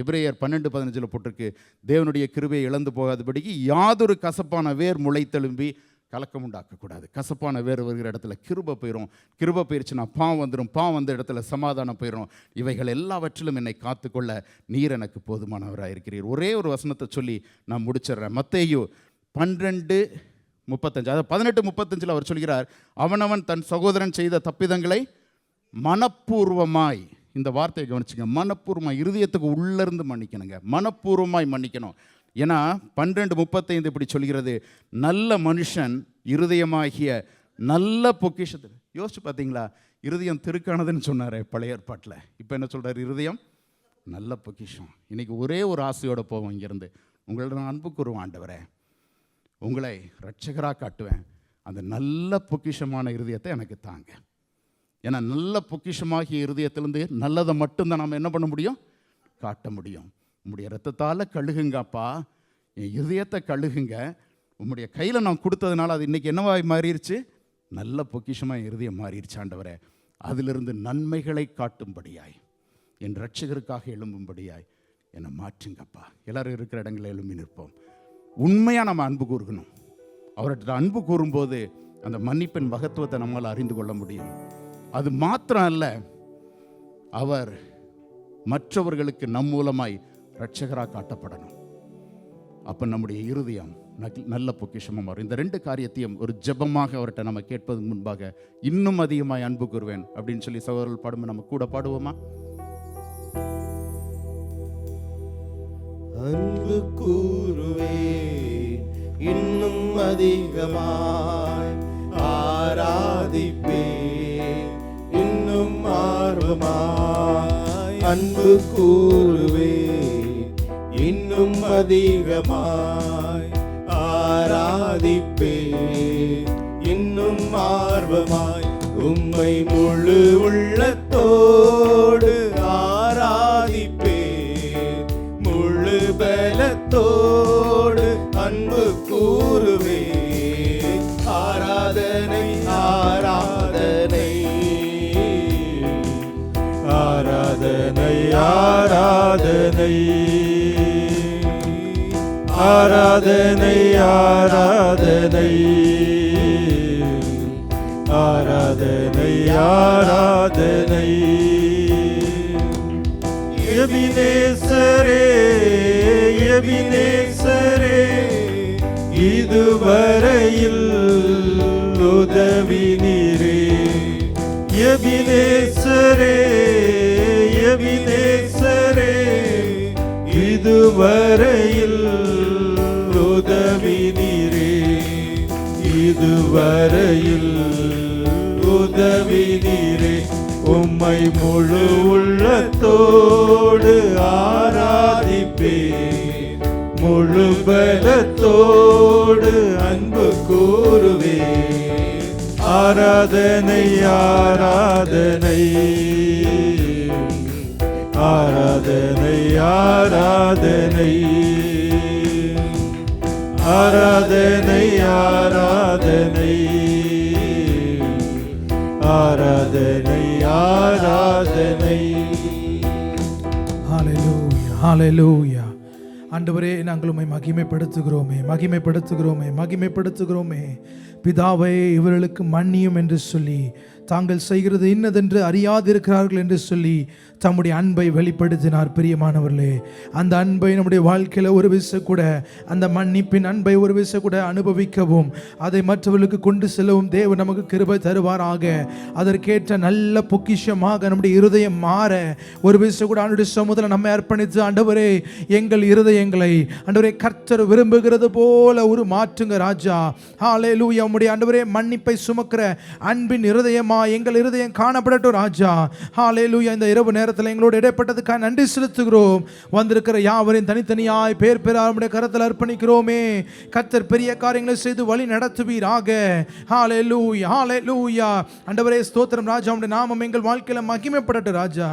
எபிரேயர் 12:15 போட்டிருக்கு, தேவனுடைய கிருபையை இழந்து போகாதபடிக்கு யாதொரு கசப்பான வேர் முளைத்தெழும்பி கலக்கம் உண்டாக்கக்கூடாது. கசப்பான வேர் வருகிற இடத்துல கிருபை போயிடும். கிருபை போயிடுச்சுன்னா பாவம் வந்துடும். பாவம் வந்த இடத்துல சமாதானம் போயிடும். இவைகள் எல்லாவற்றிலும் என்னை காத்துக்கொள்ள நீர் எனக்கு போதுமானவராக இருக்கிறீர். ஒரே ஒரு வசனத்தை சொல்லி நான் முடிச்சிடுறேன். மத்தேயு 12:35, அதாவது 18:35 அவர் சொல்கிறார், அவனவன் தன் சகோதரன் செய்த தப்பிதங்களை மனப்பூர்வமாய், இந்த வார்த்தையை கவனிச்சுங்க, மனப்பூர்வமாய், இருதயத்துக்கு உள்ளிருந்து மன்னிக்கணுங்க, மனப்பூர்வமாய் மன்னிக்கணும். ஏன்னா 12:35 இப்படி சொல்கிறது, நல்ல மனுஷன் இருதயமாகிய நல்ல பொக்கிஷத்தில். யோசிச்சு பார்த்தீங்களா, இருதயம் திருக்கானதுன்னு சொன்னார் பழைய ஏற்பாட்டில். இப்போ என்ன சொல்கிறார்? இருதயம் நல்ல பொக்கிஷம். இன்றைக்கி ஒரே ஒரு ஆசையோடு போவோம் இங்கேருந்து, உங்களோட நான் அன்பு கூறுவேன் ஆண்டவரே, உங்களை இரட்சகராக காட்டுவேன், அந்த நல்ல பொக்கிஷமான இருதயத்தை எனக்கு தாங்க. ஏன்னா நல்ல பொக்கிஷமாகிய இருதயத்திலேருந்து நல்லதை மட்டும்தான் நாம் என்ன பண்ண முடியும்? காட்ட முடியும். உம்முடைய ரத்தத்தால் கழுகுங்கப்பா, என் இருதயத்தை கழுகுங்க. உம்முடைய கையில் நான் கொடுத்ததுனால அது இன்றைக்கி என்னவாய் மாறிடுச்சு? நல்ல பொக்கிஷமாக இருதயம் மாறிடுச்சு ஆண்டவரே. அதிலிருந்து நன்மைகளை காட்டும்படியாய், என் இரட்சகருக்காக எழும்பும்படியாய் என்னை மாற்றுங்கப்பா. எல்லோரும் இருக்கிற இடங்களில் எழும்பி நிற்போம். உண்மையாக நம்ம அன்பு கூறணும். அவர்கிட்ட அன்பு கூறும்போது அந்த மன்னிப்பின் மகத்துவத்தை நம்மால் அறிந்து கொள்ள முடியும். அது மாத்திரம் அல்ல, அவர் மற்றவர்களுக்கு நம் மூலமாய் இரட்சகராக காட்டப்படணும். அப்போ நம்முடைய இருதயம் நல்ல பொக்கிஷமாக மாறும். இந்த 2 காரியத்தையும் ஒரு ஜெபமாக அவர்கிட்ட நம்ம கேட்பதற்கு முன்பாக இன்னும் அதிகமாய் அன்பு கூறுவேன் அப்படின்னு சொல்லி சகோதரர்கள் பாடும்போது நம்ம கூட பாடுவோமா? அன்பு கூறுவேன் இன்னும் அதிகமாய், ஆராதிப்பேன் இன்னும் ஆர்வமாய். அன்பு கூறுவேன் இன்னும் அதிகமாய், ஆராதிப்பேன் இன்னும் ஆர்வமாய். உம்மை முழு உள்ளத்தோடு ஆராதிப்பேன், முழு பலத்தோடு அன்பு கூறுவேன். ஆராதனை ஆராதனை ஆராதனை ஆராதனை ஆராதனை ஆராதனை ஆராதனை ஆராதனை. எபினேசரே எபினேசரே, இதுவரையில் உதவி நீரே. எபினேசரே எபினேசரே, இதுவரையில் உதவி நீரே. இதுவரையில் உதவி நீரே. உம்மை முழு உள்ளத்தோடு ஆராதிப்பேன், முழு பலத்தோடு அன்பு கூறுவேன். ஆராதனை ஆராதனை ஆராதனை ஆராதனை ஆராதனை ஆராதனை ஆராதனை ஆராதனை. ஹalleluya ஹalleluya ஆண்டவரே நாங்கள் உம்மை மகிமைப்படுத்துகிறோமே. பிதாவே, இவர்களுக்கு மன்னியும் என்று சொல்லி, தாங்கள் செய்கிறது இன்னதென்று அறியாதிருக்கிறார்கள் என்று சொல்லி தம்முடைய அன்பை வெளிப்படுத்தினார். பிரியமானவர்களே, அந்த அன்பை நம்முடைய வாழ்க்கையில் ஒரு விஷயம் கூட, அந்த மன்னிப்பின் அன்பை ஒரு விஷயம் கூட அனுபவிக்கவும், அதை மற்றவர்களுக்கு கொண்டு செல்லவும் தேவன் நமக்கு கிருபை தருவாராக. அதற்கேற்ற நல்ல பொக்கிஷமாக நம்முடைய இருதயம் மாற ஒரு விஷயம் கூட ஆண்டுடைய சமூகத்தில் நம்மை அர்ப்பணித்து, ஆண்டவரே எங்கள் இருதயங்களை ஆண்டவரே கர்த்தர் விரும்புகிறது போல ஒரு மாற்றுங்க ராஜா. ஹல்லேலூயா. உம்முடைய ஆண்டவரே மன்னிப்பை சுமக்கிற அன்பின் இருதயமா எங்கள் இருதயம் காணப்படட்டும் ராஜா. ஹல்லேலூயா. இந்த இரவு நேரத்தில் எங்களோடு இடைப்பட்டதுக்காக நன்றி செலுத்துகிறோம். வந்திருக்கிற யாவரையும் தனித்தனியாய் பேர் நம்முடைய கரத்தில் அர்ப்பணிக்கிறோமே. கர்த்தர் பெரிய காரியங்களை செய்து வழி நடத்துவீராக. ஹல்லேலூயா, ஹல்லேலூயா. ஆண்டவரே ஸ்தோத்திரம் ராஜா. உம்முடைய நாமம் எங்கள் வாழ்க்கையில மகிமைப்படட்டும் ராஜா.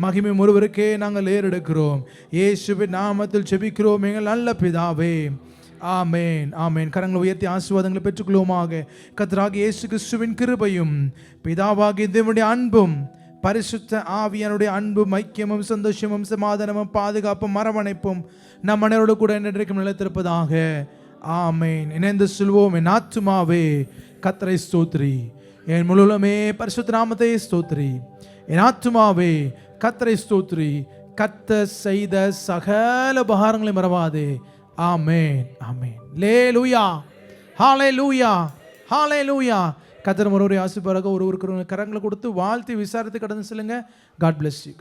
மகிமை ஒருவருக்கே நாங்கள் ஏறெடுக்கிறோம். இயேசுவின் நாமத்தில் ஜெபிக்கிறோம் எங்கள் நல்ல பிதாவே. ஆமேன், ஆமேன். கரங்களை உயர்த்தி ஆசீர்வாதங்களை பெற்றுக்கொள்வோமாக. கர்த்தராகிய இயேசு கிறிஸ்துவின் கிருபையும் பிதாவாகிய தேவனுடைய அன்பும் பரிசுத்த ஆவியானுடைய அன்பும் ஐக்கியமும் சந்தோஷமும் சமாதானமும் பாதுகாப்பும் அரவணைப்பும் நம் அனைவரோடு கூட என்றைக்கும் நிலைத்திருப்பதாக. ஆமேன். இணைந்து சொல்வோம். என் ஆத்துமாவே கர்த்தரை ஸ்தோத்திரி, என் முழுமே பரிசுத்த நாமத்தை ஸ்தோத்திரி. என் ஆத்துமாவே கர்த்தரை ஸ்தோத்திரி, கர்த்தர் செய்த சகல உபகாரங்களை மறவாதே. ஆமென், ஆமென். அல்லேலூயா, ஹல்லேலூயா, ஹல்லேலூயா. கர்த்தர் ஒருவரை ஆசீர்வதிப்பாராக. ஒருவருக்கு கரங்களை கொடுத்து வாழ்த்தி விசாரித்து கடந்து செல்லுங்க. God bless you.